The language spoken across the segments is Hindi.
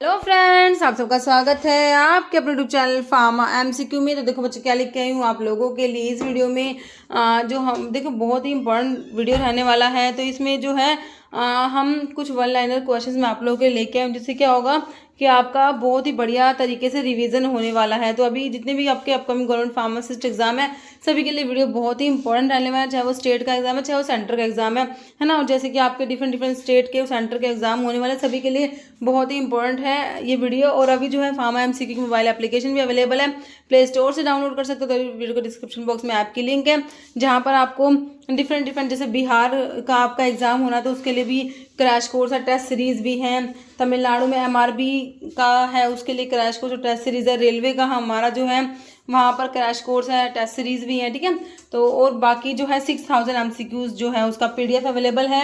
हेलो फ्रेंड्स, आप सबका स्वागत है आपके अपने यूट्यूब चैनल फार्मा एमसीक्यू में। तो देखो बच्चे, क्या लिख के आई हूँ आप लोगों के लिए इस वीडियो में। जो हम देखो बहुत ही इंपॉर्टेंट वीडियो रहने वाला है। तो इसमें जो है हम कुछ वन लाइनर क्वेश्चंस में आप लोगों के लिए लेके आए हूँ, जिससे क्या होगा कि आपका बहुत ही बढ़िया तरीके से रिवीजन होने वाला है। तो अभी जितने भी आपके अपकमिंग गवर्नमेंट फार्मासिस्ट एग्जाम है, सभी के लिए वीडियो बहुत ही इंपॉर्टेंट रहने वाला है, चाहे वो स्टेट का एग्जाम है चाहे वो सेंटर का एग्जाम है ना। और जैसे कि आपके डिफरेंट डिफरेंट स्टेट के और सेंटर के एग्जाम होने वाले, सभी के लिए बहुत ही इंपॉर्टेंट है ये वीडियो। और अभी जो है फार्मा एमसीक्यू की मोबाइल एप्लीकेशन भी अवेलेबल है, प्ले स्टोर से डाउनलोड कर सकते हो। तो वीडियो के डिस्क्रिप्शन बॉक्स में ऐप की लिंक है, जहाँ पर आपको डिफरेंट डिफरेंट, जैसे बिहार का आपका एग्जाम होना तो उसके लिए भी क्रैश कोर्स है, टेस्ट सीरीज भी हैं। तमिलनाडु में एमआरबी का है, उसके लिए क्रैश कोर्स और टेस्ट सीरीज है। रेलवे का हमारा जो है वहाँ पर क्रैश कोर्स है, टेस्ट सीरीज भी है, ठीक है। तो और बाकी जो है 6000 एमसीक्यूज जो है उसका पीडीएफ अवेलेबल है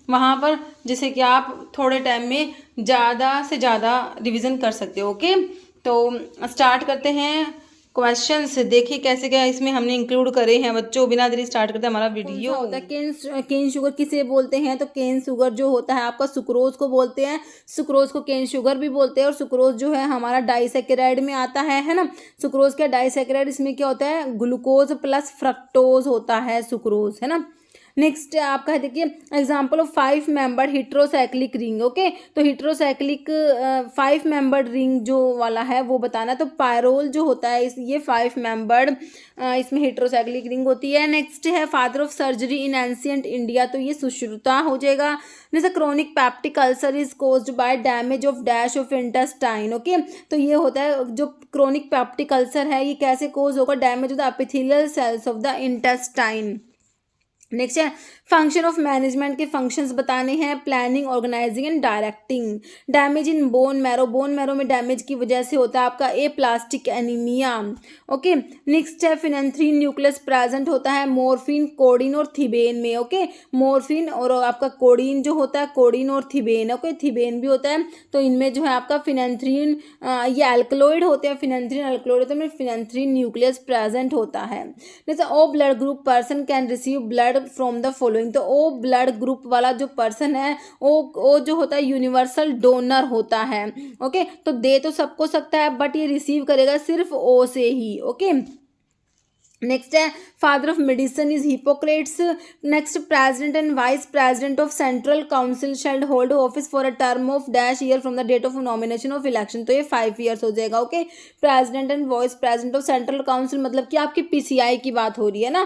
वहाँ पर, जिससे कि आप थोड़े टाइम में ज़्यादा से ज़्यादा रिवीजन कर सकते हो। ओके, तो स्टार्ट करते हैं क्वेश्चंस। देखिए कैसे क्या इसमें हमने इंक्लूड करे हैं बच्चों। बिना देरी स्टार्ट करते हैं हमारा वीडियो। होता है केन शुगर किसे बोलते हैं? तो केन शुगर जो होता है आपका सुक्रोज को बोलते हैं। सुक्रोज को केन शुगर भी बोलते हैं। और सुक्रोज जो है हमारा डाइसैकेराइड में आता है ना। सुक्रोज का डाइसैकेराइड, इसमें क्या होता है, ग्लूकोज प्लस फ्रक्टोज होता है सुक्रोज, है ना। नेक्स्ट आपका है, देखिए example of 5 member heterocyclic ring. Okay, तो हिट्रोसाइक्लिक 5 मेंबर्ड रिंग जो वाला है वो बताना। तो पायरोल जो होता है ये 5 मेंबर्ड इसमें हिट्रोसाइक्लिक रिंग होती है। नेक्स्ट है father of surgery in ancient India, तो ये सुश्रुता हो जाएगा। जैसे chronic peptic ulcer is caused by damage of dash of intestine. Okay, तो ये होता है जो क्रोनिक पैप्टिक अल्सर है ये कैसे कोज होगा, damage of the epithelial cells of the intestine. Next है फंक्शन ऑफ मैनेजमेंट के फंक्शंस बताने हैं, planning, organizing and directing. Damage in bone marrow, bone marrow में डैमेज की वजह से होता है आपका aplastic anaemia. Okay, next है फिनेंथ्रीन न्यूक्लियस प्रेजेंट होता है मोरफिन, कोडीन और थिबेन में। ओके, मोरफिन और आपका कोडीन जो होता है, कोडीन और थिबेन। ओके, थिबेन भी होता है। तो इनमें जो है आपका फिनेंथ्रीन, ये एल्कलॉइड होते हैं, फिनेंथ्रीन एल्कलॉइड होते हैं, फिनेंथ्रीन न्यूक्लियस प्रेजेंट होता है। जैसे O blood group person can receive blood from the following. तो ओ ब्लड ग्रुप वाला जो पर्सन है ओ जो होता है यूनिवर्सल डोनर होता है। ओके, तो दे तो सबको सकता है बट ये रिसीव करेगा सिर्फ ओ से ही। ओके, नेक्स्ट है father of medicine is Hippocrates. Next president and vice president of central council shall hold office for a term of dash year from the date of nomination of election. तो ये 5 ईयर्स हो जाएगा। Okay, president and vice president of central council मतलब कि आपकी पीसीआई की बात हो रही है ना।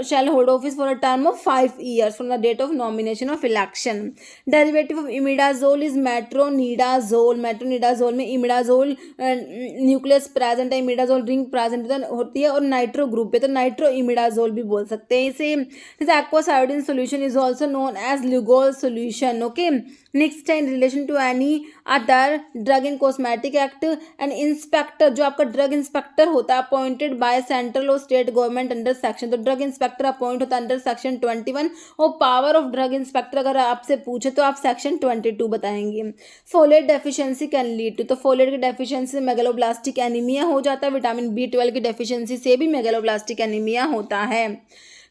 Shall hold office for a term of 5 years from the date of nomination of election. Derivative of imidazole is metronidazole. Metronidazole में इमिडाजोल न्यूक्लियस प्रेजेंट है, इमिडाजोल रिंग प्रेजेंट होती है और नाइट्रो ग्रुप पे, तो नाइट्रो इमिडाजोल भी बोल सकते हैं इसे। जैसे aqueous iodine solution is also known as Lugol solution. Okay, next है in relation to any other drug in cosmetic act and inspector, जो आपका ड्रग इंस्पेक्टर होता है appointed by central or state government under section. तो ड्रग इंस्पेक्टर अपॉइंट होता है अंडर सेक्शन 21 और पावर ऑफ ड्रग इंस्पेक्टर अगर आपसे पूछे तो आप सेक्शन 22 बताएंगे। Folate deficiency can lead to, तो फोलेट की डेफिशिएंसी से मेगालोब्लास्टिक एनीमिया हो जाता है। विटामिन B12 की डेफिशिएंसी से भी मेगालोब्लास्टिक एनीमिया होता है।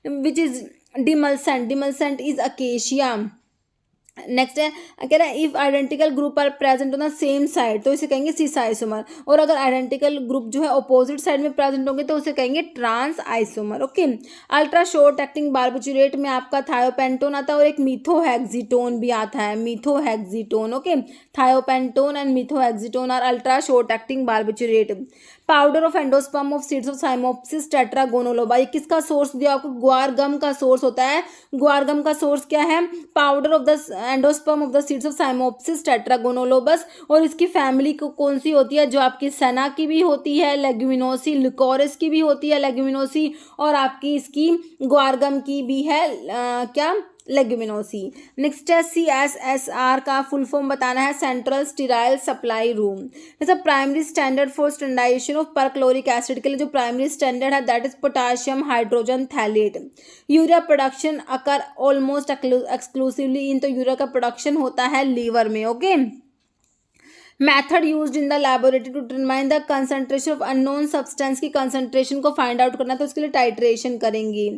Which is demulcent, demulcent is acacia. Next है कह रहा है if identical group are present on the same side तो इसे कहेंगे सिस आइसोमर। और अगर आइडेंटिकल ग्रुप जो है अपोजिट साइड में प्रेजेंट होंगे तो उसे कहेंगे trans isomer. Okay, ultra short acting barbiturate में आपका थायोपेंटोन आता है और एक मिथोहेक्सिटोन भी आता है, methohexitone. Okay, thiopentone and methohexitone are ultra short acting barbiturate. Powder of endosperm of seeds of Cyamopsis tetragonoloba, ये किसका सोर्स दिया आपको? ग्वार गम का सोर्स होता है। ग्वार गम का सोर्स क्या है? Powder of the endosperm of the seeds of Cyamopsis tetragonolobus. और इसकी फैमिली कौन सी होती है? जो आपकी सना की भी होती है, लेग्यूमिनोसी, लिकोरस की भी होती है लेग्यूमिनोसी, और आपकी इसकी ग्वारगम की भी है क्या? लेग्यूमिनोसी। नेक्स्ट है CSSR का फुल फॉर्म बताना है, सेंट्रल स्टीराइल सप्लाई रूम। जैसे primary standard for standardization of perchloric acid के लिए जो प्राइमरी स्टैंडर्ड है that is potassium hydrogen phthalate. Urea production occur almost exclusively in, तो यूरिया का प्रोडक्शन होता है लीवर में। Okay, method used in the laboratory to determine the concentration of unknown substance की कंसंट्रेशन को फाइंड आउट करना, तो उसके लिए टाइट्रेशन करेंगी।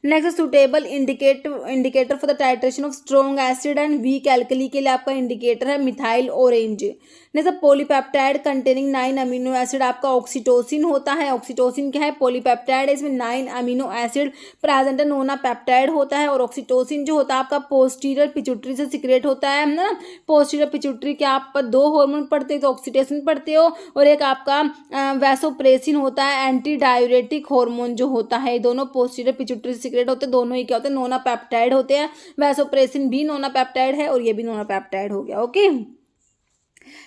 Next suitable indicator for the titration of strong acid and weak alkali के लिए आपका इंडिकेटर है methyl orange. Next polypeptide containing 9 amino acid आपका ऑक्सीटोसिन होता है। ऑक्सीटोसिन क्या है? पॉलीपेप्टाइड है, इसमें 9 अमीनो एसिड प्रेजेंट है। नोना पेप्टाइड होता है और ऑक्सीटोसिन जो होता है आपका पोस्टीरियर पिट्यूटरी से सिक्रेट होता है ना। पोस्टीरियर पिट्यूटरी के आप 2 हार्मोन पढ़ते हो, तो ऑक्सीटोसिन पढ़ते हो और एक आपका वैसोप्रेसिन होता है, एंटी डायूरेटिक हार्मोन जो होता है। दोनों पोस्टीरियर पिट्यूटरी से सिक्रेट होते हैं, दोनों ही क्या होते हैं? नोना पेप्टाइड होते हैं। वैसोप्रेसिन भी नोना पेप्टाइड है और ये भी नोना पेप्टाइड हो गया। Okay,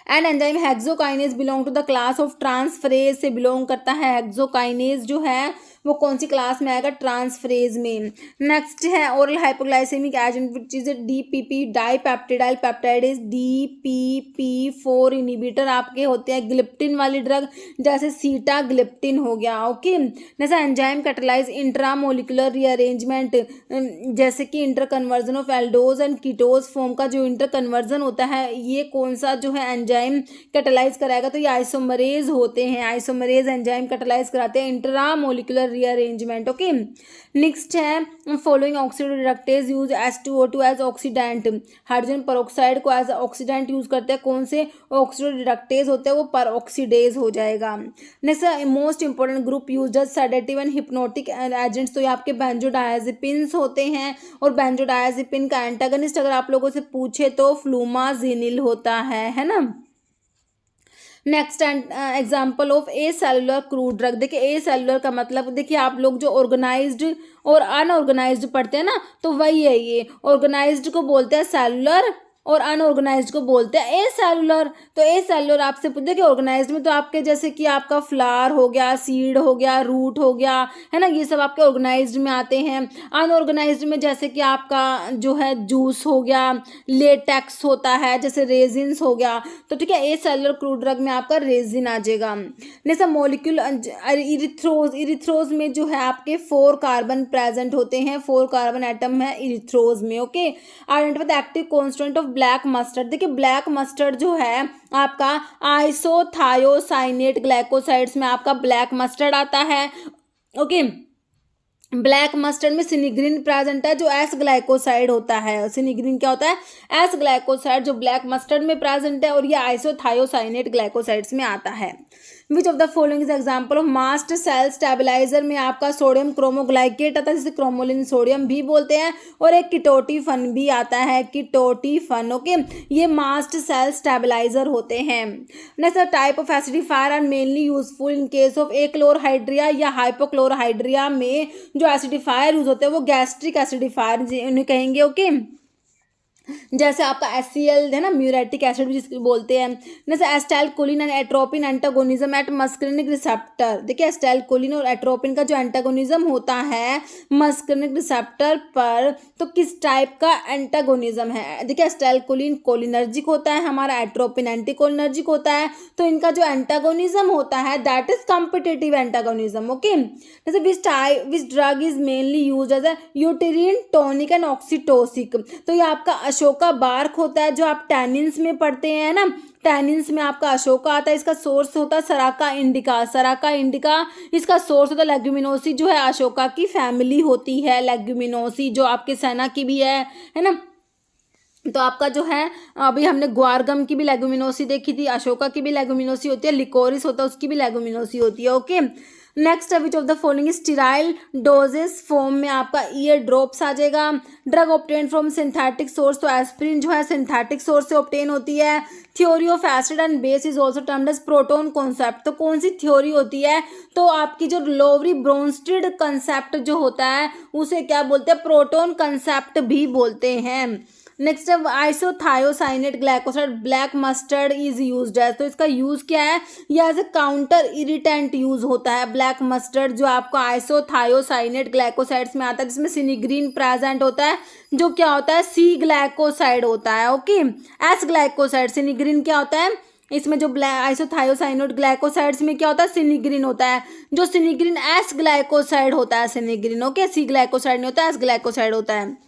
and enzyme hexokinase belong to the class of transferase से बिलोंग करता है। हेक्सोकाइनेज जो है वो कौन सी क्लास में आएगा? ट्रांसफरेज में। नेक्स्ट है oral hypoglycaemic agent which is DPP dipeptidyl peptidase DPP4 inhibitor आपके होते हैं। ग्लिप्टिन वाली ड्रग जैसे सीटाग्लिप्टिन हो गया। ओके, जैसे एंजाइम कैटालाइज इंट्रामोलिकुलर रीअरेंजमेंट, जैसे कि interconversion of aldose and ketose form का जो इंटर कन्वर्जन होता है, ये कौन सा जो है एंजाइम कैटालाइज कराएगा? तो ये आइसोमरेज होते हैं। आइसोमरेज एंजाइम कैटालाइज कराते हैं इंट्रामोलिकुलर रीअरेंजमेंट। ओके, नेक्स्ट है following oxidative reductase use H2O2 as oxidant. Hydrogen peroxide को एज ऑक्सीडेंट यूज करते हैं। कौन से ऑक्सीडेटिव रिडक्टेज होते हैं? वो परऑक्सीडेज हो जाएगा। Next most important group use as sedative and hypnotic agents, तो ये आपके बेंजोडायजेपिन्स होते हैं और बेंजोडायजेपिन का एंटागनिस्ट अगर आप लोगों से पूछे तो फ्लूमाजीनिल होता है ना। Next example of A cellular crude drug. देखिए ए सेलुलर का मतलब, देखिए आप लोग जो ऑर्गेनाइज्ड और अनऑर्गेनाइज्ड पढ़ते हैं ना, तो वही है। ये ऑर्गेनाइज्ड को बोलते हैं सेलुलर और अनऑर्गेनाइज्ड को बोलते हैं ए सेलुलर। तो ए सेलुलर आपसे पूछते कि ऑर्गेनाइज्ड में तो आपके जैसे कि आपका फ्लावर हो गया, सीड हो गया, रूट हो गया, है ना, ये सब आपके ऑर्गेनाइज्ड में आते हैं। अनऑर्गेनाइज्ड में जैसे कि आपका जो है जूस हो गया, लेटेक्स होता है, जैसे रेजिन्स हो गया। तो ठीक है, ए सेलुलर क्रूड ड्रग में आपका रेजिन आ जाएगा। जैसे मॉलिक्यूल इरिथ्रोज, इरिथ्रोज में जो है आपके 4 कार्बन प्रेजेंट होते हैं। 4 कार्बन एटम है इरिथ्रोज में। Okay, identify the active constant of black mustard. देखिए ब्लैक मस्टर्ड जो है आपका आइसोथायोसाइनेट ग्लाइकोसाइड्स में आपका ब्लैक मस्टर्ड आता है। ओके, ब्लैक मस्टर्ड में सिनिग्रीन प्रेजेंट है जो एस ग्लाइकोसाइड होता है। सिनिग्रीन क्या होता है? एस ग्लाइकोसाइड जो ब्लैक मस्टर्ड में प्रेजेंट है और ये आइसोथायोसाइनेट ग्लाइकोसाइड्स में आता है। Which of the following is example of mast cell stabilizer में आपका सोडियम क्रोमोग्लाइकेट आता है, जिसे क्रोमोलिन सोडियम भी बोलते हैं, और एक कीटोटिफन भी आता है, कीटोटिफन। ओके, ये मास्ट सेल स्टेबलाइजर होते हैं। Next type of acidifier are mainly useful in case of achlorhydria या हाइपोक्लोरहाइड्रिया में जो एसिडिफायर यूज होते हैं वो गैस्ट्रिक एसिडिफायर उन्हें कहेंगे। ओके, जैसे आपका HCl है ना, म्यूरेटिक एसिड जिसको बोलते हैं। जैसे acetylcholine and atropine antagonism at muscarinic receptor. देखिए एस्टाइलकोलिन और एट्रोपिन का जो एंटागोनिज्म होता है मस्करिनिक रिसेप्टर पर, तो किस टाइप का एंटागोनिज्म है? देखिए एस्टाइलकोलिन कोलिनर्जिक होता है हमारा, एट्रोपिन एंटी कोलिनर्जिक होता है। तो इनका जो एंटागोनिज्म होता है that is competitive antagonism. Okay, जैसे which drug is mainly use as a uterine tonic and oxytocic. तो ये आपका अशोका बार्क होता है जो आप टैनिन्स में पढ़ते हैं ना, टैनिन्स में आपका अशोका आता है। इसका सोर्स होता है सराका इंडिका। सराका इंडिका इसका सोर्स होता है लेग्यूमिनोसी जो है अशोका की फैमिली होती है। लेग्यूमिनोसी जो आपके सेना की भी है ना। तो आपका जो है अभी हमने ग्वारगम की भी लेग्यूमिनोसी देखी थी, अशोका की भी लेग्यूमिनोसी होती है, लिकोरिस होता है उसकी भी लेग्यूमिनोसी होती है। Okay, next which of the following sterile dosage form में आपका ईयर ड्रॉप्स आ जाएगा। Drug obtain from synthetic source, तो एस्पिरिन जो है सिंथेटिक सोर्स से ऑप्टेन होती है। Theory of acid and base is also termed as proton concept. तो कौन सी थ्योरी होती है? तो आपकी जो लोवरी ब्रोंस्टेड कंसेप्ट जो होता है उसे क्या बोलते हैं? प्रोटोन कंसेप्ट भी बोलते हैं। Next isothiocyanate glycoside black mustard is used है। तो इसका यूज क्या है? ये as a counter irritant use होता है। ब्लैक मस्टर्ड जो आपको आइसोथायोसाइनेट ग्लाइकोसाइड्स में आता है, जिसमें सिनिग्रीन प्रेजेंट होता है, जो क्या होता है? सी ग्लाइकोसाइड होता है। Okay, S glycoside. सिनिग्रीन क्या होता है? इसमें जो आइसोथायोसाइनेट ग्लाइकोसाइड्स में क्या होता है? सिनिग्रीन होता है। जो सिनिग्रीन एस ग्लाइकोसाइड होता है सिनिग्रीन। ओके, सी ग्लाइकोसाइड नहीं होता, एस ग्लाइकोसाइड होता है।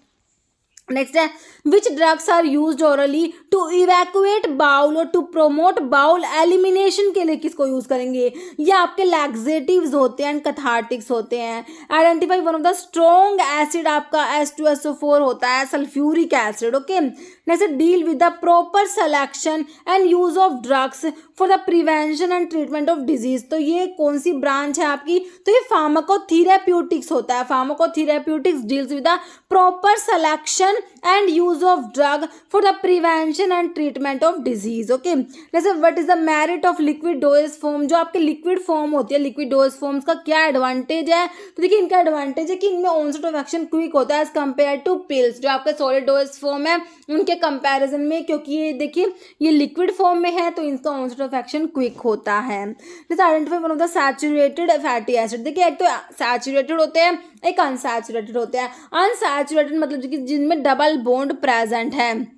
नेक्स्ट है which drugs are use orally to evacuate bowel or to promote bowel elimination के लिए किसको यूज करेंगे? ये आपके लैक्सेटिव्स होते हैं एंड कैथार्टिक्स होते हैं। Identify one of the strong acid आपका H2SO4 होता है, sulphuric acid. Okay, next deal with the proper selection and use of drugs for the prevention and treatment of disease. तो ये कौन सी ब्रांच है आपकी? तो ये फार्माकोथेरेप्यूटिक्स होता है। Pharmacotherapeutics deals with the proper selection and use of drug for the prevention and treatment of disease. Okay, जैसे what is the merit of liquid dosage form? जो आपके liquid form होती है, liquid dosage forms का क्या advantage है? तो देखिए इनका advantage है कि इनमें onset of action quick होता है as compared to pills जो आपका solid dosage form है उनके comparison में, क्योंकि ये देखिए ये liquid form में है तो इनका onset of action quick होता है। जैसे identify one of the saturated fatty acid। देखिए एक तो saturated होते हैं, एक अनसैचुरेटेड होते हैं। अनसैचुरेटेड मतलब कि जिनमें डबल बॉन्ड प्रेजेंट है,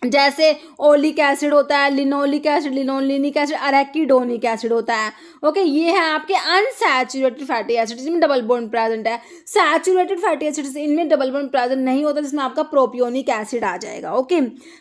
जैसे ओलिक एसिड होता है, linoleic acid, linolenic acid, arachidonic acid होता है। ओके, ये है आपके अनसैचुरेटेड फैटी एसिड जिसमें डबल बॉन्ड प्रेजेंट है। सैचुरेटेड फैटी एसिड इनमें डबल बॉन्ड प्रेजेंट नहीं होता, जिसमें आपका प्रोपियोनिक एसिड आ जाएगा। Okay,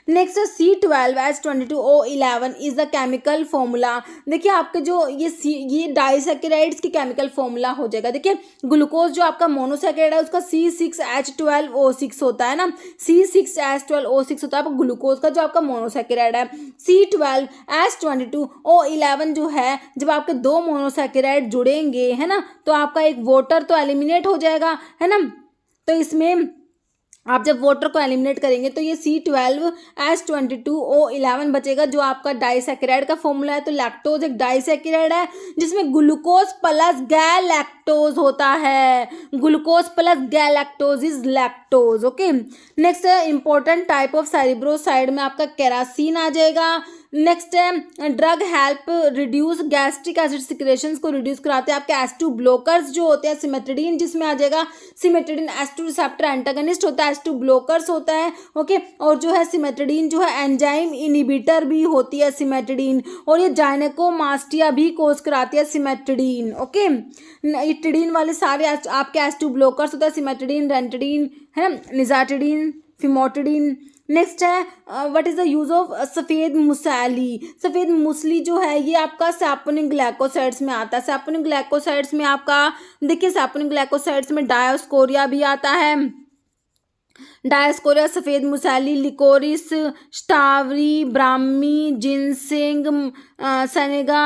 next C12H22O11 is the chemical formula. देखिए आपके जो ये डाइसैकेराइड्स की केमिकल फॉर्मूला हो जाएगा। देखिए ग्लूकोज जो आपका मोनोसैकेराइड है उसका C6H12O6 होता है ना, C6H12O6 होता है ग्लूकोज का जो आपका मोनोसैकेराइड है। C12H22O11 जो है, जब आपके दो मोनोसैकेराइड जुड़ेंगे है ना तो आपका एक वाटर तो एलिमिनेट हो जाएगा है ना, तो इसमें आप जब वाटर को एलिमिनेट करेंगे तो ये C12H22O11 बचेगा जो आपका डाइसैकेराइड का फॉर्मूला है। तो लैक्टोज एक डाइसैकेराइड है जिसमें ग्लूकोज प्लस गैलैक्टोज होता है। Glucose plus galactose is lactose. Okay, next important type of cerebroside में आपका केरासिन आ जाएगा। नेक्स्ट है drug help reduce gastric acid secretions को रिड्यूस कराते हैं आपके H2 ब्लॉकर्स जो होते हैं। सिमेट्रिडीन जिसमें आ जाएगा, सिमेट्रिडीन H2 रिसेप्टर एंटागनिस्ट होता है, H2 ब्लॉकर्स होता है। ओके, और जो है सिमेट्रिडीन जो है एंजाइम इनिबिटर भी होती है सिमेट्रिडीन, और ये जाइनेकोमास्टिया भी कोज कराती है सिमेट्रिडीन। ओके, इटिडीन वाले सारे आपके H2 ब्लॉकर्स होता है, सिमेट्रिडीन, रेंटिडीन है ना, निजाटिडीन, फिमोटिडीन। नेक्स्ट है what is the use of सफ़ेद मुसैली। सफ़ेद मुसली जो है ये आपका सैपोनिक ग्लाइकोसाइड्स में आता है। सैपोनिक ग्लाइकोसाइड्स में आपका देखिए सैपोनिक ग्लाइकोसाइड्स में डायोस्कोरिया भी आता है। डायोस्कोरिया, सफ़ेद मुसैली, liquorice, strawberry, Brahmi, ginseng, सनेगा,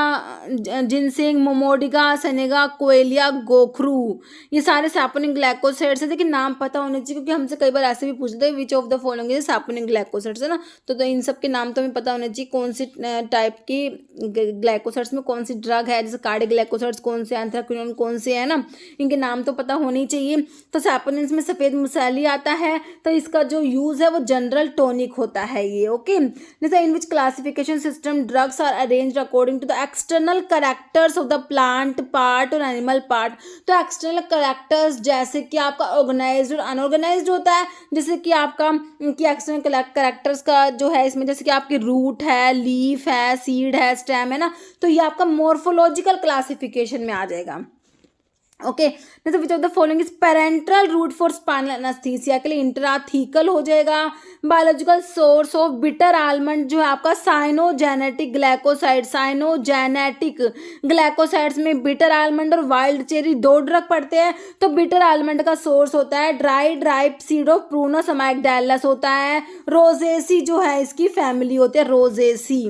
ginseng, मोमोडिगा, सनेगा, कोएलिया, गोखरू, ये सारे सैपोनिक ग्लाइकोसाइड्स हैं। देखिए नाम पता होने चाहिए क्योंकि हमसे कई बार ऐसे भी पूछते हैं which of the following is saponic glycosides है ना, तो इन सब के नाम तो हमें पता होने चाहिए कौन सी टाइप की ग्लाइकोसाइड्स में कौन सी ड्रग है, जैसे कार्डिक ग्लाइकोसाइड्स कौन से, एंथ्राक्विनोन कौन से है ना, इनके नाम तो पता होने ही चाहिए। तो सैपोनिन्स में सफ़ेद मुसैली आता है, तो इसका जो यूज़ है वो जनरल टॉनिक होता है ये। ओके, जैसे in which classification system drugs are arranged according to the external characters of the plant part or animal part. तो एक्सटर्नल कैरेक्टर्स जैसे कि आपका ऑर्गेनाइज्ड और अनऑर्गेनाइज्ड होता है, जैसे कि आपका कि एक्सटर्नल कैरेक्टर्स का जो है इसमें जैसे कि आपकी रूट है, लीफ है, सीड है, स्टेम है ना, तो ये आपका मॉर्फोलॉजिकल क्लासिफिकेशन में आ जाएगा। Okay, which of the following is parenteral route for spinal anaesthesia के लिए इंट्राथीकल हो जाएगा। Biological source of bitter almond जो है आपका साइनोजेनेटिक ग्लाइकोसाइड, साइनोजेनेटिक ग्लाइकोसाइड्स में बिटर आलमंड और वाइल्ड चेरी दो ड्रग पड़ते हैं। तो बिटर आलमंड का सोर्स होता है dried ripe seed of Prunus amygdalus होता है। रोजेसी जो है इसकी फैमिली होती है, Rosaceae.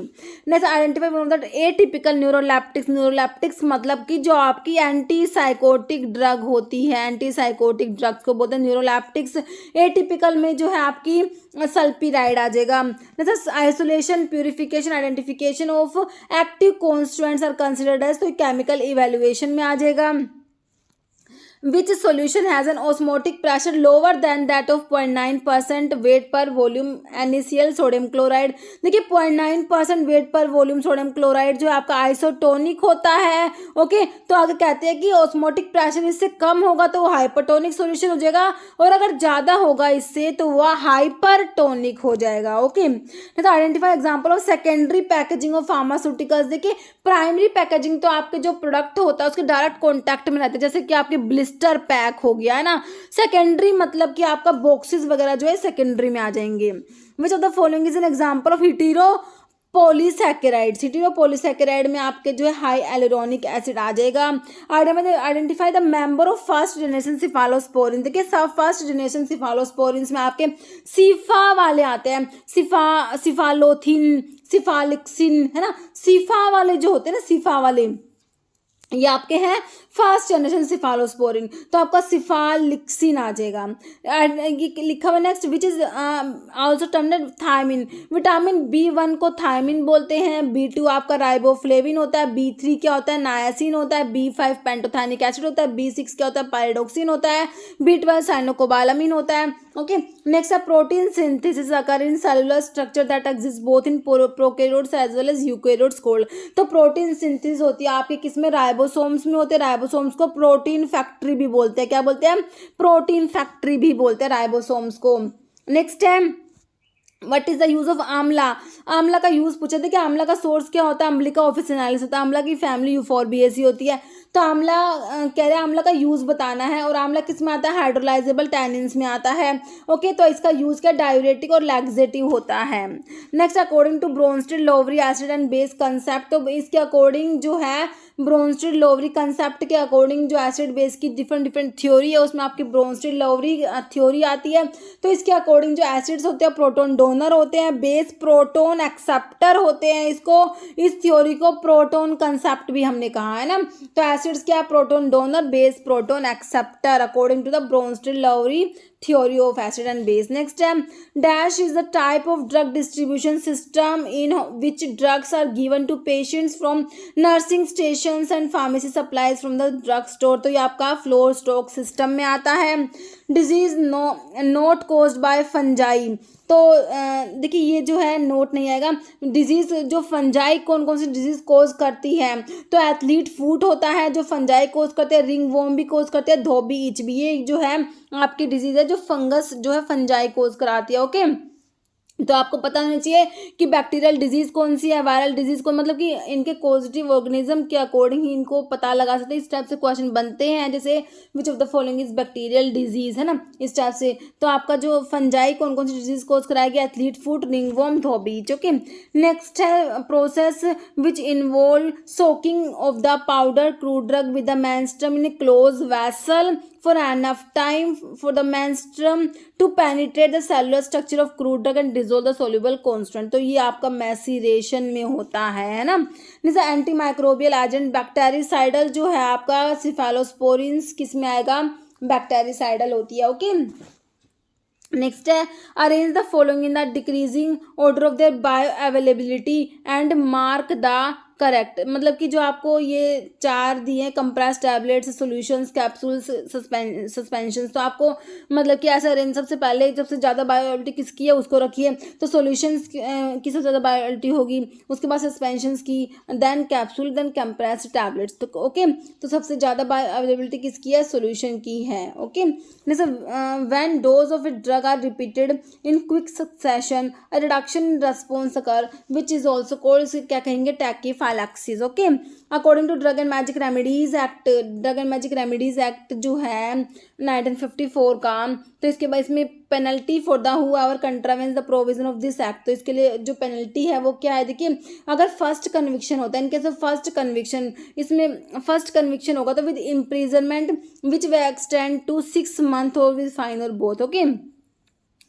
Next identify one of the atypical neuroleptics. Neuroleptics मतलब कि जो आपकी एंटी साइकोटिक ड्रग होती है, एंटी साइकोटिक ड्रग्स को बोलते हैं न्यूरोलेप्टिक्स। एटिपिकल में जो है आपकी सल्पिराइड आ जाएगा। जैसे isolation, purification, identification of active constituents are considered as, तो केमिकल इवेल्युएशन में आ जाएगा। Which solution has an osmotic pressure lower than that of 0.9% weight per volume NaCl sodium chloride. देखिए 0.9% वेट पर वॉल्यूम सोडियम क्लोराइड जो है आपका आइसोटोनिक होता है। ओके, तो आगे कहते हैं कि ऑस्मोटिक प्रेशर इससे कम होगा तो वो हाइपरटोनिक सॉल्यूशन हो जाएगा, और अगर ज़्यादा होगा इससे तो वह हाइपरटोनिक हो जाएगा। ओके, तो identify example of secondary packaging of pharmaceuticals. देखिए प्राइमरी पैकेजिंग तो आपके जो प्रोडक्ट होता है उसके डायरेक्ट कॉन्टैक्ट में रहते हैं, जैसे कि आपके ब्लिस्टर पैक हो गया है ना। सेकेंडरी मतलब कि आपका बॉक्सेस वगैरह जो है सेकेंडरी में आ जाएंगे। Which of the following is an example of heteropolysaccharide में आपके जो है हाई एलुरोनिक एसिड आ जाएगा। Identify the member of first generation cephalosporin. देखिए सब फर्स्ट जनरेशन सिफालोस्पोरिन में आपके सिफा वाले आते हैं, सिफालोथिन, सिफालिक्सिन, है ना। सिफा वाले जो होते हैं ना, सिफा वाले ये आपके हैं फर्स्ट जनरेशन सिफालोस्पोरिन, तो आपका सिफालिक्सिन आ जाएगा। लिखा हुआ next which is also termed thiamine. Vitamin B1 को थायमिन बोलते हैं, B2 आपका राइबोफ्लेविन होता है, B3 क्या होता है, नायासिन होता है, B5 पेंटोथेनिक एसिड होता है, B6 क्या होता है, पायरिडोक्सिन होता है, B12 साइनोकोबालामिन होता है। ओके नेक्स्ट है protein synthesis occur in cellular structure that exist both in prokaryotes as well as eukaryotes called. तो प्रोटीन सिंथेसिस होती है आपके किसमें, राइबोसोम्स में होते हैं। राइबोसोम्स को प्रोटीन फैक्ट्री भी बोलते हैं, क्या बोलते हैं, प्रोटीन फैक्ट्री भी बोलते हैं राइबोसोम्स को। नेक्स्ट है what is the use of आंवला। आंवला का यूज पूछा था कि आंवला का सोर्स क्या होता है, अम्लिका ऑफिसिनालिस होता है, आंवला की फैमिली यूफोरबिएसी होती है। तो आंवला कह रहे हैं आंवला का यूज बताना है, और आंवला किस में आता है, हाइड्रोलाइजेबल टैनिन्स में आता है। ओके तो इसका यूज क्या, डायूरेटिक और लैक्सेटिव होता है। Next according to Bronsted Lowry acid and base concept, तो इसके अकॉर्डिंग जो है ब्रोंस्टेड लोवरी कंसेप्ट के अकॉर्डिंग जो एसिड बेस की डिफरेंट थ्योरी है उसमें आपकी ब्रोंस्टेड लोवरी थ्योरी आती है। तो इसके अकॉर्डिंग जो एसिड्स होते हैं प्रोटोन डोनर होते हैं, बेस प्रोटोन एक्सेप्टर होते हैं। इसको इस थ्योरी को प्रोटोन कंसेप्ट भी हमने कहा है ना। तो एसिड्स क्या, proton donor, base proton acceptor according to the Bronsted Lowry theory of acid and base. Next dash is the type of drug distribution system in which drugs are given to patients from nursing stations and pharmacy supplies from the drug store. तो ये आपका फ्लोर स्टॉक सिस्टम में आता है। Disease note caused by fungi, तो देखिए ये जो है नोट नहीं आएगा। डिजीज जो फंजाई कौन कौन सी डिजीज कोज करती है, तो एथलीट फूट होता है जो फंजाई कोज करते हैं, रिंग वॉर्म भी कोज करते हैं, धोबी इच भी, ये जो है आपकी डिजीज है जो फंगस जो है फंजाई कोज कराती है। ओके तो आपको पता होना चाहिए कि बैक्टीरियल डिजीज कौन सी है, वायरल डिजीज कौन, मतलब कि इनके पॉजिटिव ऑर्गेनिज्म के अकॉर्डिंग ही इनको पता लगा सकते हैं। इस टाइप से क्वेश्चन बनते हैं, जैसे which of the following is bacterial disease, है ना, इस टाइप से। तो आपका जो फंजाई कौन कौन सी डिजीज कोज कराएगी, एथलीट फूट, रिंगवॉर्म, धोबीच। ओके नेक्स्ट है process which involve soaking of the powder crude drug with the menstruum in A close vessel for enough time for the menstruum to penetrate the cellular structure of crude drug and dissolve the soluble constant। तो ये आपका मैसीरेशन में होता है ना। जैसे एंटी माइक्रोबियल एजेंट बैक्टेरिसाइडल जो है आपका सिफेलोस्पोरिन्स किस में आएगा, बैक्टेरिसाइडल होती है। ओके नेक्स्ट है arrange the following in the decreasing order of their bio availability and mark the correct, मतलब कि जो आपको ये 4 दिए हैं, compress tablets, solutions, capsules, suspensions, तो आपको मतलब कि ऐसा रेंज सबसे पहले सबसे ज़्यादा बायोएबिलिटी किसकी है उसको रखिए। तो सॉल्यूशंस की सबसे ज़्यादा बायोएबिलिटी होगी, उसके बाद सस्पेंशंस की, then capsule, then compress tablets. तो ओके तो सबसे ज़्यादा बायोअवेलेबिलिटी किसकी है, सॉल्यूशन की है। ओके जैसे when dose of a drug are repeated in quick succession a reduction in response occur which is also called, क्या कहेंगे, tachyphylaxis. Okay according to drug and magic remedies act, drug and magic remedies act जो है 1954 का, तो इसके बाद इसमें penalty for the whoever contravenes the provision of this act, तो इसके लिए जो पेनल्टी है वो क्या है, देखिए अगर फर्स्ट कन्विक्शन होता है, इनके सब फर्स्ट कन्विक्शन, इसमें फर्स्ट कन्विक्शन होगा तो with imprisonment which may extend to 6 month और विद फाइन और बोथ। ओके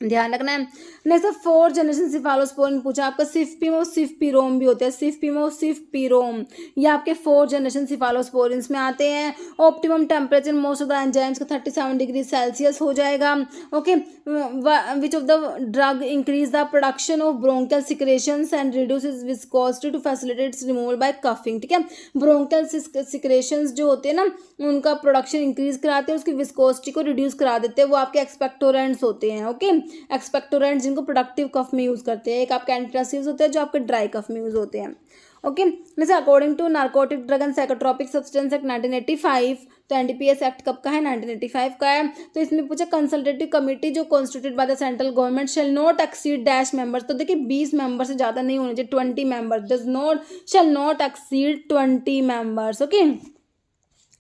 ध्यान रखना है। नेक्स्ट 4 जनरेशन सिफेलोस्पोरिन पूछा आपका, सिफपीमो सिफपीरोम भी होते हैं, सिफपीमो सिफपीरोम, ये आपके 4 जनरेशन सिफेलोस्पोरिन में आते हैं। Optimum temperature most of the enzymes का 37 डिग्री सेल्सियस हो जाएगा। Okay which of the drug increase the production of bronchial secretions and reduces viscosity to facilitate its removal by coughing, ठीक है। ब्रोंकियल सिक्रेशंस जो होते हैं ना उनका प्रोडक्शन इंक्रीज कराते हैं, उसकी विस्कोसिटी को रिड्यूस करा देते हैं, वो आपके एक्सपेक्टोरेंट्स होते हैं। ओके एक्सपेक्टोरेंट्स जिनको प्रोडक्टिव कफ में यूज करते हैं, एक आपके एंटीट्रासिव्स होते हैं जो आपके ड्राई कफ में यूज होते हैं। ओके जैसे according to narcotic drug and psychotropic substance act 1985, तो एनडीपीएस एक्ट कब का है, 1985 का है। तो इसमें पूछा कंसल्टेटिव कमेटी जो constituted by the central government shall not exceed dash members, तो देखिए 20 मेंबर से ज़्यादा नहीं होने चाहिए, 20 members, does not shall not exceed 20 members. Okay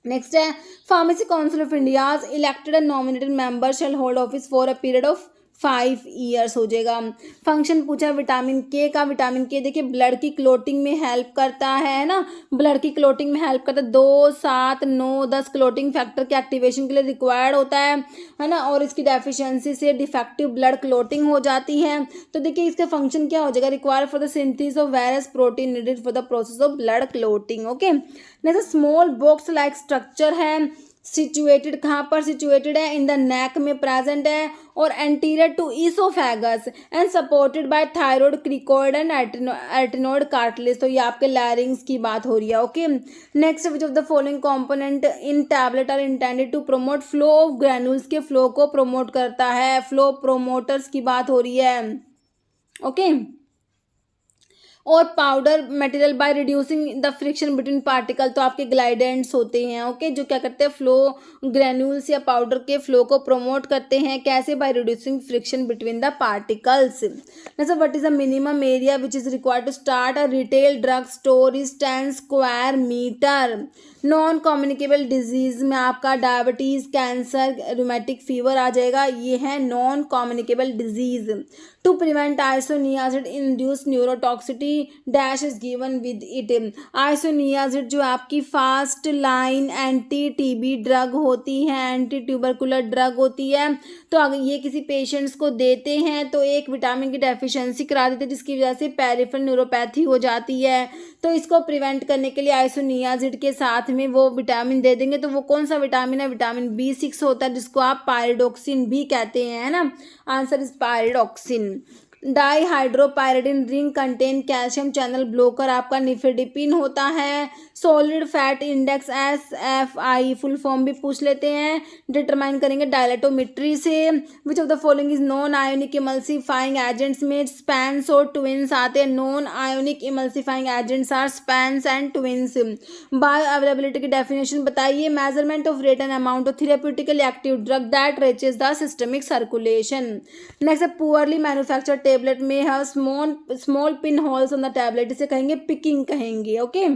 next है pharmacy council of India's elected and nominated member shall hold office for a period of 5 years हो जाएगा। फंक्शन पूछा विटामिन के का। विटामिन के देखिए ब्लड की क्लोटिंग में हेल्प करता है ना, ब्लड की क्लोटिंग में हेल्प करता है। 2, 7, 9, 10 क्लोटिंग फैक्टर के एक्टिवेशन के लिए रिक्वायर्ड होता है ना, और इसकी डेफिशिएंसी से डिफेक्टिव ब्लड क्लोटिंग हो जाती है। तो देखिए इसका फंक्शन क्या हो जाएगा, require for the synthesis of various protein needed for the process of blood clotting. Okay, next small box like structure है, सिचुएटेड कहाँ पर सिचुएटेड है, इन द नेक में प्रेजेंट है और anterior to oesophagus and supported by thyroid, cricoid and arytenoid cartilage. तो ये आपके लैरिंग्स की बात हो रही है। Okay, next which of the following component in tablet are intended to promote flow of granules, के फ्लो को प्रमोट करता है, फ्लो प्रोमोटर्स की बात हो रही है। ओके, और powder material by reducing the friction between particle, तो आपके ग्लाइडेंट्स होते हैं। ओके, जो क्या करते हैं फ्लो ग्रेन्यूल्स या पाउडर के फ्लो को प्रमोट करते हैं, कैसे, by reducing friction between the particles. जैसे what is the minimum area which is required to start a retail drug store is 10 square metre. Non communicable disease में आपका डायबिटीज, कैंसर, रूमेटिक फीवर आ जाएगा, ये है non communicable disease. To prevent isoniazid induced neurotoxicity dash is given with it. Isoniazid जो आपकी fast line anti TB drug होती है, एंटी ट्यूबरकुलर ड्रग होती है, तो अगर ये किसी पेशेंट्स को देते हैं तो एक विटामिन की डेफिशिएंसी करा देते हैं जिसकी वजह से पेरिफेरल न्यूरोपैथी हो जाती है। तो इसको प्रिवेंट करने के लिए आइसोनियाजिड के साथ में वो विटामिन दे देंगे। तो वो कौन सा विटामिन है, विटामिन B6 होता है जिसको आप पायरिडोक्सिन भी कहते हैं, है ना। Answer is pyridoxine. Dihydropyridine ring contain calcium channel blocker आपका निफेडिपिन होता है। Solid fat index SFI full form भी पूछ लेते हैं, डिटरमाइन करेंगे डायलेटोमेट्री से। Which of the following is non ionic emulsifying agents में स्पैंस और ट्विंस आते हैं। Non ionic emulsifying agents are Spans and Tweens. Bioavailability की डेफिनेशन बताइए, measurement of rate and amount of therapeutically active drug that reaches the systemic circulation. Next है पुअरली मैन्युफैक्चर्ड टेबलेट में है small pin holes on the tablet, इसे कहेंगे पिकिंग कहेंगे। ओके,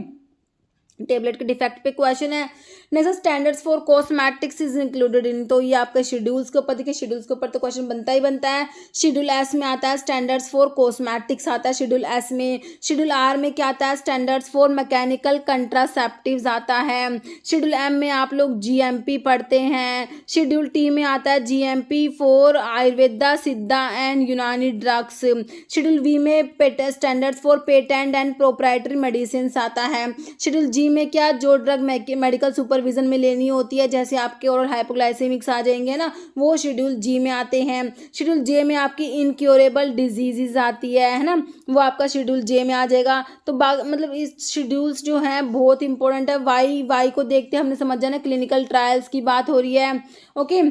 टेबलेट के डिफेक्ट पे क्वेश्चन है। Next standards for cosmetics is included in, तो ये आपके शेड्यूल्स के ऊपर, देखिए शेड्यूल्स के ऊपर तो क्वेश्चन बनता ही बनता है। शेड्यूल S में आता है स्टैंडर्ड्स फॉर कॉस्मेटिक्स आता है शेड्यूल S में। शेड्यूल R में क्या आता है, स्टैंडर्ड्स फॉर मैकेनिकल कंट्रासेप्टिव्स आता है। शेड्यूल M में आप लोग GMP पढ़ते हैं। शेड्यूल T में आता है GMP फॉर आयुर्वेदा, सिद्धा एंड यूनानी ड्रग्स। शेड्यूल V में standards for patent and proprietary medicine आता है। शेड्यूल G में क्या, जो ड्रग मेडिकल सुपरविजन में लेनी होती है, जैसे आपके ओरल हाइपोग्लाइसेमिक्स आ जाएंगे ना, वो शेड्यूल G में आते हैं। शेड्यूल J में आपकी इनक्योरेबल डिजीजेज आती है ना, वो आपका शेड्यूल J में आ जाएगा। तो मतलब इस शेड्यूल्स जो हैं बहुत इंपॉर्टेंट है। वाई को देखते हमने समझ जाना, क्लिनिकल ट्रायल्स की बात हो रही है। ओके,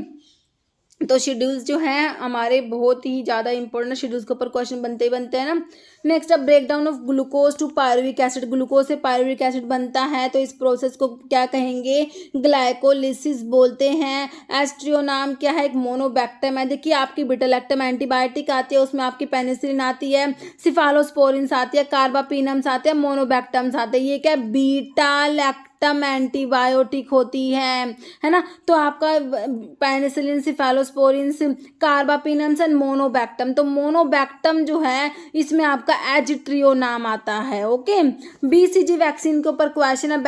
तो शेड्यूल्स जो हैं हमारे बहुत ही ज़्यादा इंपॉर्टेंट, शेड्यूल्स के ऊपर क्वेश्चन बनते ही बनते हैं ना। नेक्स्ट अब break down of glucose to pyruvic acid, glucose से पायरुविक एसिड बनता है, तो इस प्रोसेस को क्या कहेंगे, ग्लाइकोलिसिस बोलते हैं। एस्ट्रियोनाम क्या है, एक मोनोबैक्टम है। देखिए आपकी बीटालैक्टम एंटीबायोटिक आती है, उसमें आपकी पेनिसिलिन आती है, सिफालोस्पोरिन्स आती है, कार्बापिनम्स आते हैं, मोनोबैक्टम्स आते हैं। ये क्या बीटालैक्टम एंटीबायोटिक होती है ना। तो आपका पेनिसिलिन, सिफालोस्पोरिन्स, कार्बापिनम्स एंड मोनोबैक्टम, तो मोनोबैक्टम जो है इसमें आपका एजिट्रियोनाम आता है। ओके, BCG वैक्सीन के ऊपर क्वेश्चन है,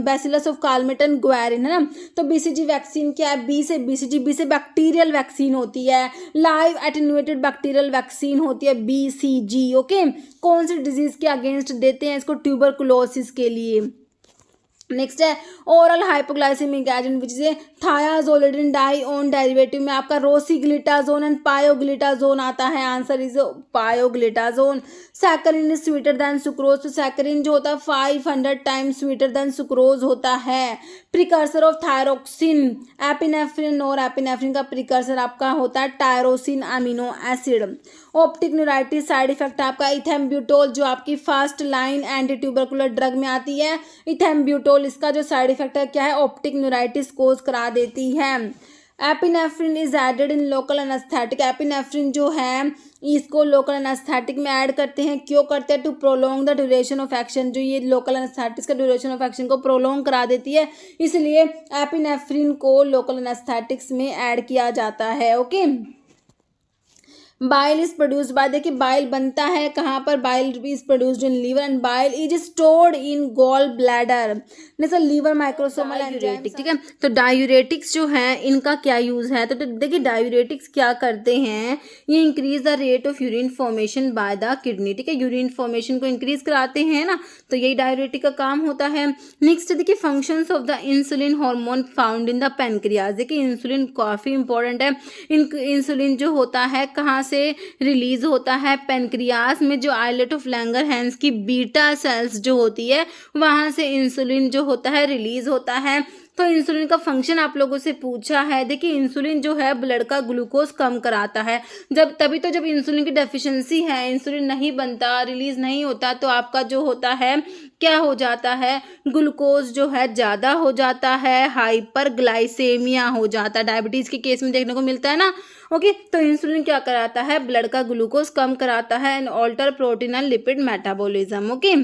बैसिलस ऑफ कालमेटन ग्वारिन, है ना। तो BCG वैक्सीन क्या है, बी से BCG, बी से बैक्टीरियल वैक्सीन होती है, लाइव एटेन्यूएटेड बैक्टीरियल वैक्सीन होती है BCG। ओके, कौन सी डिजीज के अगेंस्ट देते हैं इसको, ट्यूबरकुलोसिस के लिए। नेक्स्ट है oral hypoglycaemic agent which is thiazolidinedione derivative में आपका रोसीग्लिटाजोन एंड पायोग्लिटाजोन आता है। Answer is pioglitazone. Saccharin is sweeter than sucrose, तो सैकरिन जो होता है 500 टाइम्स स्वीटर देन सुक्रोज होता है। प्रिकर्सर ऑफ थायरोक्सिन, एपिनेफ्रिन और एपिनेफ्रिन का प्रिकर्सर आपका होता है tyrosine amino acid. Optic neuritis side effect आपका इथेम्ब्यूटोल, जो आपकी first line anti tubercular drug में आती है। इथेम्ब्यूटोल इसका जो साइड इफेक्ट है क्या है, ऑप्टिक न्यूराइटिस कोज करा देती है। Epinephrine is added in local anaesthetic. Epinephrine जो है इसको लोकल एनेस्थेटिक में ऐड करते हैं। क्यों करते हैं? To prolong the duration of action. जो ये लोकल एनेस्थेटिक्स का ड्यूरेशन ऑफ एक्शन को प्रोलॉन्ग करा देती है, इसलिए एपिनेफ्रिन को लोकल एनेस्थेटिक्स में ऐड किया जाता है। Okay, bile is produced by, देखिए बाइल बनता है कहाँ पर? Bile is produced in liver and bile is stored in gall bladder. जैसे लीवर माइक्रोसोमल डायूरेटिक, ठीक है। तो डायूरेटिक्स जो है इनका क्या यूज है? तो देखिए डायूरेटिक्स क्या करते हैं, ये increase the rate of urine formation by the kidney, ठीक है। यूरिन फॉर्मेशन को इंक्रीज कराते हैं ना, तो यही डायूरेटिक का काम होता है। नेक्स्ट देखिए functions of the insulin hormone found in the pancreas. देखिए इंसुलिन काफी इंपॉर्टेंट है। इंसुलिन जो होता है कहाँ से रिलीज होता है? पेनक्रियास में, जो आइलेट ऑफ लैंगरहैंस की बीटा सेल्स जो होती है वहां से इंसुलिन जो होता है रिलीज होता है। तो इंसुलिन का फंक्शन आप लोगों से पूछा है। देखिए इंसुलिन जो है ब्लड का ग्लूकोज कम कराता है। जब इंसुलिन की डेफिशिएंसी है, इंसुलिन नहीं बनता, रिलीज नहीं होता, तो आपका जो होता है क्या हो जाता है? ग्लूकोज जो है ज़्यादा हो जाता है, हाइपरग्लाइसेमिया हो जाता है। डायबिटीज़ के केस में देखने को मिलता है ना। ओके, तो इंसुलिन क्या कराता है? ब्लड का ग्लूकोज कम कराता है and alter protein and lipid metabolism. Okay,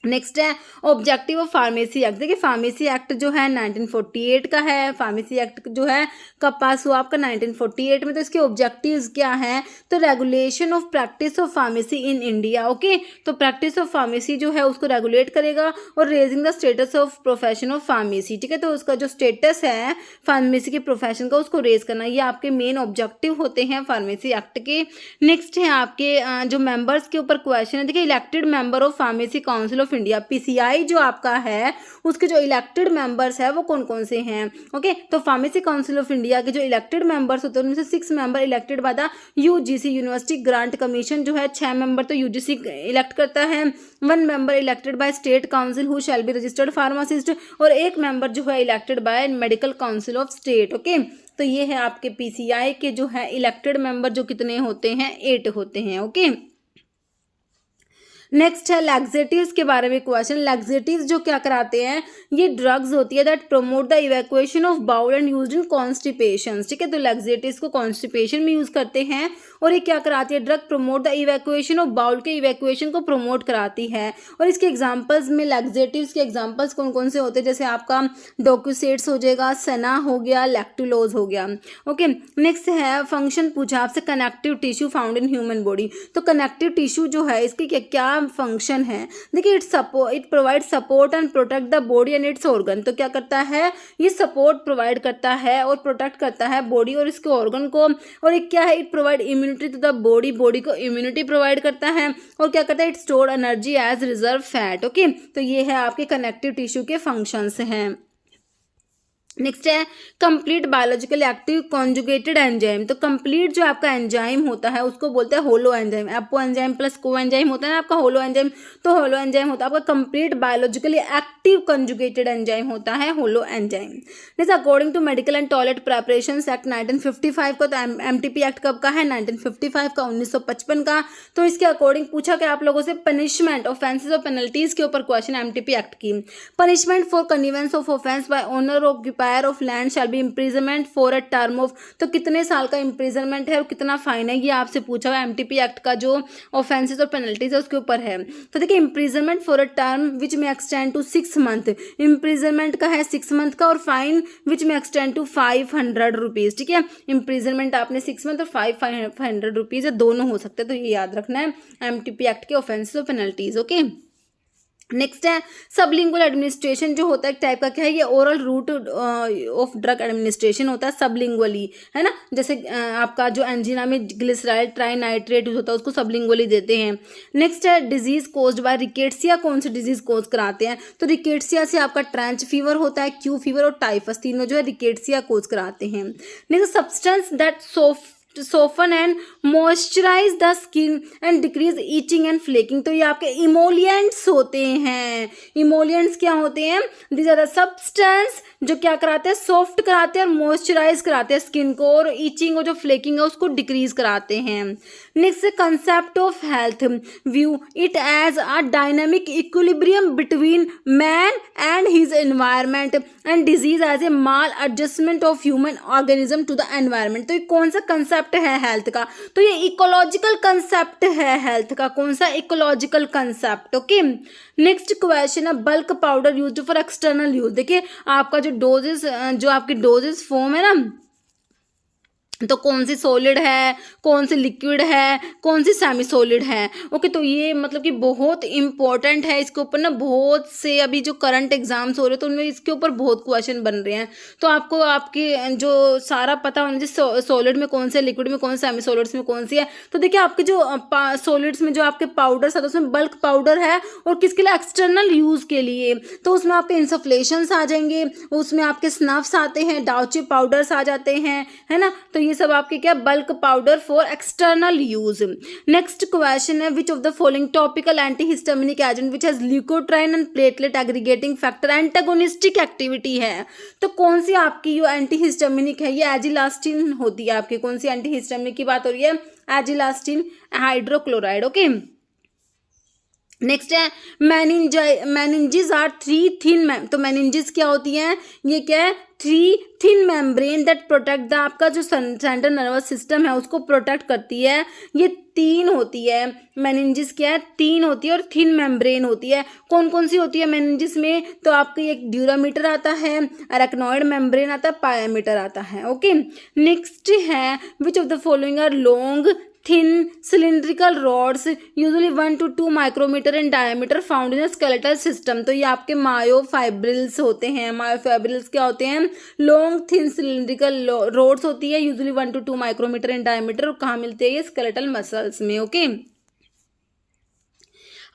next है ऑब्जेक्टिव ऑफ फार्मेसी एक्ट। देखिए फार्मेसी एक्ट जो है 1948 का है। फार्मेसी एक्ट जो है कब पास हुआ आपका? 1948 में। तो इसके ऑब्जेक्टिव्स क्या हैं? तो regulation of practice of pharmacy in India. Okay, तो प्रैक्टिस ऑफ फार्मेसी जो है उसको रेगुलेट करेगा और raising the status of profession of pharmacy, ठीक है। तो उसका जो स्टेटस है फार्मेसी के प्रोफेशन का उसको रेज करना, ये आपके मेन ऑब्जेक्टिव होते हैं फार्मेसी एक्ट के। नेक्स्ट है आपके जो मेंबर्स के ऊपर क्वेश्चन है। देखिए elected member of pharmacy council of India, PCI जो आपका है उसके जो इलेक्टेड मेंबर्स है वो कौन कौन से हैं? ओके, तो फार्मेसी काउंसिल ऑफ इंडिया के जो इलेक्टेड मेंबर्स होते हैं उनमें से 6 member elected by the UGC university grant commission जो है, 6 मेंबर तो यूजीसी इलेक्ट करता है, 1 member elected by state council who shall be registered pharmacist, और 1 मेंबर जो है elected by medical council of state. Okay, तो ये है आपके पीसीआई के जो है इलेक्टेड मेंबर जो कितने होते हैं? 8 होते हैं। ओके, नेक्स्ट है लैक्सेटिव्स के बारे में क्वेश्चन। लैक्सेटिव्स जो क्या कराते हैं? ये ड्रग्स होती है that promote the evacuation of bowel and used in constipation, ठीक है। तो लैक्सेटिव्स को कॉन्स्टिपेशन में यूज करते हैं और ये क्या कराती है? Drug promote the evacuation of bowel के इवैक्यूएशन को प्रमोट कराती है। और इसके एग्जांपल्स में लैक्सेटिव्स के एग्जांपल्स कौन कौन से होते हैं? जैसे आपका डोक्यूसेट्स हो जाएगा, सेना हो गया, लैक्टुलोज हो गया। ओके, नेक्स्ट है फंक्शन पूछा आपसे, connective tissue found in human body. तो कनेक्टिव टिश्यू जो है इसकी क्या फंक्शन है? देखिए it provide support and protect the body and it's organ. तो क्या करता है? ये सपोर्ट प्रोवाइड करता है और प्रोटेक्ट करता है बॉडी और इसके ऑर्गन को। और एक क्या है? It provide immunity to the body, body को इम्यूनिटी प्रोवाइड करता है। और क्या करता है? It store energy as reserve fat. Okay, तो ये है आपके कनेक्टिव टिश्यू के फंक्शंस हैं। नेक्स्ट है complete biological active conjugated enzyme. तो कंप्लीट जो आपका एंजाइम होता है उसको बोलते हैं holoenzyme. Apoenzyme plus coenzyme होता है ना आपका होलो एंजाइम, तो होलो एंजाइम होता है आपका complete biologically active conjugated enzyme होता है होलो एंजाइम। जैसे according to medical and toilet preparations act 1955 का, तो एमटीपी एक्ट कब का है? 1955 का, 1955 का। तो इसके अकॉर्डिंग पूछा क्या आप लोगों से? पनिशमेंट, ऑफेंसेस और पेनल्टीज के ऊपर क्वेश्चन एमटीपी एक्ट की। Punishment for convenience of offence bye owner of of land shall be imprisonment for a term of, तो कितने साल का इम्प्रिजनमेंट है और कितना फाइन है, ये आपसे पूछा हुआ एमटीपी एक्ट का जो ऑफेंसेस और पेनल्टीज है उसके ऊपर है। तो देखिए imprisonment for a term which में एक्सटेंड टू 6 मंथ, इम्प्रिजनमेंट का है 6 मंथ का, और फाइन विच में एक्सटेंड टू 500 रुपीज़, ठीक है। इम्प्रिजनमेंट आपने 6 मंथ और 500 रुपीज़ है, दोनों हो सकते हैं, तो ये याद रखना है एमटीपी एक्ट के ऑफेंसेस और पेनल्टीज। ओके, नेक्स्ट है सबलिंगुअल एडमिनिस्ट्रेशन जो होता है एक टाइप का, क्या है? ये oral route of drug administration होता है सबलिंगुअली, है ना। जैसे आपका जो एंजीना में ग्लिसराइल ट्राइनाइट्रेट यूज होता है उसको सबलिंगुअली देते हैं। नेक्स्ट है डिजीज कोज्ड बाय रिकेट्सिया। कौन सी डिजीज कोज कराते हैं? तो रिकेट्सिया से आपका ट्रेंच फीवर होता है, क्यू फीवर और टाइफस, तीनों जो है रिकेट्सिया कोज कराते हैं। Next substance that soften and moisturize the skin and decrease itching and flaking। तो ये आपके इमोलियंट्स होते हैं। इमोलियंट्स क्या होते हैं? दीज आर द सब्सटेंस जो क्या कराते हैं? सॉफ्ट कराते हैं और मॉइस्चराइज कराते हैं स्किन को, और इचिंग और जो फ्लेकिंग है उसको डिक्रीज कराते हैं। Next concept of health view it as a dynamic equilibrium between man and his environment and disease as a maladjustment of human organism to the environment. तो ये कौन सा कंसेप्ट है हेल्थ का? तो ये इकोलॉजिकल कंसेप्ट है हेल्थ का। कौन सा? Ecological concept. Okay, next question है bulk powder used for external use. देखिए आपका जो डोजेस, जो आपकी डोजेस फॉर्म है ना, तो कौन सी सॉलिड है, कौन सी लिक्विड है, कौन सी सेमी सॉलिड है। ओके, तो ये मतलब कि बहुत इंपॉर्टेंट है। इसके ऊपर ना बहुत से अभी जो करंट एग्जाम्स हो रहे हैं तो उनमें इसके ऊपर बहुत क्वेश्चन बन रहे हैं। तो आपको आपकी जो सारा पता होना चाहिए सॉलिड में कौन सी है, लिक्विड में कौन सी, सेमी सॉलिड्स में कौन सी है। तो देखिए आपके जो सॉलिड्स में जो आपके पाउडर्स आते हैं उसमें बल्क पाउडर है और किसके लिए? एक्सटर्नल यूज के लिए। तो उसमें आपके इंसफ्लेशंस आ जाएंगे, उसमें आपके स्नफ्स आते हैं, डाउची पाउडर्स आ जाते हैं, है ना। तो ये सब आपके क्या? Bulk powder for external use. Next question है which of the following topical antihistaminic agent which has leukotriene and platelet aggregating factor antagonistic activity है। तो कौन सी आपकी जो एंटीहिस्टामिनिक है? ये एजिलास्टिन होती है आपकी। कौन सी एंटीहिस्टामिनिक की बात हो रही है? एजिलास्टिन हाइड्रोक्लोराइड। ओके, नेक्स्ट है मेनिंजेस आर थ्री थिन। तो मेनिंजेस क्या होती है? ये क्या है? Three thin membrane that protect the आपका जो सेंट्रल नर्वस सिस्टम है उसको प्रोटेक्ट करती है। ये तीन होती है मेनिंजेस। क्या है? तीन होती है और थिन मेम्ब्रेन होती है। कौन कौन सी होती है मेनिंजेस में? तो आपकी एक ड्यूरामीटर आता है, अरेक्नॉइड मेम्ब्रेन आता है, पायामीटर आता है। ओके, नेक्स्ट है which of the following are long thin cylindrical rods usually 1 to 2 micrometer in diameter found in a skeletal system। तो ये आपके मायोफाइब्रिल्स होते हैं। मायोफाइब्रिल्स क्या होते हैं? लॉन्ग थिन सिलिंड्रिकल रोड्स होती है, usually 1 to 2 micrometre in diameter. और कहाँ मिलते हैं? ये स्केलेटल मसल्स में। ओके,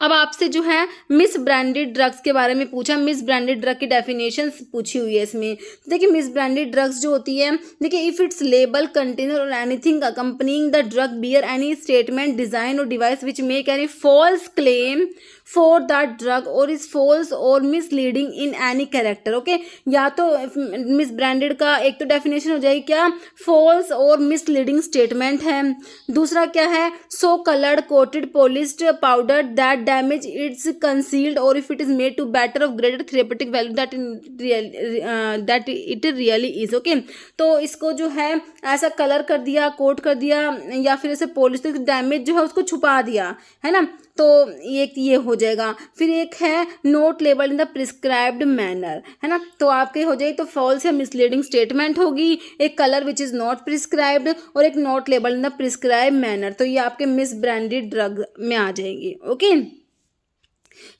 अब आपसे जो है मिस ब्रांडेड ड्रग्स के बारे में पूछा। मिस ब्रांडेड ड्रग की डेफिनेशन पूछी हुई है इसमें। देखिए मिस ब्रांडेड ड्रग्स जो होती है, देखिए if its label container or anything accompanying the drug bear any statement design or device which make any false claim for that drug or is false or misleading in any character. Okay, या तो मिस ब्रांडेड का एक तो डेफिनेशन हो जाएगी क्या? फॉल्स और मिसलीडिंग स्टेटमेंट है। दूसरा क्या है? So coloured coated polished powder that damage its concealed or if it is made to better of greater therapeutic value that it really is. Okay, तो इसको जो है ऐसा कलर कर दिया, कोट कर दिया या फिर ऐसे पॉलिश डैमेज जो है उसको छुपा दिया, है ना। तो एक ये हो जाएगा। फिर एक है note label in the prescribed manner, है ना। तो आपके हो जाएगी तो फॉल्स या मिसलीडिंग स्टेटमेंट होगी, एक colour which is not prescribed और एक note label in the prescribed manner. तो ये आपके मिस ब्रांडेड ड्रग में आ जाएंगी। ओके,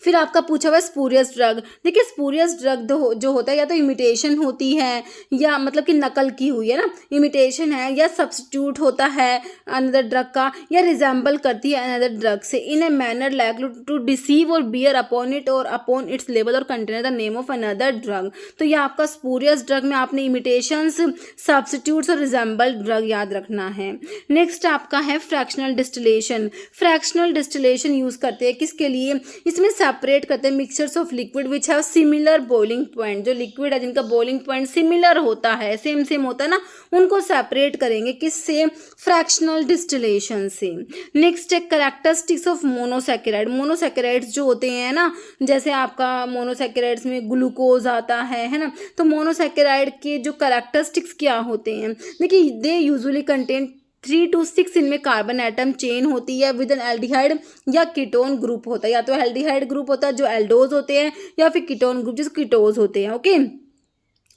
फिर आपका पूछा हुआ स्पूरियस ड्रग। देखिए स्पूरियस ड्रग जो होता है या तो इमिटेशन होती है या मतलब कि नकल की हुई है ना, इमिटेशन है, या सब्स्टिट्यूट होता है अनदर ड्रग का, या रिजेंबल करती है अनदर ड्रग से in a manner likely to deceive or bear upon it or upon its label or container the name of another drug. तो ये आपका स्पूरियस ड्रग में आपने इमिटेशंस, सब्स्टिट्यूट्स और रिजेंबल ड्रग याद रखना है। नेक्स्ट आपका है fractional distillation. Fractional distillation use करते हैं किसके लिए? इसमें सेपरेट करते हैं mixtures of liquid which have similar boiling point. जो लिक्विड है जिनका बॉइलिंग पॉइंट सिमिलर होता है, सेम होता है ना, उनको सेपरेट करेंगे किससे? फ्रैक्शनल डिस्टिलेशन से। नेक्स्ट है कैरेक्टरिस्टिक्स ऑफ मोनोसैकेराइड। मोनोसैकेराइड्स जो होते हैं ना, जैसे आपका मोनोसैकेराइड्स में ग्लूकोज आता है ना। तो मोनोसैकेराइड के जो कैरेक्टरिस्टिक्स क्या होते हैं? देखिए दे यूजुअली कंटेन 3 to 6 इनमें कार्बन एटम चेन होती है विद एन एल्डिहाइड या कीटोन ग्रुप होता है। या तो एल्डिहाइड ग्रुप होता है जो एल्डोज होते हैं, या फिर कीटोन ग्रुप जो कीटोज होते हैं। ओके,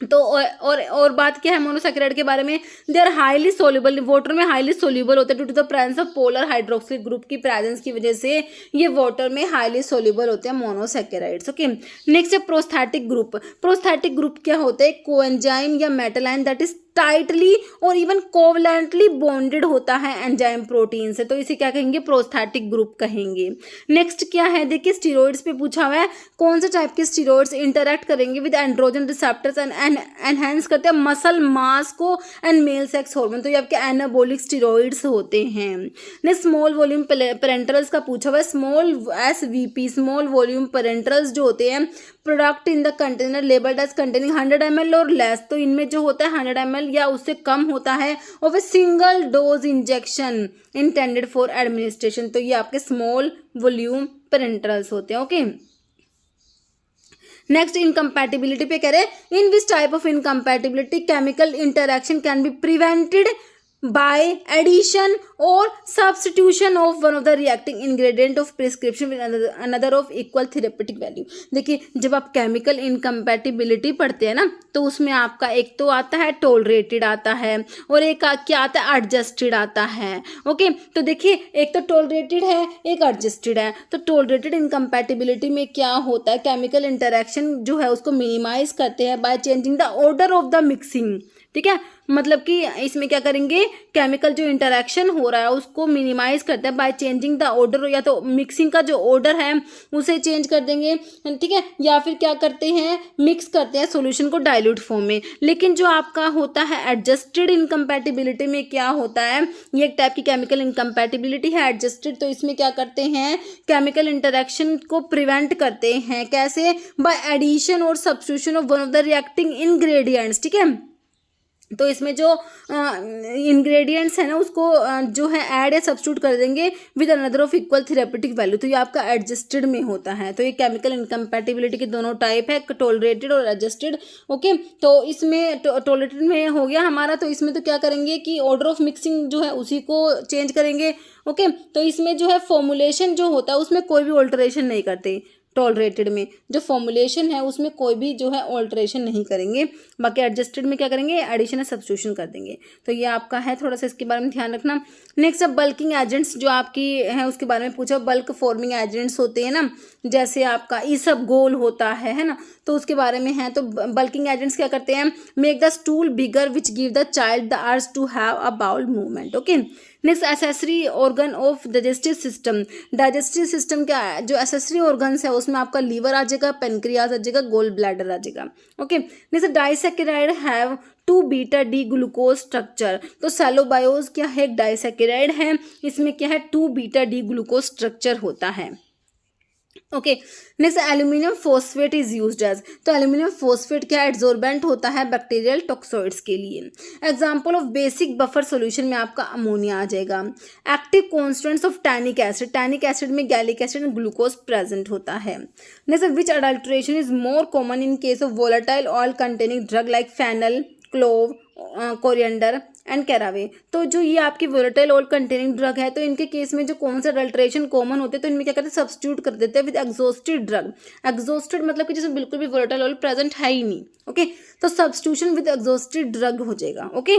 तो और बात क्या है मोनोसैकेराइड के बारे में? They are highly soluble, water में हाईली सोल्यूबल होते हैं due to the presence of polar hydroxyl group की प्रेजेंस की वजह से ये वाटर में हाईली सोल्यूबल होते हैं मोनोसैकेराइड्स। ओके, नेक्स्ट है प्रोस्थेटिक ग्रुप। प्रोस्थेटिक ग्रुप क्या होता है? कोएंजाइम या metal ion that is tightly और इवन कोवलेंटली बॉन्डेड होता है एंजाइम प्रोटीन से, तो इसे क्या कहेंगे? प्रोस्थेटिक ग्रुप कहेंगे। नेक्स्ट क्या है? देखिए स्टीरॉइड्स पे पूछा हुआ है, कौन से टाइप के स्टीरॉइड्स इंटरैक्ट करेंगे with androgen receptors and enhance करते हैं मसल मास को एंड मेल सेक्स हार्मोन। तो ये आपके एनाबॉलिक स्टीरॉइड्स होते हैं। नेक्स्ट स्मॉल वॉल्यूम पेरेंटल्स का पूछा हुआ है, small SVP, small volume parenterals जो होते हैं product in the container labelled as containing 100 ml और लेस, तो इनमें जो होता है 100 ml या उससे कम होता है of a single dose injection intended for administration, तो ये आपके स्मॉल वॉल्यूम पेरेंटल्स होते हैं। ओके, नेक्स्ट इनकम्पैटिबिलिटी पे कह रहे हैं in which type of incompatibility chemical interaction can be prevented by addition or substitution of one of the reacting ingredient of prescription with another of equal therapeutic value। देखिए, जब आप केमिकल इनकम्पैटिबिलिटी पढ़ते हैं ना, तो उसमें आपका एक तो आता है टॉलरेटेड आता है और एक क्या आता है एडजस्टेड आता है। ओके, तो देखिए एक तो टॉलरेटेड है, एक एडजस्टेड है। तो टॉलरेटेड इनकम्पैटिबिलिटी में क्या होता है, केमिकल इंटरेक्शन जो है उसको मिनिमाइज करते हैं by changing the order of the mixing. ठीक है, मतलब कि इसमें क्या करेंगे, केमिकल जो इंटरेक्शन हो रहा है उसको मिनिमाइज करते हैं बाय चेंजिंग द ऑर्डर, या तो मिक्सिंग का जो ऑर्डर है उसे चेंज कर देंगे। ठीक है, या फिर क्या करते हैं, मिक्स करते हैं सॉल्यूशन को डाइल्यूट फॉर्म में। लेकिन जो आपका होता है एडजस्टेड इनकम्पैटिबिलिटी में क्या होता है, ये एक टाइप की केमिकल इनकम्पैटिबिलिटी है एडजस्टेड। तो इसमें क्या करते हैं, केमिकल इंटरेक्शन को प्रिवेंट करते हैं, कैसे, बाय एडिशन और substitution of one of the reacting ingredients. ठीक है, तो इसमें जो इंग्रेडिएंट्स है ना उसको जो है ऐड या सब्स्टिट्यूट कर देंगे with another of equal therapeutic value, तो ये आपका एडजस्टेड में होता है। तो ये केमिकल इनकम्पैटिबिलिटी के दोनों टाइप है, टॉलरेटेड और एडजस्टेड। ओके, तो इसमें टॉलरेटेड में हो गया हमारा, तो इसमें तो क्या करेंगे कि ऑर्डर ऑफ मिक्सिंग जो है उसी को चेंज करेंगे। ओके, तो इसमें जो है फॉर्मुलेशन जो होता है उसमें कोई भी ऑल्टरेशन नहीं करते। टॉलरेटेड में जो फॉर्मुलेशन है उसमें कोई भी जो है ऑल्टरेशन नहीं करेंगे, बाकी एडजस्टेड में क्या करेंगे, एडिशन या सब्स्टिट्यूशन कर देंगे। तो ये आपका है, थोड़ा सा इसके बारे में ध्यान रखना। नेक्स्ट अब बल्किंग एजेंट्स जो आपकी है उसके बारे में पूछा। बल्क फॉर्मिंग एजेंट्स होते हैं ना, जैसे आपका इसबगोल होता है ना, तो उसके बारे में है। तो बल्किंग एजेंट्स क्या करते हैं, make the stool bigger which give the child the urge to have a bowel movement. Okay, next accessory organ of digestive system. Digestive system क्या है, जो एसेसरी ऑर्गन्स है उसमें आपका लीवर आ जाएगा, पेनक्रियाज आ जाएगा, गोल ब्लैडर आ जाएगा। Okay, next disaccharide have 2 beta D glucose structure. तो सेलोबायोज क्या है, एक डाइसैकेराइड है, इसमें क्या है 2 बीटा डी ग्लूकोज स्ट्रक्चर होता है। Okay, next aluminium phosphate is used as. तो एल्यूमिनियम फॉस्फेट क्या एड्सॉर्बेंट होता है बैक्टीरियल टॉक्सोइड्स के लिए। Example of basic buffer solution में आपका अमोनिया आ जाएगा। Active constituents of tannic acid, tannic acid में gallic acid and glucose present होता है। Next which adulteration is more common in case of volatile oil containing drug like fennel, clove, coriander and caraway. तो जो ये आपकी वोलेटाइल ऑयल कंटेनिंग ड्रग है, तो इनके केस में जो कौन सा अडल्ट्रेशन कॉमन होते हैं, तो इनमें क्या करते हैं, सब्स्टिट्यूट कर देते हैं विद एग्जॉस्टेड ड्रग। एग्जॉस्टेड मतलब कि जिसमें बिल्कुल भी वोलेटाइल ऑयल प्रेजेंट है ही नहीं। ओके, तो सब्स्टिट्यूशन विद एग्जॉस्टेड ड्रग हो जाएगा। ओके,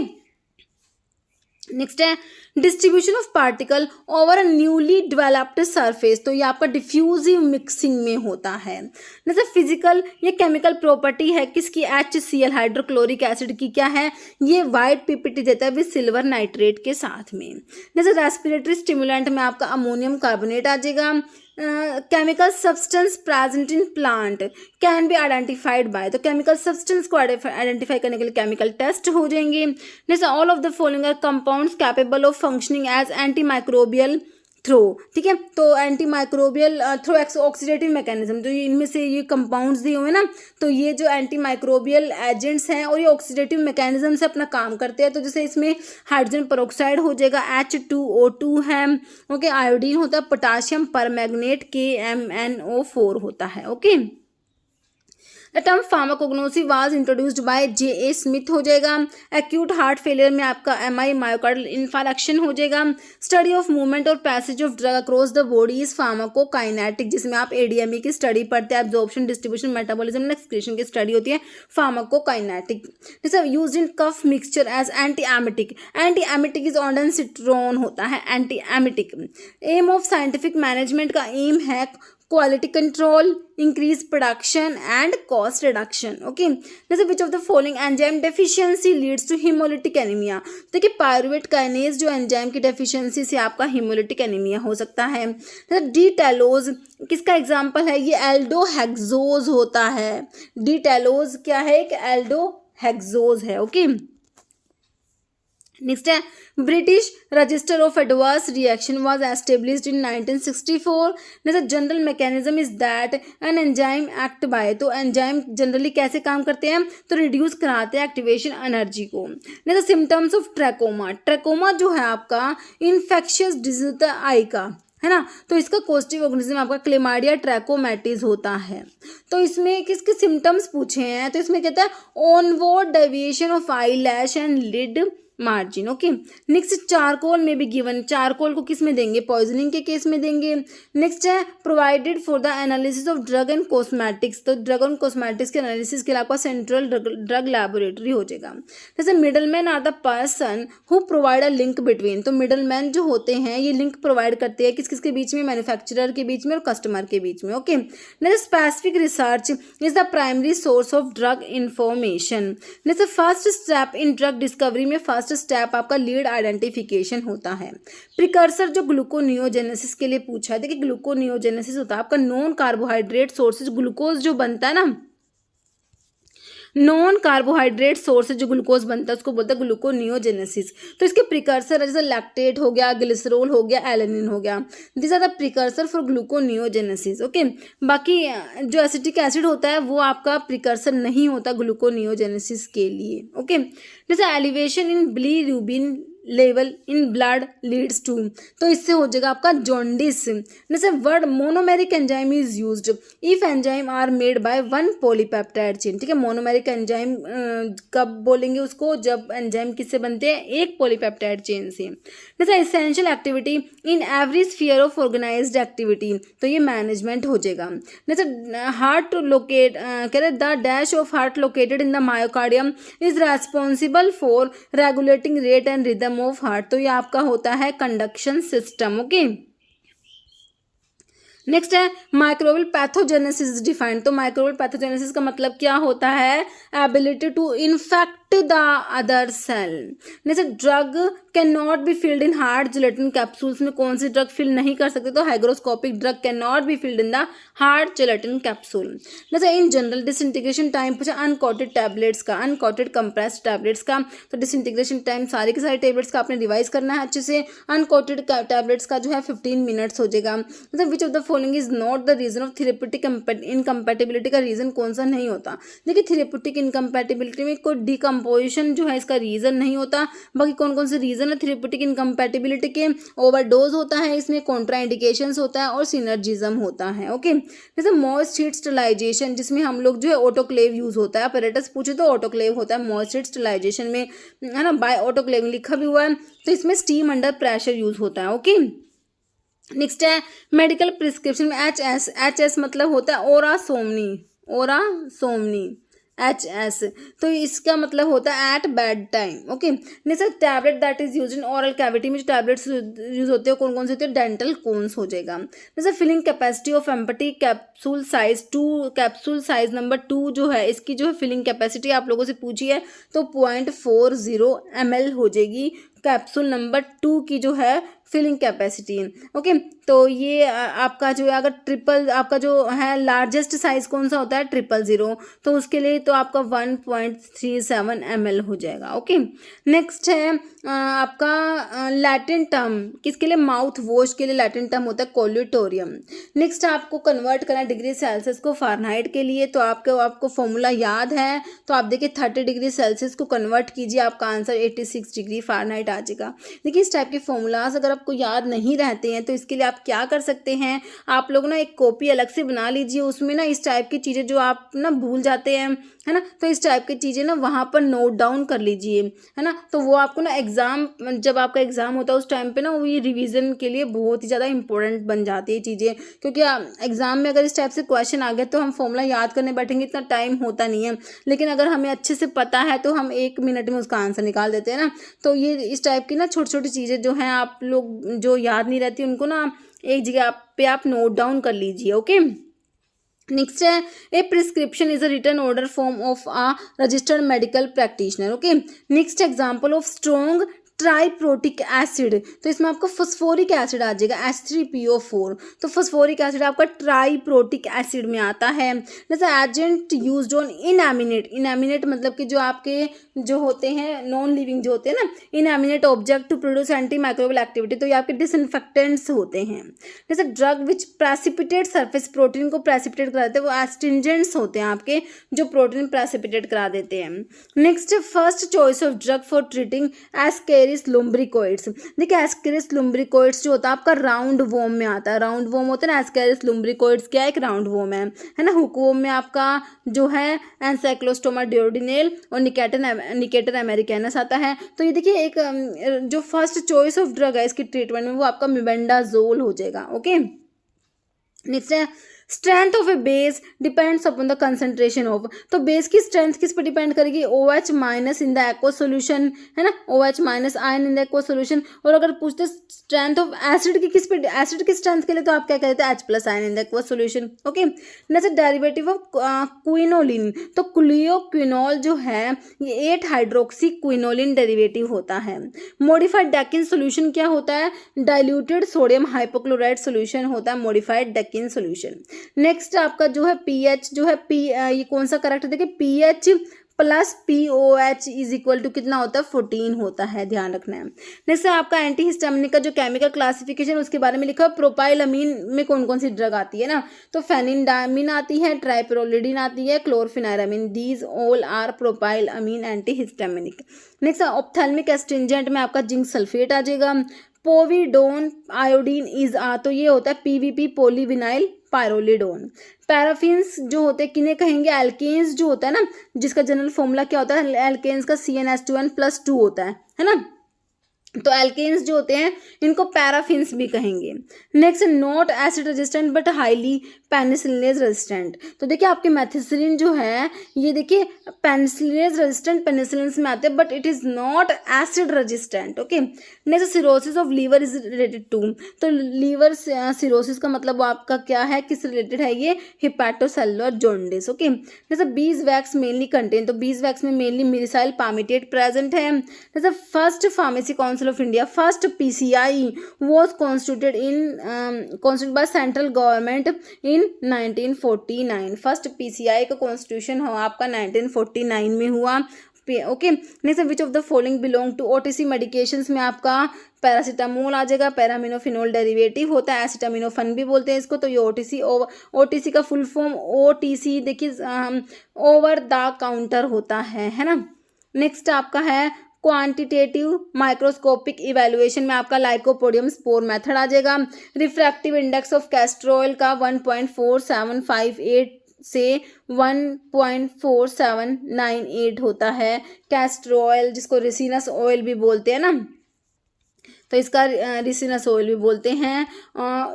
नेक्स्ट है distribution of particle over a newly developed surface. तो ये आपका डिफ्यूजिव मिक्सिंग में होता है। जैसे फिजिकल या केमिकल प्रॉपर्टी है किसकी, HCl हाइड्रोक्लोरिक एसिड की क्या है, ये वाइट पीपीटी देता है विद सिल्वर नाइट्रेट के साथ में। जैसे रेस्पिरेटरी स्टिमुलेंट में आपका अमोनियम कार्बोनेट आ जाएगा। Chemical substance present in plant can be identified by. तो केमिकल सब्सटेंस को आइडेंटिफाई करने के लिए केमिकल टेस्ट हो जाएंगे। जैसे all of the following are compounds capable of functioning as antimicrobial through. ठीक है, तो antimicrobial through oxidative mechanism, तो इनमें से ये कंपाउंड्स दिए हुए ना, तो ये जो एंटी माइक्रोबियल एजेंट्स हैं और ये ऑक्सीडेटिव मैकेनिज्म से अपना काम करते हैं। तो जैसे इसमें हाइड्रोजन पेरोक्साइड हो जाएगा, H2O2 है। ओके, आयोडीन होता है, पोटाशियम परमैंगनेट KMnO4 होता है। Okay, the term pharmacognosy was introduced bye J.A. Smith हो जाएगा। एक्यूट हार्ट फेलियर में आपका MI मायोकार्डियल इन्फार्क्शन हो जाएगा। स्टडी ऑफ मूवमेंट और passage of drug across the body is pharmacokinetic, जिसमें आप ADME की स्टडी पढ़ते हैं, absorption, distribution, metabolism and excretion की स्टडी होती है फार्माकोकाइनेटिक। जैसे used in cough mixture as anti emetic. Anti emetic is ondansetron होता है anti emetic. Aim of scientific management का एम है quality control, increase production and cost reduction. Okay, जैसे which of the following enzyme deficiency leads to haemolytic anaemia. देखिए पायरुवेट काइनेज जो एंजाइम की डेफिशिएंसी से आपका हीमोलिटिक एनीमिया हो सकता है। जैसे डी टैलोज किसका एग्जाम्पल है, ये एल्डोहेक्सोज होता है। डी टैलोज क्या है, एक एल्डोहेक्सोज है। ओके, नेक्स्ट है British register of adverse reaction was established in 1964। Next general mechanism is that an enzyme act by, तो एंजाइम जनरली कैसे काम करते हैं, तो रिड्यूस कराते हैं एक्टिवेशन एनर्जी को। Next symptoms of trachoma, trachoma जो है आपका इन्फेक्शियस डिजीज होता है आई का, है ना, तो इसका कॉस्टिव ऑर्गेनिज्म आपका क्लेमाइडिया ट्रैकोमैटिस होता है। तो इसमें किसके सिम्टम्स पूछे हैं, तो इसमें कहता है onward deviation of eyelash and lid margin. Okay, next charcoal में भी गिवन, चारकोल को किस में देंगे, पॉइजनिंग के केस में देंगे। नेक्स्ट है provided for the analysis of drug and cosmetics, तो ड्रग एंड कॉस्मेटिक्स के एनालिसिस के लिए आपका सेंट्रल ड्रग लैबोरेटरी हो जाएगा। जैसे middleman are the person who provide a link between, तो मिडल मैन जो होते हैं ये लिंक प्रोवाइड करते हैं किस किस के बीच में, मैन्युफैक्चरर के बीच में और कस्टमर के बीच में। Okay, next specific research is the primary source of drug information. Next first step in drug discovery में फर्स्ट स्टेप आपका लीड आइडेंटिफिकेशन होता है। प्रिकर्सर जो ग्लूकोनियोजेनेसिस के लिए पूछा है, देखिए ग्लूकोनियोजेनेसिस होता है आपका नॉन कार्बोहाइड्रेट सोर्सेज, ग्लूकोज जो बनता है ना, नॉन कार्बोहाइड्रेट सोर्स से जो ग्लूकोज बनता है उसको बोलते हैं ग्लूकोनियोजेनेसिस। तो इसके प्रिकर्सर जैसे लैक्टेट हो गया, ग्लिसरॉल हो गया, एलेनिन हो गया, this are the precursor for gluconeogenesis. Okay, बाकी जो एसिटिक एसिड होता है वो आपका प्रिकर्सर नहीं होता ग्लूकोनियोजेनेसिस के लिए। ओके, जैसे elevation in bilirubin level in blood leads to, तो इससे हो जाएगा आपका जॉन्डिस। जैसे word monomeric enzyme is used if enzyme are made by one polypeptide chain. ठीक है, मोनोमेरिक एंजाइम कब बोलेंगे उसको, जब एंजाइम किससे बनते हैं, एक पॉलीपेप्टाइड चेन से। जैसे essential activity in every sphere of organized activity, तो ये मैनेजमेंट हो जाएगा। जैसे हार्ट लोकेट कह रहे the dash of heart located in the myocardium is responsible for regulating rate and rhythm of heart, तो ये आपका होता है कंडक्शन सिस्टम। ओके, नेक्स्ट है माइक्रोबियल पैथोजेनेसिस डिफाइंड, तो माइक्रोबियल पैथोजेनेसिस का मतलब क्या होता है, ability to infect the other cell. जैसे drug can not be filled in hard gelatin capsules में कौन सी ड्रग फिल नहीं कर सकते, तो hygroscopic drug can not be filled in the heart gelatin capsule. जैसे इन जनरल डिसइंटीग्रेशन टाइम पूछा अनकोटेड टैबलेट्स का, अनकोटेड कंप्रेस्ड टैबलेट्स का, तो डिसइंटीग्रेशन टाइम सारी के सारे टैबलेट्स का आपने रिवाइज करना है अच्छे से। अनकोटेड टैबलेट्स का जो है 15 मिनट्स हो जाएगा। मतलब which of the following is not the reason of therapeutic incompatibility, का रीजन कौन सा नहीं होता, देखिए थेरेप्यूटिक इनकम्पैटिबिलिटी में कोई डिकम्पोजिशन जो है इसका रीजन नहीं होता। बाकी कौन कौन से रीजन है थेरेप्यूटिक इनकम्पैटिबिलिटी के, ओवरडोज होता है इसमें, कॉन्ट्राइंडिकेशंस होता है और सिनर्जिज्म होता है। ओके, जैसे मॉइस्ट हीट स्टरलाइजेशन जिसमें हम लोग जो है ऑटोक्लेव यूज होता है, अपैरेटस पूछे तो ऑटोक्लेव होता है मॉइस्ट हीट स्टरलाइजेशन में, है ना, बाय ऑटोक्लेव लिखा भी हुआ है, तो इसमें स्टीम अंडर प्रेशर यूज होता है। ओके, नेक्स्ट है मेडिकल प्रिस्क्रिप्शन में एच एस मतलब होता है ओरा सोमनी HS, तो इसका मतलब होता है at bedtime. Okay, next tablet that is use in oral cavity में जो टैबलेट्स यूज होते हैं कौन कौन से होते हैं, डेंटल कोन्स हो जाएगा। जैसे filling capacity of empty capsule size 2, capsule size number 2 जो है इसकी जो है फिलिंग कैपेसिटी आप लोगों से पूछी है तो 0.40 ml हो जाएगी कैप्सूल नंबर 2 की जो है फिलिंग कैपेसिटी। ओके, तो ये आपका जो है अगर ट्रिपल आपका जो है लार्जेस्ट साइज कौन सा होता है 000, तो उसके लिए तो आपका 1.37 ml हो जाएगा। ओके, नेक्स्ट है आपका लैटिन टर्म किसके लिए, माउथ वॉश के लिए लैटिन टर्म होता है कोल्यूटोरियम। नेक्स्ट आपको कन्वर्ट करना डिग्री सेल्सियस को फ़ारेनहाइट के लिए, तो आपको फॉर्मूला याद है, तो आप देखिए 30 डिग्री सेल्सियस को कन्वर्ट कीजिए, आपका आंसर 86 डिग्री फ़ारेनहाइट आ जाएगा। देखिए इस टाइप के फॉर्मूलाज अगर आपको याद नहीं रहते हैं तो इसके लिए आप क्या कर सकते हैं, आप लोग ना एक कॉपी अलग से बना लीजिए, उसमें ना इस टाइप की चीज़ें जो आप ना भूल जाते हैं, है ना, तो इस टाइप की चीज़ें ना वहाँ पर नोट डाउन कर लीजिए, है ना, तो वो आपको ना एग्ज़ाम जब आपका एग्ज़ाम होता है उस टाइम पे ना वो ये रिवीजन के लिए बहुत ही ज़्यादा इंपॉर्टेंट बन जाती है चीज़ें, क्योंकि एग्ज़ाम में अगर इस टाइप से क्वेश्चन आ गए तो हम फॉर्मूला याद करने बैठेंगे इतना टाइम होता नहीं है, लेकिन अगर हमें अच्छे से पता है तो हम 1 मिनट में उसका आंसर निकाल देते हैं ना। तो ये इस टाइप की ना छोटी छोटी चीज़ें जो हैं आप लोग जो याद नहीं रहती उनको ना एक जगह पे आप नोट डाउन कर लीजिए। ओके, नेक्स्ट है a prescription is a written order form of a registered medical practitioner. Okay, next example of strong triprotic acid, तो इसमें आपका फॉस्फोरिक एसिड आ जाएगा H3PO4, तो फॉस्फोरिक एसिड आपका ट्राइप्रोटिक एसिड में आता है। जैसे agent used on inanimate, inanimate मतलब कि जो आपके जो होते हैं नॉन लिविंग जो होते हैं ना, inanimate object to produce anti microbial activity, तो ये आपके डिसइंफेक्टेंट्स होते हैं। जैसे drug which precipitate surface, protein को प्रेसिपिटेट करा देते हैं, वो एस्ट्रिंजेंट्स होते हैं आपके जो प्रोटीन प्रेसिपिटेट करा देते हैं। Next, first choice of drug for treating ascaris lumbricoides, देखिए एस्केरिस लुम्ब्रिकोइड्स जो होता है आपका राउंड वॉर्म में आता है, राउंड वॉर्म होता है ना, एस्केरिस लुम्ब्रिकोइड्स क्या एक राउंड वॉर्म है ना। हुकवॉर्म में आपका जो है एनसाइक्लोस्टोमा डिओर्डिनेल और निकेटर अमेरिकैनस आता है। तो ये देखिए एक जो फर्स्ट चॉइस ऑफ ड्रग है इसकी ट्रीटमेंट में वो आपका मेबेंडाजोल हो जाएगा। ओके, नेक्स्ट है strength of A base depends upon the concentration of, तो बेस की स्ट्रेंथ किस पर डिपेंड करेगी, OH minus in the aqua solution है ना, OH minus ion in the aqua solution. और अगर पूछते स्ट्रेंथ ऑफ एसिड की किस पे, एसिड की स्ट्रेंथ के लिए तो आप क्या कहते हैं H+ ion in the aqua solution. Okay, next derivative of quinoline, तो क्लियोक्विनोल जो है ये 8 हाइड्रोक्सी क्विनोलिन डेरिवेटिव होता है। मॉडिफाइड डेकिन सोल्यूशन क्या होता है, डाइल्यूटेड सोडियम हाइपोक्लोराइड सोल्यूशन होता है मॉडिफाइड डेकिन सोल्यूशन। नेक्स्ट आपका जो है पीएच जो है ये कौन सा करेक्ट है, देखिए pH plus POH is equal to कितना होता है 14 होता है, ध्यान रखना है। नेक्स्ट आपका एंटीहिस्टामिनिक का जो केमिकल क्लासिफिकेशन उसके बारे में लिखा है, प्रोपाइलअमीन में कौन कौन सी ड्रग आती है ना, तो फेनिडामिन आती है, ट्राइप्रोलिडीन आती है, chlorpheniramine, these all are propylamine antihistaminic. Next ophthalmic astringent में आपका जिंक सल्फेट आ जाएगा। पोविडोन आयोडीन इज तो ये होता है PVP पॉलीविनाइल पायरोलिडोन। पैराफिन्स जो होते हैं किन्हें कहेंगे, एल्केन्स जो होता है ना, जिसका जनरल फॉर्मूला क्या होता है, एल्केन्स का CnH2n+2 होता है ना, तो एल्केन्स जो होते हैं इनको पैराफिन्स भी कहेंगे। Next, not acid resistant but highly penicillinase resistant, तो देखिए आपके मेथिसिलिन जो है ये देखिए पेनिसिलिनेज रेजिस्टेंट पेनिसिलिन में आते हैं but it is not acid resistant. Okay, next cirrhosis of liver is related to, तो लीवर सिरोसिस का मतलब आपका क्या है, किस रिलेटेड है ये, हिपैटोसेलुलर जॉन्डिस। ओके, जैसे बीज वैक्स मेनली कंटेन, तो बीज वैक्स में मेनली मिरिसाइल पामिटेट प्रेजेंट है। जैसे first pharmacy council of India, first PCI was constituted by central government in 1949, first PCI का कॉन्स्टिट्यूशन हो आपका 1949 में हुआ। Okay, next which of the following belong to OTC medications में आपका पैरासीटामोल आ जाएगा, पैरामिनोफिनोल डेरिवेटिव होता है, एसिटामिनोफन भी बोलते हैं इसको, तो ये OTC का फुल फॉर्म OTC देखिए ओवर द काउंटर होता है ना। नेक्स्ट आपका है क्वांटिटेटिव माइक्रोस्कोपिक इवैल्यूएशन में आपका लाइकोपोडियम स्पोर मेथड आ जाएगा। Refractive index of castor oil का 1.4758 से 1.4798 होता है। कैस्टर ऑयल जिसको रेसिनस ऑयल भी बोलते हैं ना, तो इसका रिसिनस ऑयल भी बोलते हैं,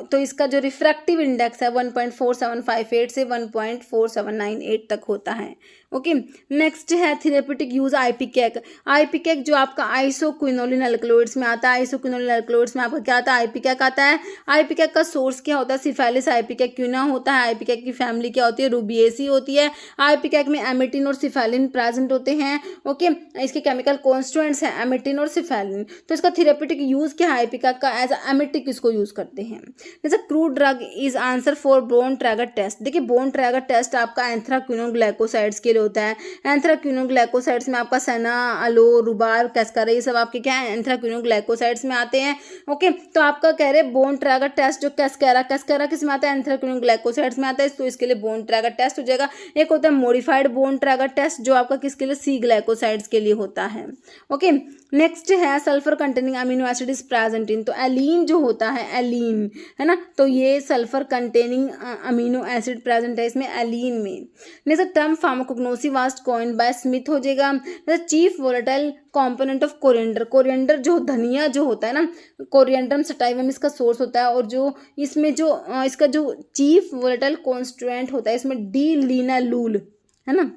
तो इसका जो रिफ्रैक्टिव इंडेक्स है 1.4758 से 1.4798 तक होता है। ओके, नेक्स्ट है थेरेप्यूटिक यूज आईपीकेक जो आपका आइसोक्विनोलिन अल्कलॉइड्स में आता है। आइसोक्विनोलिन अल्कलॉइड्स में आपका क्या आता है, आईपीकेक आता है। आईपीकेक का सोर्स क्या होता है, सिफेलिस आईपीकेक क्यूना होता है। आईपीकेक की फैमिली क्या होती है, रूबिएसी होती है। आईपीकेक में एमिटिन और सिफेलिन प्रेजेंट होते हैं। ओके, इसके केमिकल कॉन्स्टिट्यूएंट्स हैं एमिटिन और सिफेलिन, तो इसका थेरेप्यूटिक यूज क्या है, आईपीकेक का एज एमिटिक इसको यूज करते हैं। जैसे crude drug is answer for Borntrager test, देखिए बोन ट्रैगर टेस्ट आपका एंथ्राक्विनोग्लाइकोसाइड्स के लिए होता है। एंथ्राक्विनोग्लाइकोसाइड्स में आपका सेना, अलो, रुबार, कैस्कारा ये सब आपके क्या है एंथ्राक्विनोग्लाइकोसाइड्स में आते हैं। ओके, तो आपका कह रहे बोन ट्रैगर टेस्ट जो कैस्कारा किस में आता है, एंथ्राक्विनोग्लाइकोसाइड्स में आता है, तो इसके लिए बोन ट्रैगर टेस्ट हो जाएगा। एक होता है मॉडिफाइड बोन ट्रैगर टेस्ट जो आपका किसके लिए, सी ग्लाइकोसाइड्स के लिए होता है। ओके, नेक्स्ट है sulphur containing amino acid is present in, तो एलीन जो होता है, एलीन है ना, तो ये sulphur containing amino acid present है इसमें एलीन में। Next term pharmacognosy was coined bye Smith हो जाएगा। Chief volatile component of coriander, coriander जो धनिया जो होता है ना, कोरिएंडरम सटाइवम इसका सोर्स होता है, और जो इसमें जो इसका जो चीफ वोलेटाइल कॉन्स्टिट्यूएंट होता है इसमें डी लिनालूल है ना,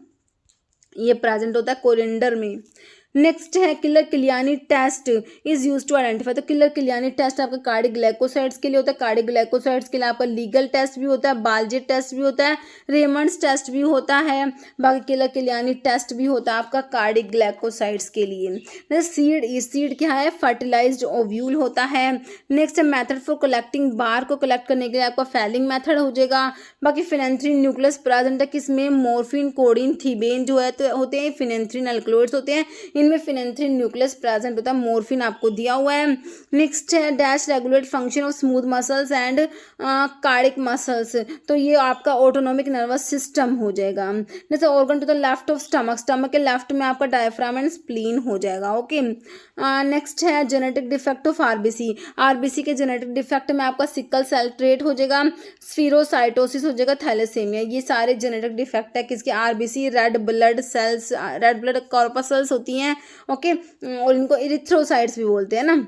ये प्रेजेंट होता है कोरिएंडर में। नेक्स्ट है Keller Kiliani test is use to identify. तो किलर किलियानी टेस्ट आपका कार्डिक ग्लाइकोसाइड्स के लिए होता है, कार्डिक ग्लाइकोसाइड्स के लिए आपका लीगल टेस्ट भी होता है, बालजेट टेस्ट भी होता है, रेमंड्स टेस्ट भी होता है, बाकी किलर किलियानी टेस्ट भी होता है आपका कार्डिक ग्लाइकोसाइड्स के लिए। सीड क्या है, फर्टिलाइज्ड ओव्यूल होता है। नेक्स्ट मेथड फॉर कलेक्टिंग, बार को कलेक्ट करने के लिए आपका फैलिंग मेथड हो जाएगा। बाकी फिनेंथ्रीन न्यूक्लियस प्रेजेंट है किसमें, मोर्फिन, कोडीन, थीबेन जो है तो होते हैं फिनेंथ्रीन अल्कलॉइड्स होते हैं, इनमें फिनेंथ्रीन न्यूक्लियस प्रेजेंट होता है, मोर्फिन आपको दिया हुआ है। नेक्स्ट है dash regulate function of smooth muscles and cardiac muscles, तो ये आपका ऑटोनोमिक नर्वस सिस्टम हो जाएगा। जैसे organ to the left of stomach, stomach के लेफ्ट में आपका डायफ्राम एंड स्प्लीन हो जाएगा। ओके, नेक्स्ट है genetic defect of RBC, RBC के जेनेटिक डिफेक्ट में आपका सिकल सेल ट्रेट हो जाएगा, स्फीरोसाइटोसिस हो जाएगा, थैलेसेमिया, ये सारे जेनेटिक डिफेक्ट है किसके, RBC. Red blood cells, red blood corpuscles होती हैं, ओके, और इनको इरिथ्रोसाइट्स भी बोलते हैं ना।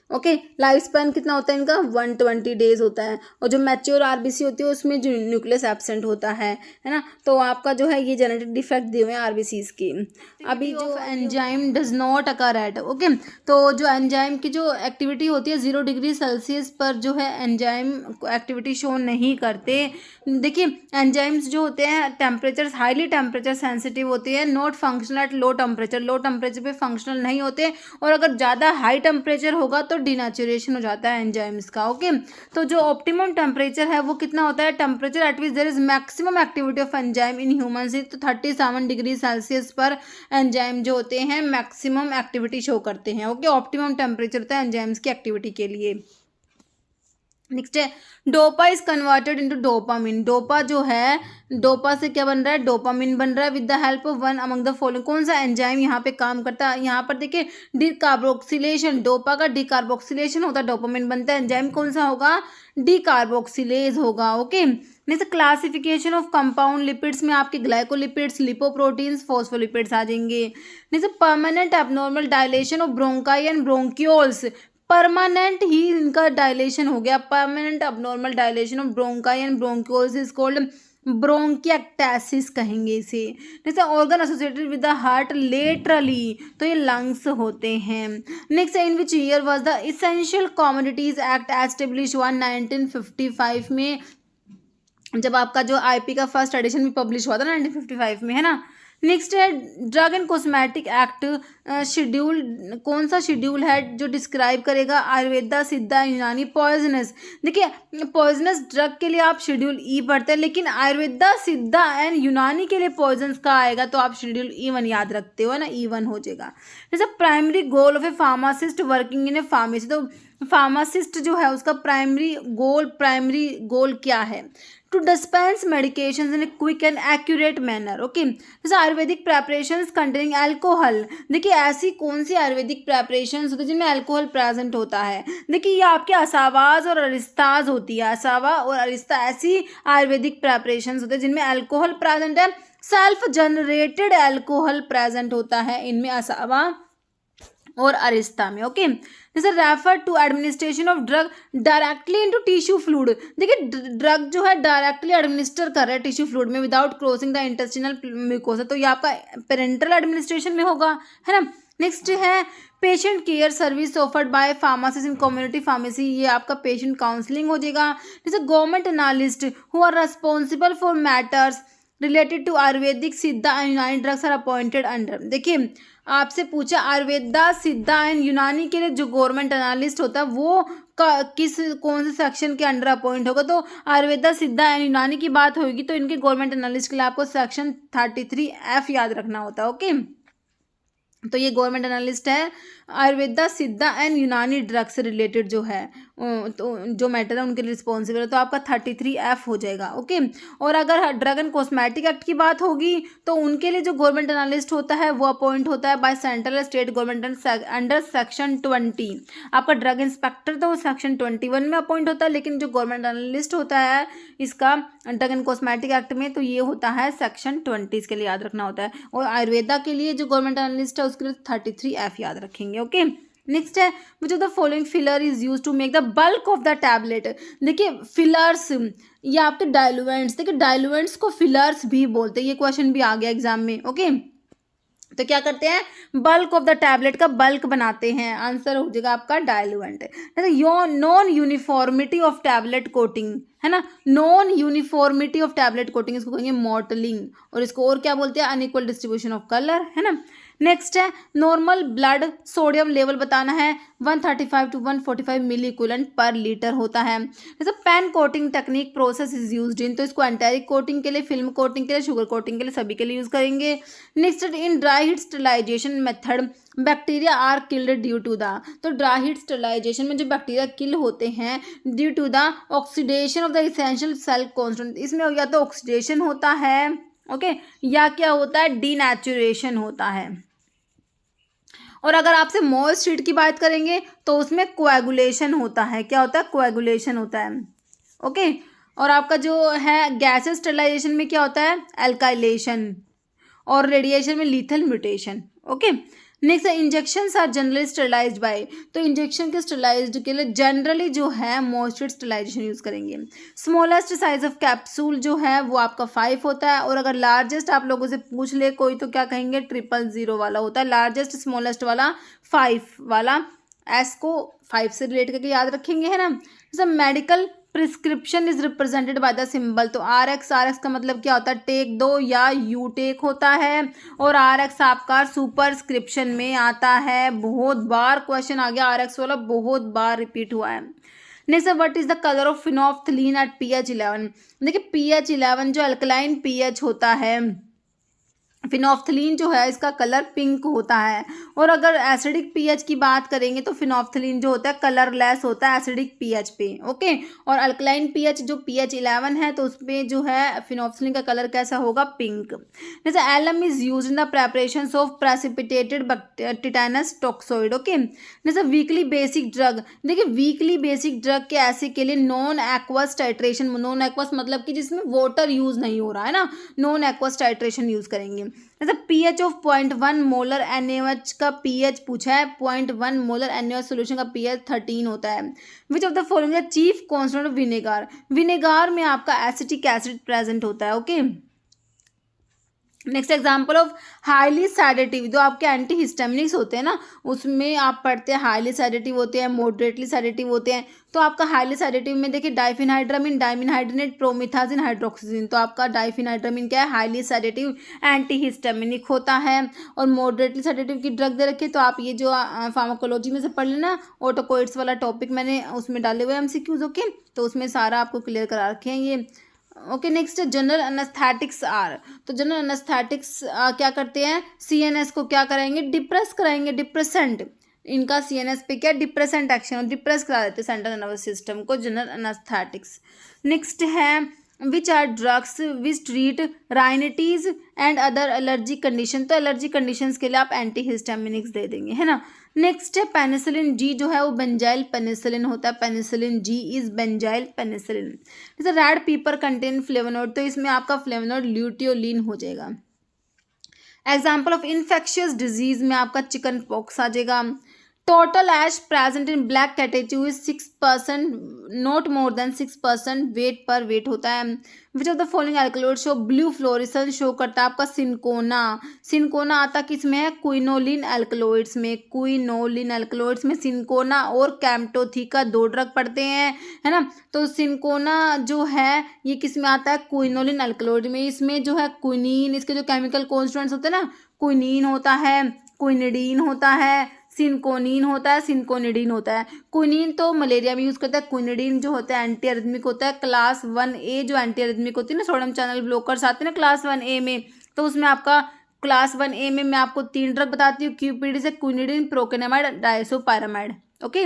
ओके, लाइफ स्पैन कितना होता है इनका, 120 डेज होता है, और जो मैच्योर आरबीसी होती है उसमें जो न्यूक्लियस एब्सेंट होता है ना। तो आपका जो है ये जेनेटिक डिफेक्ट दिए हुए हैं आरबीसीज के। अभी जो enzyme does not occur at, okay, तो जो एंजाइम की जो एक्टिविटी होती है 0 डिग्री सेल्सियस पर जो है एंजाइम एक्टिविटी शो नहीं करते। देखिए एंजाइम्स जो होते हैं टेम्परेचर, हाईली टेम्परेचर सेंसिटिव होते हैं, not functional at low temperature, low temperature पे फंक्शनल नहीं होते, और अगर ज़्यादा हाई टेम्परेचर होगा तो डिनेचुरेशन हो जाता है एंजाइम्स का। ओके, तो जो ऑप्टिमम टेम्परेचर है वो कितना होता है, temperature at which there is maximum activity of enzyme in humans, तो 37 डिग्री सेल्सियस पर एंजाइम जो होते हैं मैक्सिमम एक्टिविटी शो करते हैं। ओके, ऑप्टिमम टेम्परेचर होता है एंजाइम्स की एक्टिविटी के लिए। नेक्स्ट है dopa is converted into dopamine, dopa जो है, डोपा से क्या बन रहा है, डोपामिन बन रहा है with the help of one among the following. कौन सा एंजाइम यहाँ पे काम करता है, यहाँ पर देखिए डिकार्बोक्सिलेशन, डोपा का डिकार्बोक्सिलेशन होता है, डोपामिन बनता है, एंजाइम कौन सा होगा, डिकार्बोक्सिलेज होगा। Okay, next classification of compound lipids में आपके ग्लाइकोलिपिड्स, लिपोप्रोटीन्स, फॉस्फोलिपिड्स आ जाएंगे। Next permanent abnormal dilation of bronchi and bronchioles, permanent ही इनका डायलेशन हो गया, permanent abnormal dilation of bronchi and bronchioles is called bronchiectasis कहेंगे इसे। जैसे organ associated with the heart laterally, तो ये लंग्स होते हैं। Next in which year was the essential commodities act establish हुआ, 1955 में, जब आपका जो आईपी का फर्स्ट एडिशन भी पब्लिश हुआ था 1955 में, है ना। नेक्स्ट है drug and cosmetic act schedule, कौन सा शेड्यूल है जो डिस्क्राइब करेगा आयुर्वेदा, सिद्धा, यूनानी, पॉइजनस। देखिए पॉइजनस ड्रग के लिए आप शेड्यूल ई पढ़ते हैं, लेकिन आयुर्वेदा, सिद्धा एंड यूनानी के लिए पॉइजनस का आएगा तो आप शेड्यूल E1 याद रखते हो ना, E1 हो जाएगा। जैसे primary goal of a pharmacist working in a pharmacy, तो फार्मासिस्ट जो है उसका प्राइमरी गोल क्या है, to dispense medications in a quick and accurate manner. Okay, जैसे आयुर्वेदिक प्रेपरेशंस कंटेनिंग अल्कोहल, देखिए ऐसी कौन सी आयुर्वेदिक प्रेपरेशंस होती है जिनमें अल्कोहल प्रेजेंट होता है, देखिए ये आपके असावाज और अरिस्ताज होती है, असावा और अरिस्ता ऐसी आयुर्वेदिक प्रेपरेशंस होते हैं जिनमें अल्कोहल प्रेजेंट है, सेल्फ जनरेटेड अल्कोहल प्रेजेंट होता है इनमें असावा और अरिस्ता में। ओके, जैसे refer to administration of drug directly into tissue fluid, देखिए ड्रग जो है डायरेक्टली एडमिनिस्टर कर रहा है टिश्यू फ्लूइड में without crossing the intestinal mucosa, तो ये आपका पेरेंटल एडमिनिस्ट्रेशन में होगा, है ना। नेक्स्ट है patient care service offered by pharmacist in community pharmacy, ये आपका पेशेंट काउंसलिंग हो जाएगा। जैसे government analyst who are responsible for matters related to Ayurvedic, Siddha and यूनानी ड्रग्स आर अपॉइंटेड अंडर, देखिए आपसे पूछा आयुर्वेदा, सिद्धा एंड यूनानी के लिए जो गवर्नमेंट एनालिस्ट होता है वो कौन से सेक्शन के अंडर अपॉइंट होगा, तो आयुर्वेदा, सिद्धा एंड यूनानी की बात होगी तो इनके गवर्नमेंट एनालिस्ट के लिए आपको सेक्शन 33F याद रखना होता है। ओके, तो ये गवर्नमेंट एनालिस्ट है आयुर्वेदा, सिद्धा एंड यूनानी ड्रग से रिलेटेड जो है तो जो मैटर है उनके रिस्पॉन्सिबल है, तो आपका 33F हो जाएगा। ओके, और अगर ड्रग एंड कॉस्मेटिक एक्ट की बात होगी तो उनके लिए जो गवर्नमेंट एनालिस्ट होता है वो अपॉइंट होता है by central state government under section 20। आपका ड्रग इंस्पेक्टर तो सेक्शन 21 में अपॉइंट होता है, लेकिन जो गवर्नमेंट एनालिस्ट होता है इसका ड्रग एंड कॉस्मेटिक एक्ट में तो ये होता है सेक्शन 20, इसके लिए याद रखना होता है। और आयुर्वेदा के लिए जो गवर्नमेंट एनालिस्ट है उसके लिए 33F याद रखेंगे। ओके, नेक्स्ट है which of the following filler is use to make the bulk of the tablet, देखिए फिलर्स ये आपके डायलुएंट्स, देखिए डायलुएंट्स को फिलर्स भी बोलते हैं, ये क्वेश्चन भी आ गया एग्जाम में। ओके, तो क्या करते हैं, बल्क ऑफ द टैबलेट का बल्क बनाते हैं, आंसर हो जाएगा आपका डाइल्यूएंट। जैसे non uniformity of tablet coating है ना, non uniformity of tablet coating इसको कहेंगे मॉटलिंग, और इसको और क्या बोलते हैं, अनइक्वल डिस्ट्रीब्यूशन ऑफ कलर है ना। नेक्स्ट है नॉर्मल ब्लड सोडियम लेवल बताना है, 135 to 145 milliequivalent per litre होता है। जैसे pan coating technique process is used in, तो इसको एंटेरिक कोटिंग के लिए, फिल्म कोटिंग के लिए, शुगर कोटिंग के लिए, सभी के लिए यूज करेंगे। Next in dry heat sterilization method bacteria are killed due to the, तो ड्राई हीट स्टरलाइजेशन में जो बैक्टीरिया किल होते हैं due to the oxidation of the essential cell constant, इसमें या तो ऑक्सीडेशन होता है ओके या क्या होता है, डीनेचुरेशन होता है। और अगर आपसे मॉइस्ट हीट की बात करेंगे तो उसमें कोएगुलेशन होता है, क्या होता है, कोएगुलेशन होता है ओके। और आपका जो है गैसेस स्टरलाइजेशन में क्या होता है, एल्काइलेशन, और रेडिएशन में lethal mutation okay. Next injections are generally sterilized by, तो इंजेक्शन के स्टरलाइज्ड के लिए जनरली जो है मॉइस्चर स्टरलाइजेशन यूज करेंगे। स्मॉलेस्ट साइज ऑफ कैप्सूल जो है वो आपका 5 होता है, और अगर लार्जेस्ट आप लोगों से पूछ ले कोई तो क्या कहेंगे, 000 वाला होता है, लार्जेस्ट स्मॉलेस्ट वाला 5 वाला, एस को 5 से रिलेट करके याद रखेंगे है ना। जैसे medical prescription is represented by the symbol, तो आर एक्स का मतलब क्या होता है, टेक दो या यू टेक होता है, और आर एक्स आपका सुपरस्क्रिप्शन में आता है। बहुत बार क्वेश्चन आ गया, आर एक्स वाला बहुत बार रिपीट हुआ है। Next what is the colour of phenolphthalein at pH 11, देखिए pH 11 जो अल्कलाइन pH होता है, फिनोफ्थलीन जो है इसका कलर पिंक होता है। और अगर एसिडिक पीएच की बात करेंगे तो फिनोफ्थलीन जो होता है कलरलेस होता है एसिडिक पीएच पे ओके। और अल्कलाइन पीएच जो pH 11 है तो उसमें जो है फिनोफ्थलीन का कलर कैसा होगा, पिंक। जैसे alum is used in the preparation of precipitated tetanus toxoid okay. जैसे वीकली बेसिक ड्रग, देखिए वीकली बेसिक ड्रग के ऐसे के लिए non aqueous titration, non aqueous मतलब कि जिसमें वाटर यूज नहीं हो रहा है ना, नॉन एक्वस टाइट्रेशन यूज करेंगे। जैसे pH ऑफ 0.1 मोलर NaOH का pH पूछा है, 0.1 मोलर NaOH सोल्यूशन का pH 13 होता है। Which of the following chief constant of vinegar, vinegar में आपका एसिटिक एसिड प्रेजेंट होता है okay. Next example of highly sedative, जो आपके एंटी हिस्टामिनिक्स होते हैं ना उसमें आप पढ़ते हैं हाईली सैडेटिव होते हैं, मॉडरेटली सैडेटिव होते हैं। तो आपका हाईली सैडेटिव में देखिए डाइफिनहाइड्रामिन, डाइमिनहाइड्रेट, प्रोमिथाजिन, हाइड्रोक्सीजिन, तो आपका डाइफिनहाइड्रामिन क्या है, हाईली सैडेटिव एंटी हिस्टामिनिक होता है। और मॉडरेटली सैडेटिव की ड्रग दे रखी है, तो आप ये जो फार्माकोलॉजी में से पढ़ लेना, ऑटोकोइड्स वाला टॉपिक मैंने उसमें डाले हुए MCQs ओके, तो उसमें सारा आपको क्लियर करा रखे हैं ये okay. Next general anaesthetics are, तो जनरल एनेस्थेटिक्स क्या करते हैं, CNS को क्या कराएंगे, डिप्रेस कराएंगे, डिप्रेसेंट, इनका CNS पे क्या डिप्रेसेंट एक्शन, डिप्रेस करा देते हैं सेंट्रल नर्वस सिस्टम को, जनरल एनेस्थेटिक्स। नेक्स्ट है which are drugs which treat rhinitis and other allergy condition, तो एलर्जी कंडीशंस के लिए आप एंटी हिस्टामिनिक्स दे देंगे है ना। नेक्स्ट है पेनिसिलिन जी जो है वो बेंजाइल पेनिसिलिन होता है, penicillin G is benzyl penicillin. जैसे रेड पीपर कंटेन फ्लेवोनोइड, तो इसमें आपका फ्लेवोनोइड ल्यूटियोलिन हो जाएगा। एग्जाम्पल ऑफ इन्फेक्शियस डिजीज में आपका चिकन पॉक्स आ जाएगा। Total ash present in black catechu is 6%, not more than 6% weight per weight होता है। Which of the following alkaloid show blue fluorescence show करता है आपका सिनकोना, सिनकोना आता किस में है, क्विनोलिन एल्कलॉइड्स में, क्विनोलिन एल्कलॉइड्स में सिनकोना और कैम्टोथिका 2 ड्रग पड़ते हैं है ना। तो सिनकोना जो है ये किस में आता है, क्विनोलिन एल्कलॉइड में, इसमें जो है क्विनीन, इसके जो केमिकल कॉन्स्टिट्यूएंट्स होते हैं ना, क्विनीन होता है, क्विनिडीन होता है, सिनकोनिन होता है, सिनकोनिडीन होता है। क्विनीन तो मलेरिया में यूज करता है, क्विनिडीन जो होता है एंटी अरिथमिक होता है, क्लास 1A जो एंटी अरिथमिक होती है ना, सोडियम चैनल ब्लॉकर्स आते हैं ना क्लास 1A में, तो उसमें आपका क्लास 1A में मैं आपको 3 ड्रग बताती हूँ, क्यूपिड से क्विनिडीन, प्रोकेनामाइड, डायसोपायरामाइड ओके।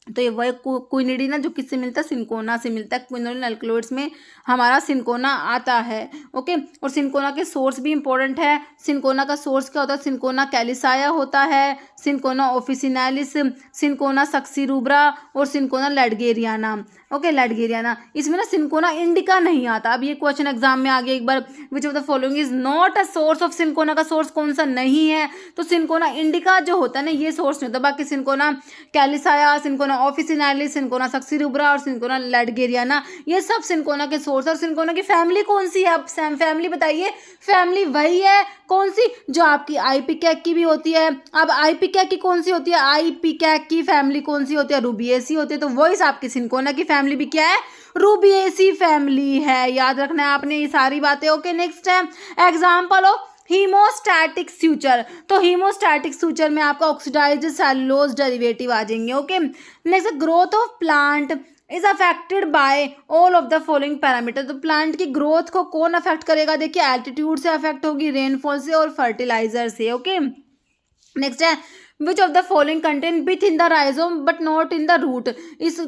तो ये वही क्विनिडीन ना जो किससे मिलता है, सिनकोना से मिलता है। क्विनोलिन एल्कलॉइड्स में हमारा सिनकोना आता है ओके। और सिनकोना के सोर्स भी इंपॉर्टेंट है, सिनकोना का सोर्स क्या होता है, सिनकोना कैलिसाया होता है, सिनकोना ऑफिसिनालिस, सिनकोना सक्सीरूब्रा और सिनकोना लैडगेरियाना ओके, लैडगेरियाना। इसमें ना सिनकोना इंडिका नहीं आता। अब ये क्वेश्चन एग्जाम में आ गया एक बार, which of the following is not a source of, cinchona का सोर्स कौन सा नहीं है, तो सिनकोना इंडिका जो होता है ना ये सोर्स नहीं होता। बाकी cinchona calisaya, cinchona cinchona officinalis, cinchona succirubra और सिंकोना लैडगेरियाना, ये सब सिंकोना के सोर्स। और सिंकोना की फैमिली कौन सी है? आप फैमिली बताइए। फैमिली वही है कौन सी जो आपकी आइपिकैक की भी होती है। अब आइपिकैक की कौन सी होती है? आइपिकैक की फैमिली कौन सी होती है? रूबिएसी होती है। तो वही आपकी सिंकोना की फैमिली भी क्या है? रूबिएसी फैमिली है। याद रखना है आपने ये सारी बातें। ओके, नेक्स्ट है एग्जाम्पल ऑफ हीमोस्टैटिक सूचर। तो हीमोस्टैटिक सूचर में आपका ऑक्सीडाइज्ड सेलुलोज डेरिवेटिव आ जाएंगे। Okay, next growth of plant is affected by all of the following parameter. तो प्लांट की ग्रोथ को कौन अफेक्ट करेगा? देखिए, एल्टीट्यूड से अफेक्ट होगी, रेनफॉल से और फर्टिलाइजर से। ओके, नेक्स्ट है which of the following content pith in the rhizome but not in the root. इस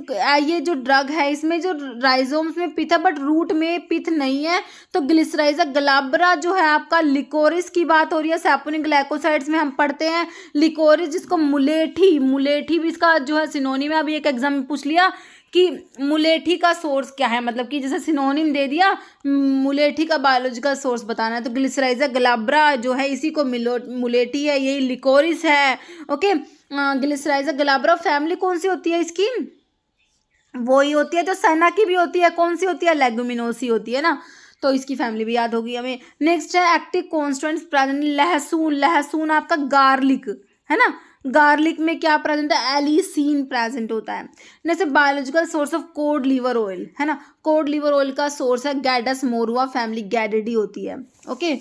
ये जो ड्रग है इसमें जो राइजोम्स में पिथ है बट रूट में पिथ नहीं है। तो ग्लिसराइजा ग्लाब्रा जो है आपका लिकोरिस की बात हो रही है। सैपोनिक ग्लाइकोसाइड्स में हम पढ़ते हैं लिकोरिस, जिसको मुलेठी, मुलेठी भी इसका जो है सिनोनिम है। अभी एक एग्जाम में पूछ लिया कि मुलेठी का सोर्स क्या है, मतलब कि जैसे सिनोनिम दे दिया, मुलेठी का बायोलॉजिकल सोर्स बताना है। तो ग्लिसराइजा ग्लाब्रा जो है इसी को मुलेठी है, यही लिकोरिस है। ओके, ग्लिसराइजा ग्लाब्रा फैमिली कौन सी होती है इसकी? वही होती है जो सैना की भी होती है। कौन सी होती है? लेगुमिनोसी होती है ना। तो इसकी फैमिली भी याद होगी हमें। नेक्स्ट है एक्टिव कॉन्स्टिट्यूएंट्स प्रेजेंट। लहसुन, लहसुन आपका गार्लिक है ना। गार्लिक में क्या प्रेजेंट है? एलिसीन प्रेजेंट होता है। जैसे biological source of cod liver oil है ना। कोड लीवर ऑयल का सोर्स है गैडस मोरुआ फैमिली, गैडिडी होती है। Okay,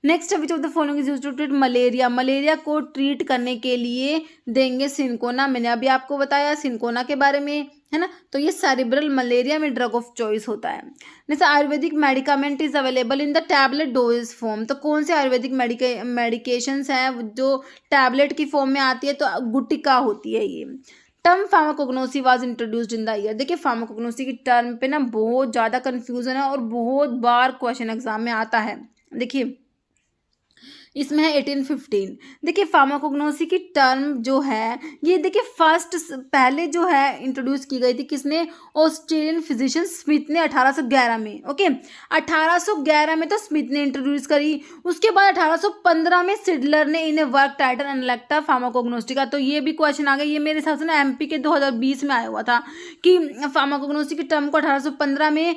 next which of the following is used to treat malaria. Malaria को ट्रीट करने के लिए देंगे सिंकोना। मैंने अभी आपको बताया सिंकोना के बारे में है ना। तो ये सेरिब्रल मलेरिया में ड्रग ऑफ चॉइस होता है। जैसे Ayurvedic medicament is available in the tablet dose form. तो कौन से आयुर्वेदिक मेडिकेशंस हैं जो टैबलेट की फॉर्म में आती है? तो गुटिका होती है ये। Term pharmacognosy was introduced in the year. देखिए, फार्माकोग्नोसी की टर्म पे ना बहुत ज़्यादा कन्फ्यूजन है और बहुत बार क्वेश्चन एग्जाम में आता है। देखिए, इसमें है 1815। देखिए, फार्माकोग्नोसी की टर्म जो है ये देखिए फर्स्ट पहले जो है इंट्रोड्यूस की गई थी किसने? ऑस्ट्रेलियन फिजिशियन स्मिथ ने 1811 में। ओके, 1811 में तो स्मिथ ने इंट्रोड्यूस करी। उसके बाद 1815 में सिडलर ने इन्हें वर्क टाइटल अनलेक्टा फार्माकोग्नोस्टिका। तो ये भी क्वेश्चन आ गया। ये मेरे हिसाब से ना एमपी के 2020 में आया हुआ था कि फार्माकोग्नोसी की टर्म को 1815 में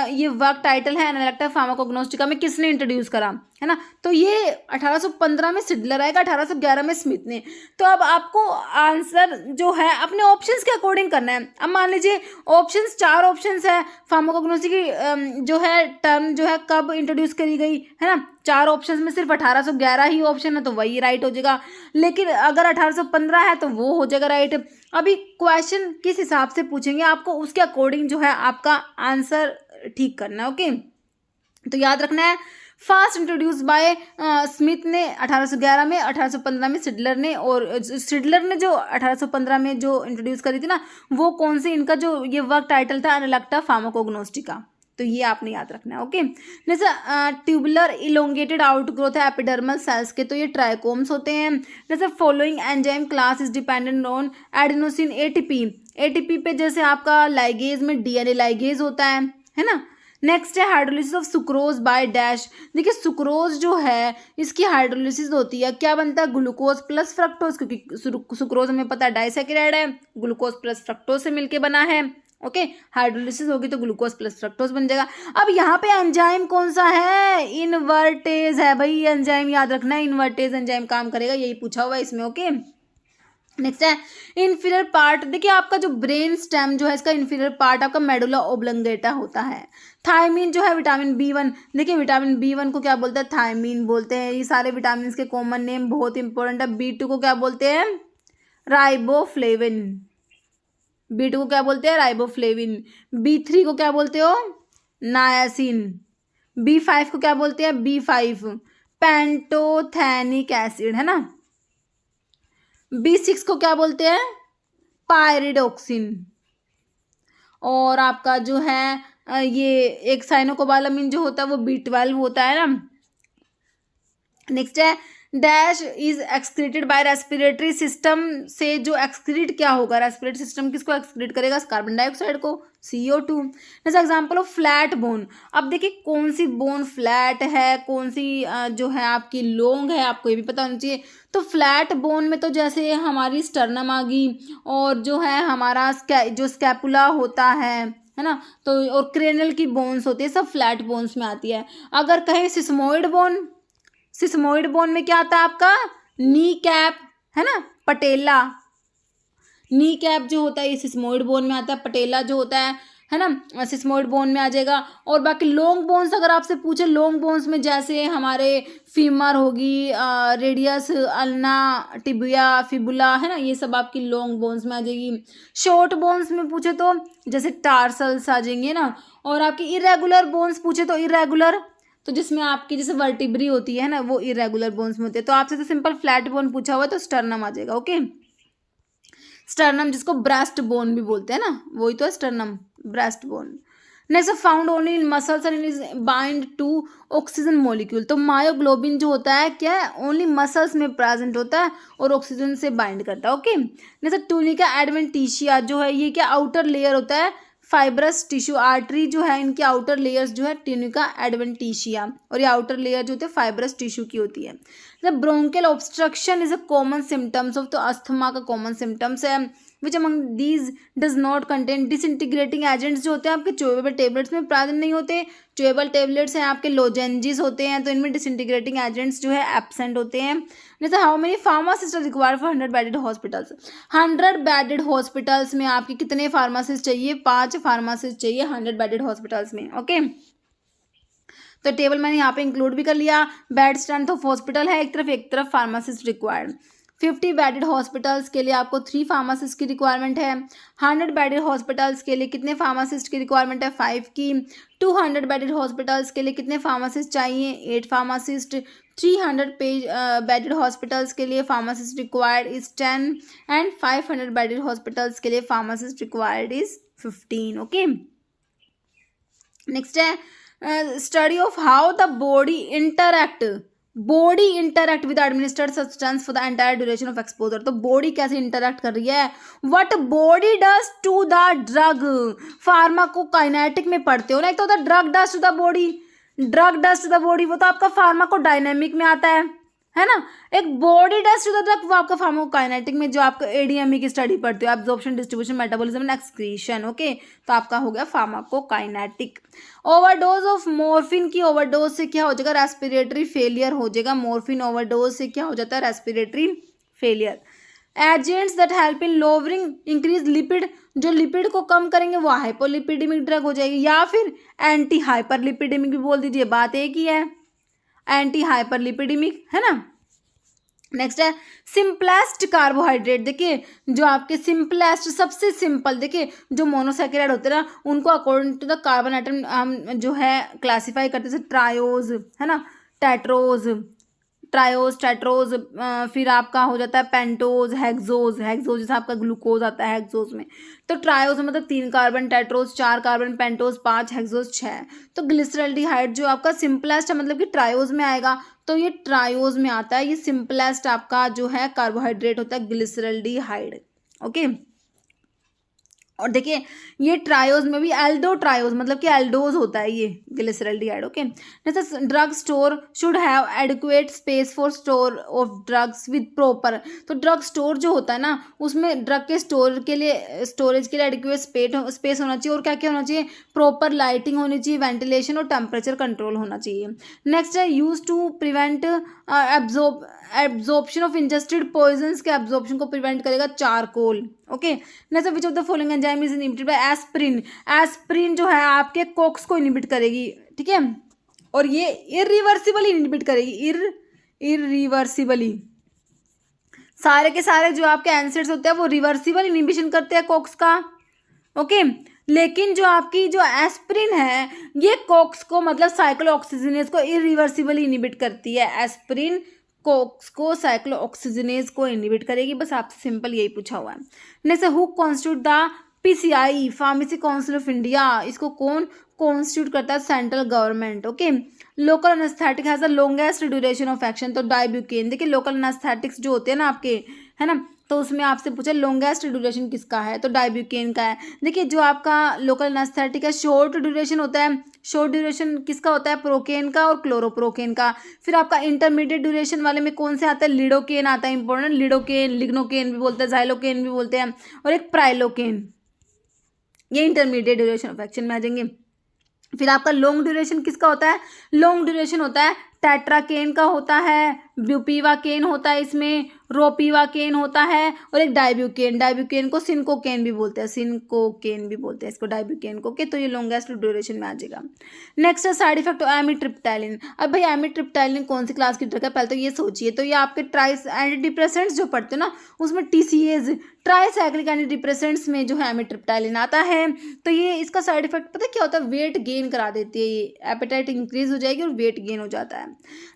ये वर्क टाइटल है अनलेक्टा फार्माकोग्नोस्टिका में किसने इंट्रोड्यूस करा है ना। तो ये 1815 में सिडलर आएगा, 1811 में स्मिथ ने। तो अब आपको आंसर जो है अपने ऑप्शंस के अकॉर्डिंग करना है। अब मान लीजिए ऑप्शंस 4 ऑप्शंस है, फार्माकोग्नोसी की जो है टर्म जो है कब इंट्रोड्यूस करी गई है ना। 4 ऑप्शंस में सिर्फ 1811 ही ऑप्शन है तो वही राइट हो जाएगा। लेकिन अगर 1815 है तो वो हो जाएगा राइट। अभी क्वेश्चन किस हिसाब से पूछेंगे आपको उसके अकॉर्डिंग जो है आपका आंसर ठीक करना है। ओके, तो याद रखना है फर्स्ट इंट्रोड्यूस बाय स्मिथ ने 1811 में, 1815 में सिडलर ने। और सिडलर ने जो 1815 में जो इंट्रोड्यूस करी थी ना वो कौन सी, इनका जो ये वर्क टाइटल था अनलेक्टा फार्माकोग्नोस्टिका। तो ये आपने याद रखना है। ओके, जैसे ट्यूबुलर इलोंगेटेड आउटग्रोथ है एपिडर्मल सेल्स के, तो ये ट्राइकोम्स होते हैं। जैसे following enzyme class is dependent on adenosine ATP. ATP पे जैसे आपका लाइगेज में डीएनए लाइगेज होता है ना। नेक्स्ट है hydrolysis of sucrose by dash. देखिए, सुक्रोज जो है इसकी हाइड्रोलिसिस होती है, क्या बनता है? ग्लूकोज प्लस फ्रक्टोज, क्योंकि सुक्रोज हमें पता है डाइसैकेराइड है, ग्लूकोज प्लस फ्रक्टोज से मिलके बना है। ओके, हाइड्रोलिसिस होगी तो ग्लूकोज प्लस फ्रक्टोज बन जाएगा। अब यहाँ पे एंजाइम कौन सा है? इनवर्टेज है भाई। एंजाइम याद रखना है, इनवर्टेज एंजाइम काम करेगा, यही पूछा हुआ है इसमें। ओके, नेक्स्ट है इन्फीरियर पार्ट। देखिए, आपका जो ब्रेन स्टेम जो है इसका इन्फीरियर पार्ट आपका मेडुला ओब्लंगेटा होता है। थायमीन जो है विटामिन B1। देखिए, विटामिन B1 को क्या बोलते हैं? थायमीन बोलते हैं। ये सारे विटामिन के कॉमन नेम बहुत इंपॉर्टेंट है। B2 को क्या बोलते हैं? राइबोफ्लेविन। B2 को क्या बोलते हैं? राइबोफ्लेविन। B3 को क्या बोलते हो? नायासिन। B5 को क्या बोलते हैं? B5 पेंटोथेनिक एसिड है ना। B6 को क्या बोलते हैं? पायरिडोक्सिन। और आपका जो है ये एक साइनोकोबालामिन जो होता है वो B12 होता है ना। नेक्स्ट है dash is excreted by respiratory system, से जो एक्सक्रीट क्या होगा, रेस्पिरेटरी सिस्टम किसको एक्सक्रीट करेगा, कार्बन डाइऑक्साइड को, CO2। जैसे एग्जांपल ऑफ फ्लैट बोन। अब देखिए कौन सी बोन फ्लैट है, कौन सी जो है आपकी लॉन्ग है, आपको ये भी पता होना चाहिए। तो फ्लैट बोन में तो जैसे हमारी स्टर्नम आ गई, और जो है हमारा जो स्कैपुला होता है ना, तो और क्रेनल की बोन्स होती है, सब फ्लैट बोन्स में आती है। अगर कहें सिस्मोइड बोन, सिस्मोइड बोन में क्या आता है आपका, नी कैप, है ना, पटेला। नी कैप जो होता है ये सिस्मोइड बोन में आता है, पटेला जो होता है ना, सिस्मोइड बोन में आ जाएगा। और बाकी लॉन्ग बोन्स अगर आपसे पूछे, लॉन्ग बोन्स में जैसे हमारे फीमर होगी, रेडियस, अल्ना, टिबिया, फिबुला, है ना, ये सब आपकी लॉन्ग बोन्स में आ जाएगी। शॉर्ट बोन्स में पूछे तो जैसे टार्सल्स आ जाएंगे ना। और आपकी इरेगुलर बोन्स पूछे तो इरेगुलर, तो जिसमें आपकी जैसे वर्टिब्री होती है ना, वो इरेगुलर बोन्स में होती है। तो आपसे तो सिंपल फ्लैट बोन पूछा हुआ है, तो स्टर्नम आ जाएगा। ओके, स्टर्नम जिसको ब्रेस्ट बोन भी बोलते हैं ना, वही तो है sternum, breast bone. Next, found only in muscles and is bind to oxygen molecule. तो मायोग्लोबिन जो होता है क्या है, ओनली मसल्स में प्रेजेंट होता है और ऑक्सीजन से बाइंड करता है। ओके, नेक्स्ट, टूनिका एडवेंटिशिया जो है ये क्या आउटर लेयर होता है, फाइब्रस टिश्यू, आर्टरी जो है इनके आउटर लेयर्स जो है ट्यूनिका एडवेंटिशिया, और ये आउटर लेयर जो होती है फाइब्रस टिश्यू की होती है। जब bronchial obstruction is a common symptoms of, तो अस्थमा का कॉमन सिम्टम्स है। Which among these does not contain disintegrating agents, जो होते हैं आपके च्यूएबल टेबलेट्स में प्रेजेंट नहीं होते। च्यूएबल टेबलेट्स हैं आपके लोजेंजिस होते हैं, तो इनमें डिसइंटीग्रेटिंग एजेंट्स जो है एब्सेंट होते हैं। जैसे how many pharmacist are required for 100 bedded hospitals. 100 bedded hospitals में आपके कितने फार्मासिस्ट चाहिए, 5 फार्मासिस्ट चाहिए 100 बेडेड हॉस्पिटल्स में। ओके, तो टेबल मैंने यहाँ पे इंक्लूड भी कर लिया। बेड स्ट्रेंथ ऑफ हॉस्पिटल है एक तरफ फार्मासिस्ट रिक्वायर्ड। 50 बेडेड हॉस्पिटल्स के लिए आपको 3 फार्मासिस्ट की रिक्वायरमेंट है। 100 बेडेड हॉस्पिटल्स के लिए कितने फार्मासिस्ट की रिक्वायरमेंट है, 5 की। 200 बेडेड हॉस्पिटल्स के लिए कितने फार्मासिस्ट चाहिए, 8 फार्मासिस्ट। 300 बेडेड हॉस्पिटल्स के लिए pharmacist required is 10 and 500 bedded hospitals के लिए pharmacist required is 15। Okay, next है study of how the body interact with administered substance for the entire duration of exposure. तो बॉडी कैसे इंटरैक्ट कर रही है, what body does to the drug. Pharmacokinetic में पढ़ते हो ना, एक तो होता drug does to the body, वो तो आपका फार्माकोडायनेमिक में आता है ना। एक body does to the drug, वो आपका फार्माकोकाइनेटिक में, जो आपका ADME की स्टडी पढ़ते हो, absorption, distribution, metabolism and excretion. Okay, तो आपका हो गया फार्माकोकाइनेटिक। ओवरडोज ऑफ मॉर्फिन की ओवरडोज से क्या हो जाएगा, रेस्पिरेटरी फेलियर हो जाएगा। मॉर्फिन ओवरडोज से क्या हो जाता है, respiratory failure. Agents that help in lowering increase lipid, जो लिपिड को कम करेंगे वो हाइपोलिपिडेमिक ड्रग हो जाएगी, या फिर एंटी हाइपरलिपिडेमिक भी बोल दीजिए, बात एक ही है, एंटी हाइपरलिपिडेमिक, है ना। नेक्स्ट है सिंपलेस्ट कार्बोहाइड्रेट। देखिए जो आपके सिंपलेस्ट, सबसे सिंपल, देखिए जो मोनोसैकेराइड होते हैं ना, उनको according to the carbon atom हम जो है क्लासीफाई करते हैं, जैसे ट्रायोज, है ना, टेट्रोज, टेट्रोज, फिर आपका हो जाता है पेंटोज, हेक्सोज जैसे आपका ग्लूकोज आता है हेक्सोज में। तो ट्रायोज मतलब 3 carbon, tetrose 4 carbon, pentose 5, hexose 6। तो ग्लिसरल्डिहाइड जो आपका सिंपलेस्ट है, मतलब कि ट्रायोज में आएगा, तो ये ट्रायोज में आता है। ये सिंपलेस्ट आपका जो है कार्बोहाइड्रेट होता है ग्लिसरल्डिहाइड। ओके, और देखिए ये ट्रायोज में भी एल्डो ट्रायोज मतलब कि एल्डोज होता है ये ग्लिसरल्डिहाइड। ओके, जैसे drug store should have adequate space for store of drugs with proper. तो ड्रग स्टोर जो होता है ना, उसमें ड्रग के स्टोरेज के लिए एडिक्वेट स्पेस होना चाहिए, और क्या क्या होना चाहिए, प्रॉपर लाइटिंग होनी चाहिए, वेंटिलेशन और टेम्परेचर कंट्रोल होना चाहिए। नेक्स्ट है use to prevent absorption of ingested poisons के एब्जॉर्प्शन को प्रिवेंट करेगा charcoal. Okay, next which of the following enzyme is inhibited by aspirin. Aspirin जो है आपके कोक्स को इनहिबिट करेगी, ठीक है, और ये इरिवर्सिबली इनहिबिट करेगी, इरिवर्सिबली। सारे के सारे जो आपके एंसिड्स होते हैं वो रिवर्सिबल इनहिबिशन करते हैं कोक्स का। ओके, लेकिन जो आपकी जो एस्प्रिन है ये कोक्स को मतलब साइक्लोऑक्सीजनेज को इरिवर्सिबली इनहिबिट करती है। एस्प्रिन कोक्स को साइक्लोऑक्सीजनेज को इनहिबिट करेगी। बस आपसे सिंपल यही पूछा हुआ है। Next who constitute the PCI pharmacy council of India, इसको कौन कॉन्स्टिट्यूट करता है? Central government. Okay, local anaesthetic has the longest duration of action, तो डाइब्यूकेन। देखिए लोकल एनेस्थेटिक्स जो होते हैं ना आपके, है ना, तो उसमें आपसे पूछा लॉन्गेस्ट ड्यूरेशन किसका है, तो डाइब्यूकेन का है। देखिए जो आपका लोकल एनेस्थेटिक है शॉर्ट ड्यूरेशन होता है, शॉर्ट ड्यूरेशन किसका होता है? प्रोकेन का और क्लोरोप्रोकेन का। फिर आपका इंटरमीडिएट ड्यूरेशन वाले में कौन से आता है? लिडोकेन आता है, इंपॉर्टेंट, लिडोकेन, लिग्नोकेन भी बोलते हैं, जाइलोकेन भी बोलते हैं, और एक प्राइलोकेन, ये इंटरमीडिएट ड्यूरेशन ऑफ एक्शन में आ जाएंगे। फिर आपका लॉन्ग ड्यूरेशन किसका होता है? लॉन्ग ड्यूरेशन होता है टेट्राकेन का होता है, ब्यूपीवाकेन होता है, इसमें रोपीवाकेन होता है, और एक डाइब्यूकेन, डाइब्यूकेन को सिनकोकेन भी बोलते हैं, सिनकोकेन भी बोलते हैं इसको डाइब्यूकेन को। ओके, तो ये लॉन्गेस्ट ड्यूरेशन में आ जाएगा। नेक्स्ट है साइड इफेक्ट एमिट्रिप्टाइलिन। अब भाई एमिट्रिप्टाइलिन कौन सी क्लास की ड्रग है, पहले तो ये सोचिए। तो ये आपके ट्राइस एंटी डिप्रेसेंट्स जो पढ़ते हो ना, उसमें TCAs ट्राइसाइक्लिक एंटी डिप्रेसेंट्स में जो है एमिट्रिप्टाइलिन आता है। तो ये इसका साइड इफेक्ट पता है क्या होता है? वेट गेन करा देती है, ये एपेटाइट इंक्रीज हो जाएगी और वेट गेन हो जाता है।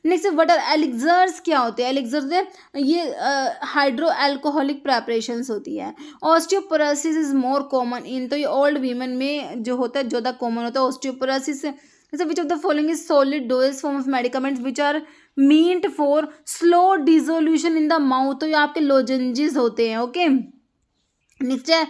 नेक्स्ट व्हाट आर एलिक्सर्स, क्या होते हैं एलिक्सर्स? ये हाइड्रो अल्कोहलिक प्रेपरेशंस होती है। ऑस्टियोपोरोसिस इज मोर कॉमन इन, तो ये ओल्ड वीमेन में जो होता है ज़्यादा कॉमन होता है ऑस्टियोपोरोसिस। जैसे which of the following is solid dose form of medicaments which are meant for slow dissolution in the mouth, तो ये आपके लोजेंजेस होते हैं। ओके, नेक्स्ट है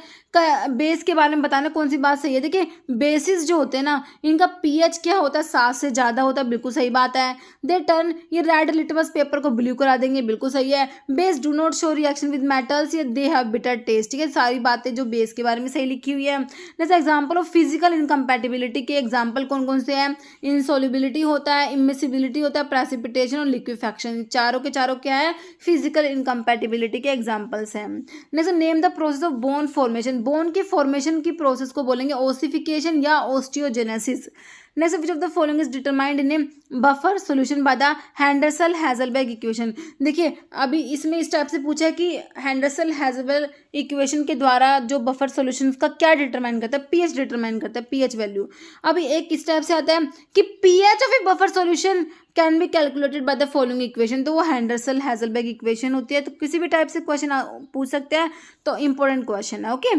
बेस के बारे में बताना कौन सी बात सही है। देखिए बेसिस जो होते हैं ना, इनका पीएच क्या होता है? 7 से ज़्यादा होता है, बिल्कुल सही बात है। दे टर्न, ये रेड लिटमस पेपर को ब्लू करा देंगे, बिल्कुल सही है। Base do not show reaction with metals, ये दे हैव बिटर टेस्ट। ठीक है, सारी बातें जो बेस के बारे में सही लिखी हुई है। जैसे एग्जाम्पल ऑफ फिजिकल इनकम्पैटिबिलिटी के एग्जाम्पल कौन कौन से हैं? इनसोल्युबिलिटी होता है, इमिसिबिलिटी होता है, प्रेसिपिटेशन और लिक्विफेक्शन, चारों के चारों क्या है? फिजिकल इनकम्पैटिबिलिटी के एग्जाम्पल्स हैं। Next name the process of bone formation, bone के फॉर्मेशन की प्रोसेस को बोलेंगे ओसिफिकेशन या osteogenesis. Next which of the following is determined in a buffer solution by the Henderson Hasselbalch equation. देखिए अभी इसमें इस टाइप से पूछा है कि हैंडरसन हैजलबर्ग इक्वेशन के द्वारा जो बफर सॉल्यूशन का क्या डिटरमाइन करता है? पीएच डिटरमाइन करता है, पीएच वैल्यू। अभी एक इस टाइप से आता है कि pH of a buffer solution can be calculated by the following equation, तो वो हैंडरसन हैजलबर्ग इक्वेशन होती है। तो किसी भी टाइप से क्वेश्चन पूछ सकते हैं, तो इंपॉर्टेंट क्वेश्चन है। ओके,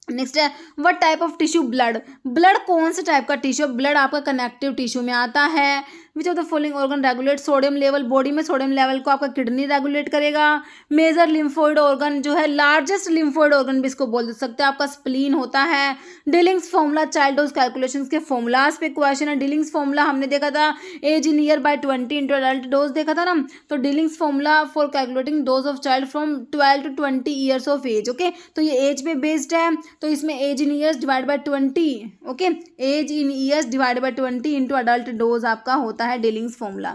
नेक्स्ट है what type of tissue? Blood, blood कौन से टाइप का टिश्यू? ब्लड आपका कनेक्टिव टिश्यू में आता है। Which of the following organ regulate sodium level? Body में सोडियम लेवल को आपका किडनी रेगुलेट करेगा। मेजर लिम्फोइड ऑर्गन जो है, लार्जेस्ट लिम्फोइड ऑर्गन भी इसको बोल सकते हैं, आपका स्प्लीन होता है। Dilling's formula, child dose calculations के फॉर्मूलाज पे क्वेश्चन है। डिलिंग्स फॉर्मूला हमने देखा था age in year by 20 into adult dose देखा था ना, तो Dilling's formula for calculating dose of child from 12 to 20 years of age. Okay, तो ये एज पे बेस्ड है, तो इसमें age in years divide by 20। Okay, age in years divide by 20 into adult dose आपका होता है Dilling's formula.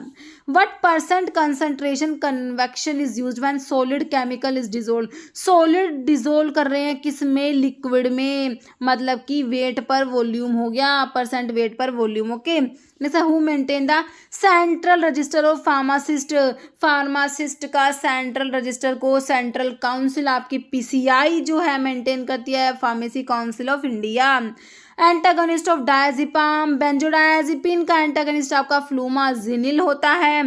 What percent concentration convection is used when solid chemical is dissolve? Solid dissolve कर रहे हैं किस में? लिक्विड में, मतलब कि वेट पर वॉल्यूम हो गया, परसेंट वेट पर वॉल्यूम। ओके, जैसे who maintain the central register of pharmacist? Pharmacist का सेंट्रल रजिस्टर को सेंट्रल काउंसिल आपकी PCI जो है मेंटेन करती है, pharmacy council of India. Antagonist of diazepam, benzodiazepine का एंटागोनिस्ट आपका फ्लूमाजिनिल होता है।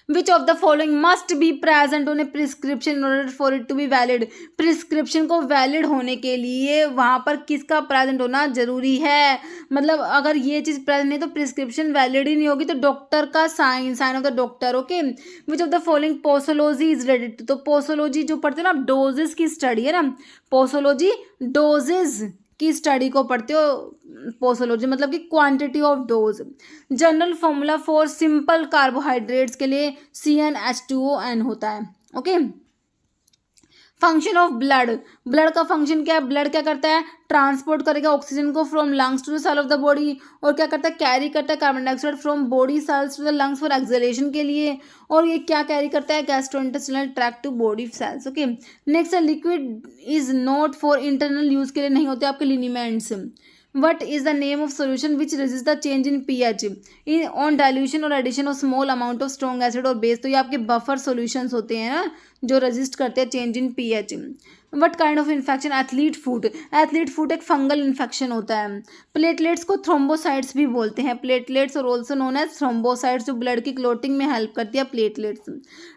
Which of the following must be present on a prescription in order for it to be valid? Prescription को वैलिड होने के लिए वहाँ पर किसका प्रेजेंट होना जरूरी है? मतलब अगर ये चीज़ प्रेजेंट नहीं तो प्रिस्क्रिप्शन वैलिड ही नहीं होगी, तो डॉक्टर का sign of the doctor. Okay, which of the following posology is redid? तो पोसोलॉजी जो पढ़ते हो ना, डोजेस की स्टडी है ना, पोसोलॉजी डोजेस की स्टडी को पढ़ते हो। पोसोलॉजी मतलब कि quantity of dose. General formula for simple carbohydrates के लिए CnH2ON होता है। Okay, function of blood, blood का फंक्शन क्या है? ब्लड क्या करता है? ट्रांसपोर्ट करेगा ऑक्सीजन को from lungs to the cell of the body, और क्या करता है? कैरी करता है carbon dioxide from body cells to the lungs for exhalation के लिए, और ये क्या कैरी करता है? Gastrointestinal tract to body cells. Okay, next है liquid is not for internal use के लिए नहीं होते आपके लिनीमेंट्स। What is the name of solution which resists the change in pH on dilution or addition of small amount of strong acid or base? तो ये आपके बफर सॉल्यूशंस होते हैं ना, जो रजिस्ट करते हैं change in pH. What kind of infection? Athlete foot. Athlete foot एक फंगल इन्फेक्शन होता है। प्लेटलेट्स को थ्रोम्बोसाइट्स भी बोलते हैं। प्लेटलेट्स और ऑल्सो नोन एज थ्रोम्बोसाइट्स, जो ब्लड की क्लोटिंग में हेल्प करती है platelets.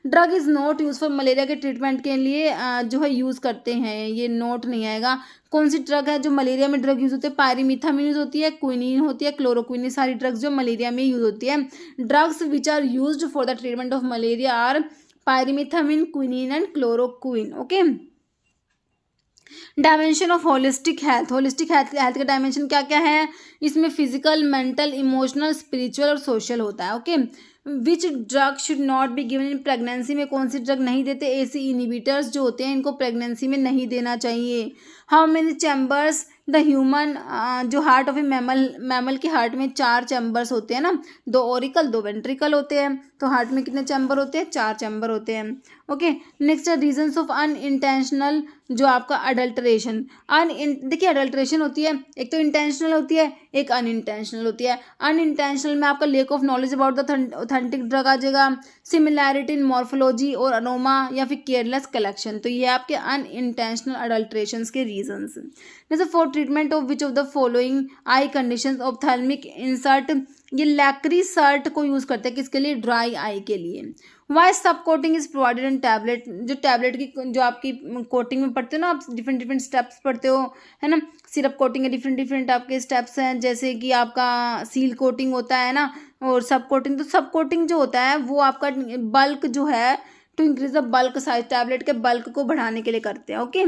Drug is not use for malaria के ट्रीटमेंट के लिए जो है यूज़ करते हैं, ये नोट नहीं आएगा। कौन सी ड्रग है जो मलेरिया में ड्रग यूज़ होती है? पायरीमिथामिन यूज़ होती है, क्विनीन होती है, क्लोरोक्विन, सारी ड्रग्स जो मलेरिया में यूज़ होती है। Drugs which are used for the treatment of malaria are pyrimethamine, quinine and chloroquine. Okay. Dimension of holistic health. Holistic health का डायमेंशन क्या क्या है? इसमें फिजिकल, मेंटल, इमोशनल, स्पिरिचुअल और सोशल होता है। Okay. Which drug should not be given in pregnancy में कौन सी ड्रग नहीं देते? एसी इनिबिटर्स जो होते हैं इनको प्रेगनेंसी में नहीं देना चाहिए। How many chambers the human, जो हार्ट ऑफ ए मैमल के हार्ट में 4 चैम्बर्स होते हैं ना, 2 ऑरिकल 2 वेंट्रिकल होते हैं। तो हार्ट में कितने चैम्बर होते हैं? 4 चैम्बर होते हैं। ओके। नेक्स्ट है रीजंस ऑफ अनइंटेंशनल, जो आपका अडल्ट्रेशन। देखिए अडल्ट्रेशन होती है, एक तो इंटेंशनल होती है, एक अनइंटेंशनल होती है। अनइंटेंशनल में आपका lack of knowledge about the authentic drug आ जाएगा, सिमिलैरिटी इन मॉर्फोलॉजी और अरोमा, या फिर केयरलेस कलेक्शन। तो ये आपके अनइंटेंशनल अडल्ट्रेशंस के रीजंस। जैसे for treatment of which of the following I conditions, ophthalmic insert, ये लैक्री सर्ट को यूज़ करते हैं किसके लिए? ड्राई आई के लिए। वाई सब coating is provided in tablet, जो टैबलेट की जो आपकी कोटिंग में पढ़ते हो ना आप, डिफरेंट डिफरेंट स्टेप्स पढ़ते हो, है ना। सिरप कोटिंग के डिफरेंट डिफरेंट आपके स्टेप्स हैं, जैसे कि आपका सील कोटिंग होता है ना, और सब कोटिंग। तो सब कोटिंग जो होता है वो आपका बल्क जो है, to increase the bulk size, tablet के बल्क को बढ़ाने के लिए करते हैं। Okay.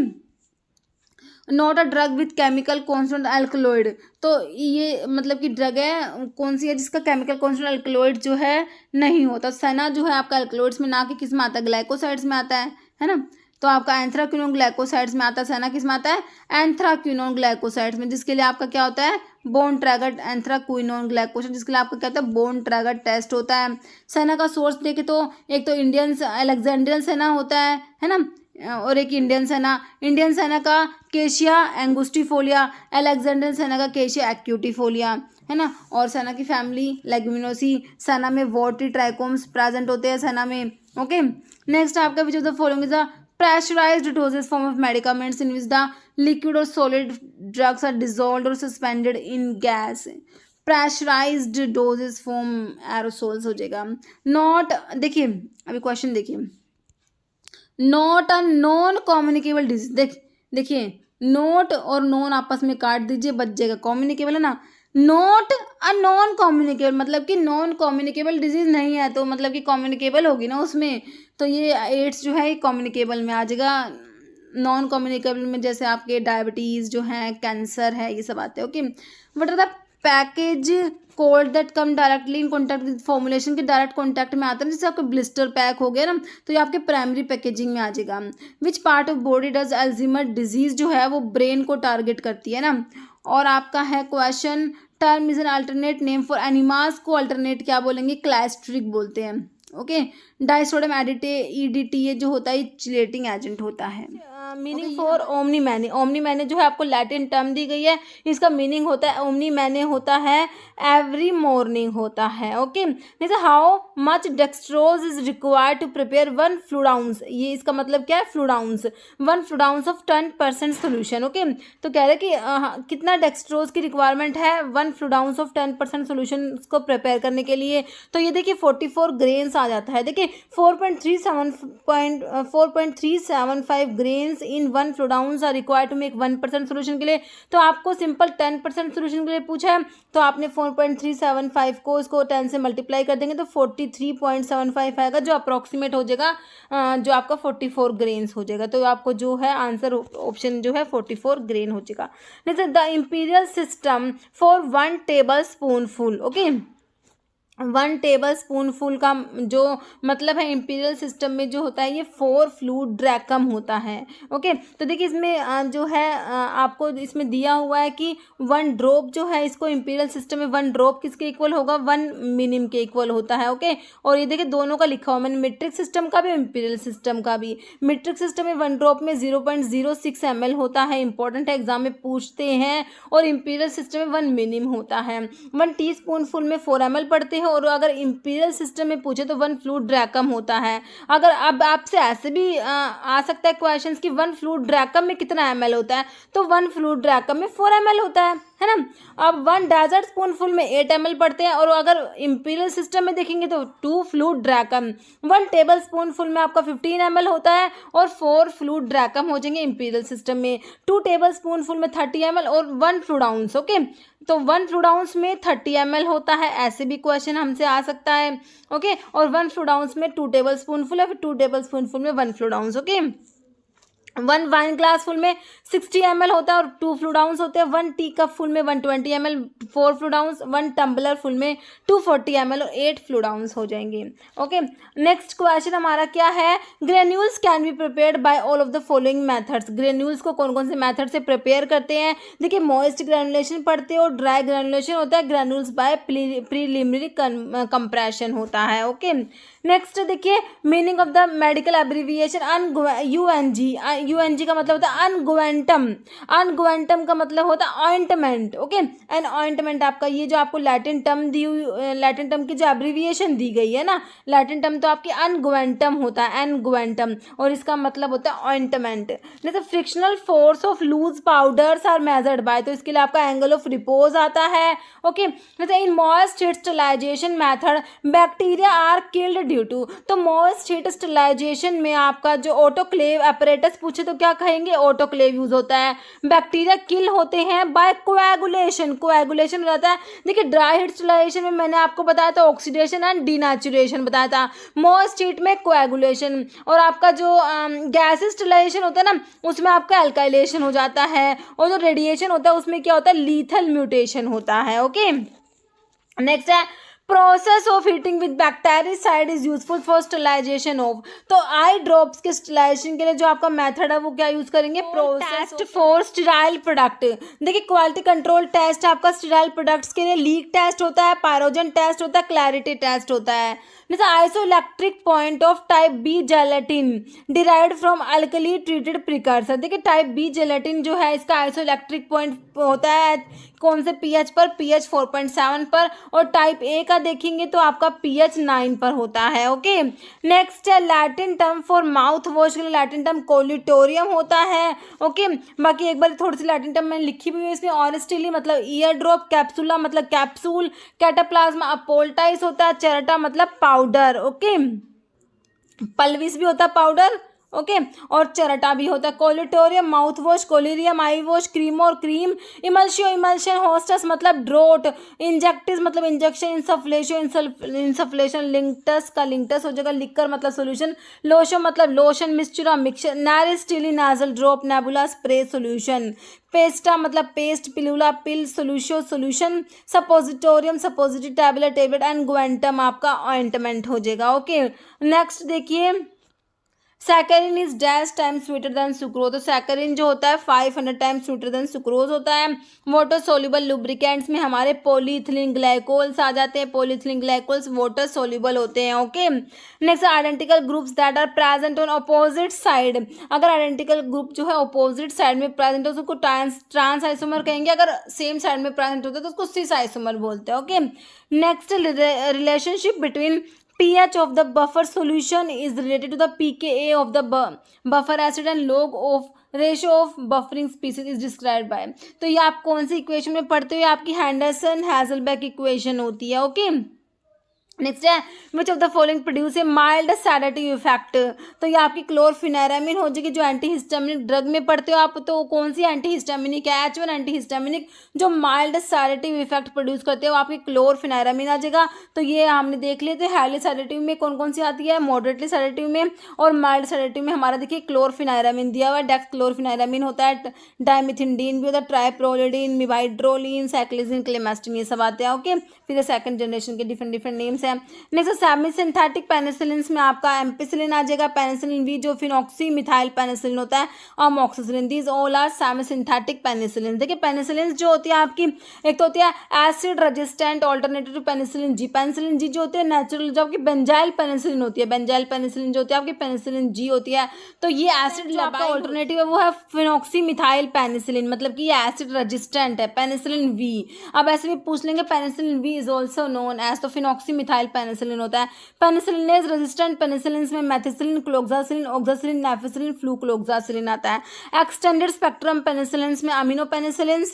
Not a drug with chemical constant alkaloid, तो ये मतलब कि ड्रग है कौन सी है जिसका केमिकल कॉन्स्टेंट अल्कलॉइड जो है नहीं होता। सेना जो है आपका अल्कलॉइड्स में ना कि किस में आता है? ग्लाइकोसाइड्स में आता है ना। तो आपका एंथ्राक्विनोन ग्लाइकोसाइड्स में आता है, सेना किस में आता है? एंथ्राक्विनोन ग्लाइकोसाइड्स में, जिसके लिए आपका क्या होता है? बोन ट्रैगर एंथ्राक्विनोन ग्लाइकोसाइड, जिसके लिए आपका क्या होता है? बोन ट्रैगर टेस्ट होता है। सेना का सोर्स देखे तो एक तो इंडियन अलेक्जेंड्रियन सेना होता है ना, और एक इंडियन सेना का केशिया एंगुस्टिफोलिया, अलेक्जेंड्रियन सेना का केशिया एक्यूटिफोलिया, है ना। और सेना की फैमिली लेग्यूमिनोसी, सेना में वॉटरी ट्राइकोम्स प्रेजेंट होते हैं सेना में। ओके। नेक्स्ट आपका which of the following is the pressurized doses form of medicaments in which the liquid और सॉलिड ड्रग्स आर डिजोल्व्ड और suspended in gas. Pressurized doses form aerosols हो जाएगा। नॉट, देखिए अभी क्वेश्चन देखिए, not a non communicable disease. देखिए नोट और नॉन आपस में काट दीजिए, बच जाएगा। कम्युनिकेबल है ना, नॉट अ नॉन कम्युनिकेबल मतलब कि नॉन कम्युनिकेबल डिजीज नहीं है, तो मतलब कि कम्युनिकेबल होगी ना उसमें, तो ये एड्स जो है कम्युनिकेबल में आ जाएगा। नॉन कम्युनिकेबल में जैसे आपके डायबिटीज़ जो है, कैंसर है, ये सब आते हैं। Okay. What are the package called that come directly in contact with formulation के डायरेक्ट कॉन्टैक्ट में आता है, जैसे आपका ब्लिस्टर पैक हो गया ना, तो ये आपके प्राइमरी पैकेजिंग में आ जाएगा। Which part of body does Alzheimer disease जो है वो ब्रेन को टारगेट करती है ना। और आपका है question, term is an alternate name for enemas, को अल्टरनेट क्या बोलेंगे? क्लाइस्ट्रिक बोलते हैं। ओके। डाइसोडियम ईडीटी ये जो होता है चिलेटिंग एजेंट होता है। मीनिंग फॉर ओमनी मैने, ओमनी मैने जो है आपको लैटिन टर्म दी गई है, इसका मीनिंग होता है ओमनी मैने होता है एवरी मॉर्निंग होता है। ओके। जैसे how much dextrose is required to prepare 1 fluid ounce, ये इसका मतलब क्या है? Fluid ounce, 1 fluid ounce of 10% solution. Okay. तो कह रहे हैं कि कितना डेक्सट्रोज की रिक्वायरमेंट है 1 फ्लूइड आउंस ऑफ 10% सोल्यूशन को प्रिपेयर करने के लिए। तो ये देखिए 44 ग्रेन्स आ जाता है। देखिए 4.375 grains in 1 fluid ounce are required to make 1% solution के लिए। तो आपको सिंपल 10% सोल्यूशन के लिए पूछा है, तो आपने 4.375 को इसको 10 से मल्टीप्लाई कर देंगे तो 43.75 आएगा, जो अप्रॉक्सीमेट हो जाएगा जो आपका 44 ग्रेन्स हो जाएगा। तो आपको जो है आंसर ऑप्शन जो है 44 ग्रेन हो जाएगा। जैसे the imperial system for 1 table spoon full. Okay. 1 table spoon full का जो मतलब है इंपीरियल सिस्टम में जो होता है ये 4 फ्लूइड ड्रैकम होता है। ओके। तो देखिए इसमें जो है आपको इसमें दिया हुआ है कि 1 ड्रॉप जो है इसको इंपीरियल सिस्टम में 1 ड्रॉप किसके इक्वल होगा? 1 मिनिम के इक्वल होता है। ओके। और ये देखिए दोनों का लिखा हुआ मैंने, मीट्रिक सिस्टम का भी इंपीरियल सिस्टम का भी। मीट्रिक सिस्टम में 1 ड्रॉप में 0.06 ml होता है, इंपॉर्टेंट है एग्जाम में पूछते हैं। और इंपीरियल सिस्टम में 1 मिनिम होता है। 1 टीस्पून फुल में 4 ml पढ़ते और अगर इंपीरियल सिस्टम में पूछे तो 1 फ्लूइड ड्रैकम होता है। अगर अब आपसे ऐसे भी आ सकता है क्वेश्चन कि 1 फ्लूइड ड्रैकम में कितना ml होता है, तो 1 फ्लूइड ड्रैकम में 4 ml होता है ना। अब 1 डेजर्ट स्पूनफुल में 8 ml पड़ते हैं, और अगर इंपीरियल सिस्टम में देखेंगे तो 2 फ्लूइड ड्रैकम 1 टेबल स्पूनफुल में आपका 15 ml होता है, और 4 फ्लूइड ड्रैकम हो जाएंगे इंपीरियल सिस्टम में। 2 टेबल स्पूनफुल में 30 ml और 1 फ्लूइड आउंस। ओके, तो 1 फ्लूइड आउंस में 30 ml होता है, ऐसे भी क्वेश्चन हमसे आ सकता है। ओके, और 1 फ्लूइड आउंस में 2 टेबल स्पूनफुल है, फिर 2 टेबल स्पूनफुल में 1 fluid ounce. Okay, 1 wine glass full में 60 ml होता है और 2 फ्लूइड आउंस होते हैं। 1 टी कप फुल में 120 ml 4 fluid ounce, 1 tumbler full में 240 ml और 8 फ्लूइड आउंस हो जाएंगे। ओके, नेक्स्ट क्वेश्चन हमारा क्या है, granules can be prepared by all of the following methods. Granules को कौन कौन से मेथड से प्रिपेयर करते हैं? देखिए, मॉइस्ट ग्रेनुलेशन पढ़ते हो, ड्राई ग्रेनुलेशन होता है, ग्रेन्यूल्स बाय प्रीलिमिनरी कंप्रेशन होता है। ओके, नेक्स्ट देखिए, meaning of the medical abbreviation UNG का मतलब होता है अनगुवेंटम। अनगुवेंटम का मतलब होता है ऑइंटमेंट। ओके, एन ऑइंटमेंट आपका ये जो आपको लैटिन टर्म लैटिन टर्म की जो एब्रिविएशन दी गई है ना, लैटिन टर्म तो आपकी अनगुवेंटम होता है, एनगुवेंटम, और इसका मतलब होता है ऑइंटमेंट। जैसे frictional force of loose powders are measured by, तो इसके लिए आपका एंगल ऑफ रिपोज आता है। ओके, जैसे in moist heat sterilization method bacteria are killed due to, तो मॉइस्ट हीट स्टरलाइजेशन में आपका जो ऑटोक्लेव apparatus पूछे तो क्या कहेंगे, ऑटोक्लेव यूज होता है। बैक्टीरिया किल होते हैं बाय कोएगुलेशन, कोएगुलेशन हो जाता है। देखिए, ड्राई हीट स्टरलाइजेशन में मैंने आपको बताया था ऑक्सीडेशन एंड डीनेचुरेशन बताया था, मॉइस्ट हीट में कोएगुलेशन, और आपका जो गैस स्टरलाइजेशन होता है ना, उसमें आपका एल्काइलेशन हो जाता है, और जो रेडिएशन होता है उसमें क्या होता है, लीथल म्यूटेशन होता है। ओके, नेक्स्ट है process of heating with bactericide is useful for sterilization of, तो आई ड्रॉप्स के स्टरलाइजेशन के लिए जो आपका मेथड है वो क्या यूज करेंगे, प्रोसेस फॉर स्टेराइल प्रोडक्ट। देखिए, क्वालिटी कंट्रोल टेस्ट आपका स्टेराइल प्रोडक्ट्स के लिए लीक टेस्ट होता है, पायरोजन टेस्ट होता है, क्लैरिटी टेस्ट होता है। जैसे isoelectric point of type B gelatin derived from alkali treated precursor. देखिए, टाइप बी जेलेटिन जो है इसका आइसोइलेक्ट्रिक पॉइंट होता है कौन से पीएच पर, पीएच 4.7 पर, और टाइप ए का देखेंगे तो आपका पीएच 9 पर होता है। ओके, नेक्स्ट है Latin term for mouth wash के लिए लैटिन टर्म कोलिटोरियम होता है। ओके, बाकी एक बार थोड़ी सी लैटिन टर्म मैंने लिखी हुई है इसमें, ऑरेस्टिली मतलब ईयर ड्रॉप, कैप्सुला मतलब कैप्सूल, कैटाप्लाज्मा अपोल्टाइस होता है, चेरेटा मतलब पाउडर। ओके, पल्विस भी होता है पाउडर। ओके, और चरटा भी होता है। Collutorium mouth wash, collyrium eye wash, cream और क्रीम, इमल्शियो इमल्शन, होस्टस मतलब ड्रोट, इंजेक्टिस मतलब इंजेक्शन, इंसफ्लेशन इंसफ्लेशन, लिंक्टस का लिंक्टस हो जाएगा, लिक्कर मतलब सोल्यूशन, लोशो मतलब lotion, mixture mixture, naristillae nasal drop, nebula spray solution, pasta मतलब paste, pilula pill, solutio solution, suppositorium suppository, tablet tablet, unguentum आपका ऑइंटमेंट हो जाएगा। ओके, नेक्स्ट देखिए, saccharin is dash time sweeter than sucrose, तो सैकरिन जो होता है 500 टाइम स्वीटर देन सुक्रोज होता है। वाटर सोल्यूबल लुब्रिकेंट्स में हमारे पॉलीइथिलीन ग्लाइकोल्स आ जाते हैं, पॉलीइथिलीन ग्लाइकोल्स वाटर सोल्यूबल होते हैं। Okay, next identical groups that are present on opposite side, अगर आइडेंटिकल ग्रुप जो है अपोजिट साइड में प्रेजेंट हो तो उसको ट्रांस आइसोमर कहेंगे, अगर सेम साइड में प्रेजेंट होता है तो उसको सिस आइसोमर बोलते हैं। Okay, next relationship between pH of the buffer solution is related to the pKa of the buffer acid and log of ratio of buffering species is described bye, तो ये आप कौन सी इक्वेशन में पढ़ते हो, ये आपकी हैंडरसन हैजलबैक इक्वेशन होती है। ओके, नेक्स्ट है which of the following produce a mild sedative effect, तो ये आपकी क्लोरफिनेरामिन हो जाएगी, जो एंटी हिस्टामिनिक ड्रग में पढ़ते हो आप, तो कौन सी एंटी हिस्टामिनिक है, H1 एंटी हिस्टामिनिक जो माइल्ड सैडेटिव इफेक्ट प्रोड्यूस करते हो आपकी क्लोरफिनेरामिन आ जाएगा। तो ये हमने देख लिए थे, हाईली सैडेटिव में कौन कौन सी आती है, मॉडरेटली सैडेटिव में और माइल्ड सैडेटिव में हमारा देखिए क्लोरफिनेरामिन दिया हुआ है, डेक्स क्लोरफिनेरामिन होता है, डाइमिथिंडीन भी होता है, ट्राइप्रोलिडीन, मिवाइड्रोलिन, साइक्लिजिन, क्लेमेस्टिन, ये सब आते हैं। ओके, फिर सेकंड जनरेशन के डिफरेंट डिफरेंट नेम्स है। नेक्स्ट सेमी सिंथेटिक पेनिसिलिन में आपका एम्पिसिलिन आ जाएगा, पेनिसिलिन वी जो फिनॉक्सी मिथाइल पेनिसिलिन होता है, और amoxicillin, these all are semi synthetic penicillin. देखिए पेनिसिलिन जो होती है आपकी, एक तो होती है acid resistant alternative to penicillin G. Penicillin G जो होती है नेचुरल, जो आपकी बेंजाइल पेनिसिलिन होती है, बेंजाइल पेनिसिलिन जो होती है आपकी पेनिसिलिन जी होती है। तो ये एसिड जो आपका ऑल्टरनेटिव है वो है फिनॉक्सी मिथाइल पेनिसिलिन, मतलब कि ये एसिड रेजिस्टेंट है, पेनिसिलिन वी। अब ऐसे भी पूछ लेंगे penicillin V is also known as, तो फिनॉक्सी मिथाइल पेनिसिलिन होता है। पेनिसिलिनेज रेजिस्टेंट पेनिसिलिन में methicillin, cloxacillin, oxacillin, nafcillin, flucloxacillin आता है। एक्सटेंडेड स्पेक्ट्रम पेनिसिलिन में amino penicillin,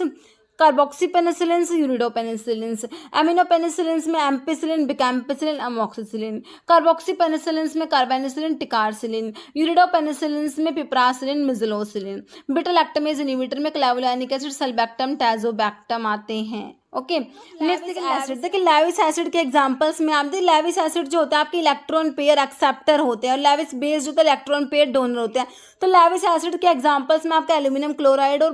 carboxy penicillin, ureido penicillin. Amino penicillin में ampicillin, bacampicillin, amoxicillin. Carboxy penicillin में कार्बेनिसिलिन, टिकारसिलिन। यूरिडो पेनिसिलिन में piperacillin, mezlocillin. Beta lactamase inhibitor में क्लेवुलानिक एसिड, सल्बैक्टम, टाजोबैक्टम आते हैं। ओके, नेक्स्ट देखिए एसिड। देखिए लेविस एसिड के एग्जांपल्स में आप देखिए, लेविस एसिड जो होता है आपके इलेक्ट्रॉन पेयर एक्सेप्टर होते हैं, और लेविस बेस जो होता है इलेक्ट्रॉन पेयर डोनर होते हैं। तो लेविस एसिड के एग्जांपल्स में आपका एल्यूमिनियम क्लोराइड और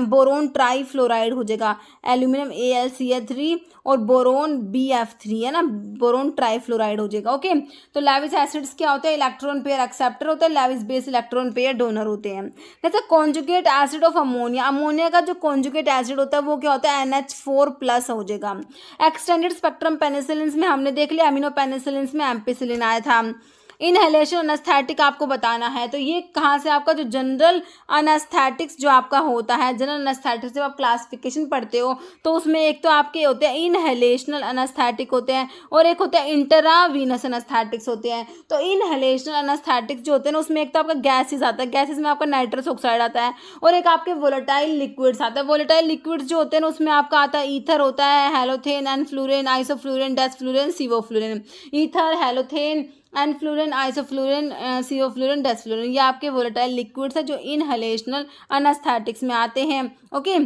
बोरोन ट्राईफ्लोराइड हो जाएगा, एल्यूमिनियम AlCl3 और बोरोन BF3 है ना, बोरोन ट्राईफ्लोराइड हो जाएगा। ओके, तो लेविस एसिड्स क्या होते हैं, इलेक्ट्रॉन पेयर एक्सेप्टर होते हैं, Lewis base electron pair donor होते हैं। जैसे conjugate acid of ammonia, ammonia का जो कॉन्जुगेट एसिड होता है वो क्या होता है, NH4+ हो जाएगा। एक्सटेंडेड स्पेक्ट्रम पेनिसिलिन में हमने देख लिया, अमीनो पेनिसिलिन में एम्पिसिलिन आया था। इनहेलेशन अनेस्थेटिक आपको बताना है, तो ये कहाँ से आपका जो जनरल अनेस्थेटिक्स जो आपका होता है, जनरल अनेस्थेटिक्स जब आप क्लासिफिकेशन पढ़ते हो तो उसमें एक तो आपके होते हैं इनहेलेशनल अनेस्थेटिक होते हैं, और एक होता है इंट्रावीनस अनेस्थेटिक्स होते हैं। तो इनहेलेशनल अनेस्थेटिक्स जो होते हैं ना, उसमें एक तो आपका गैसेस आता है, गैसेस में आपका नाइट्रस ऑक्साइड आता है, और एक आपके वोलेटाइल लिक्विड्स आता है। वोलेटाइल लिक्विड्स जो होते हैं ना, उसमें आपका आता है ईथर होता है, हेलोथेन, एनफ्लूरेन, आइसोफ्लूरेन, डेसफ्लूरेन, सीवोफ्लूरेन। ईथर, हेलोथेन, एनफ्लूरेन, आइसोफ्लूरेन, सीओफ्लूरेन, डेसफ्लूरेन, ये आपके वोलेटाइल लिक्विड्स है जो इनहेलेशनल अनेस्थेटिक्स में आते हैं। ओके,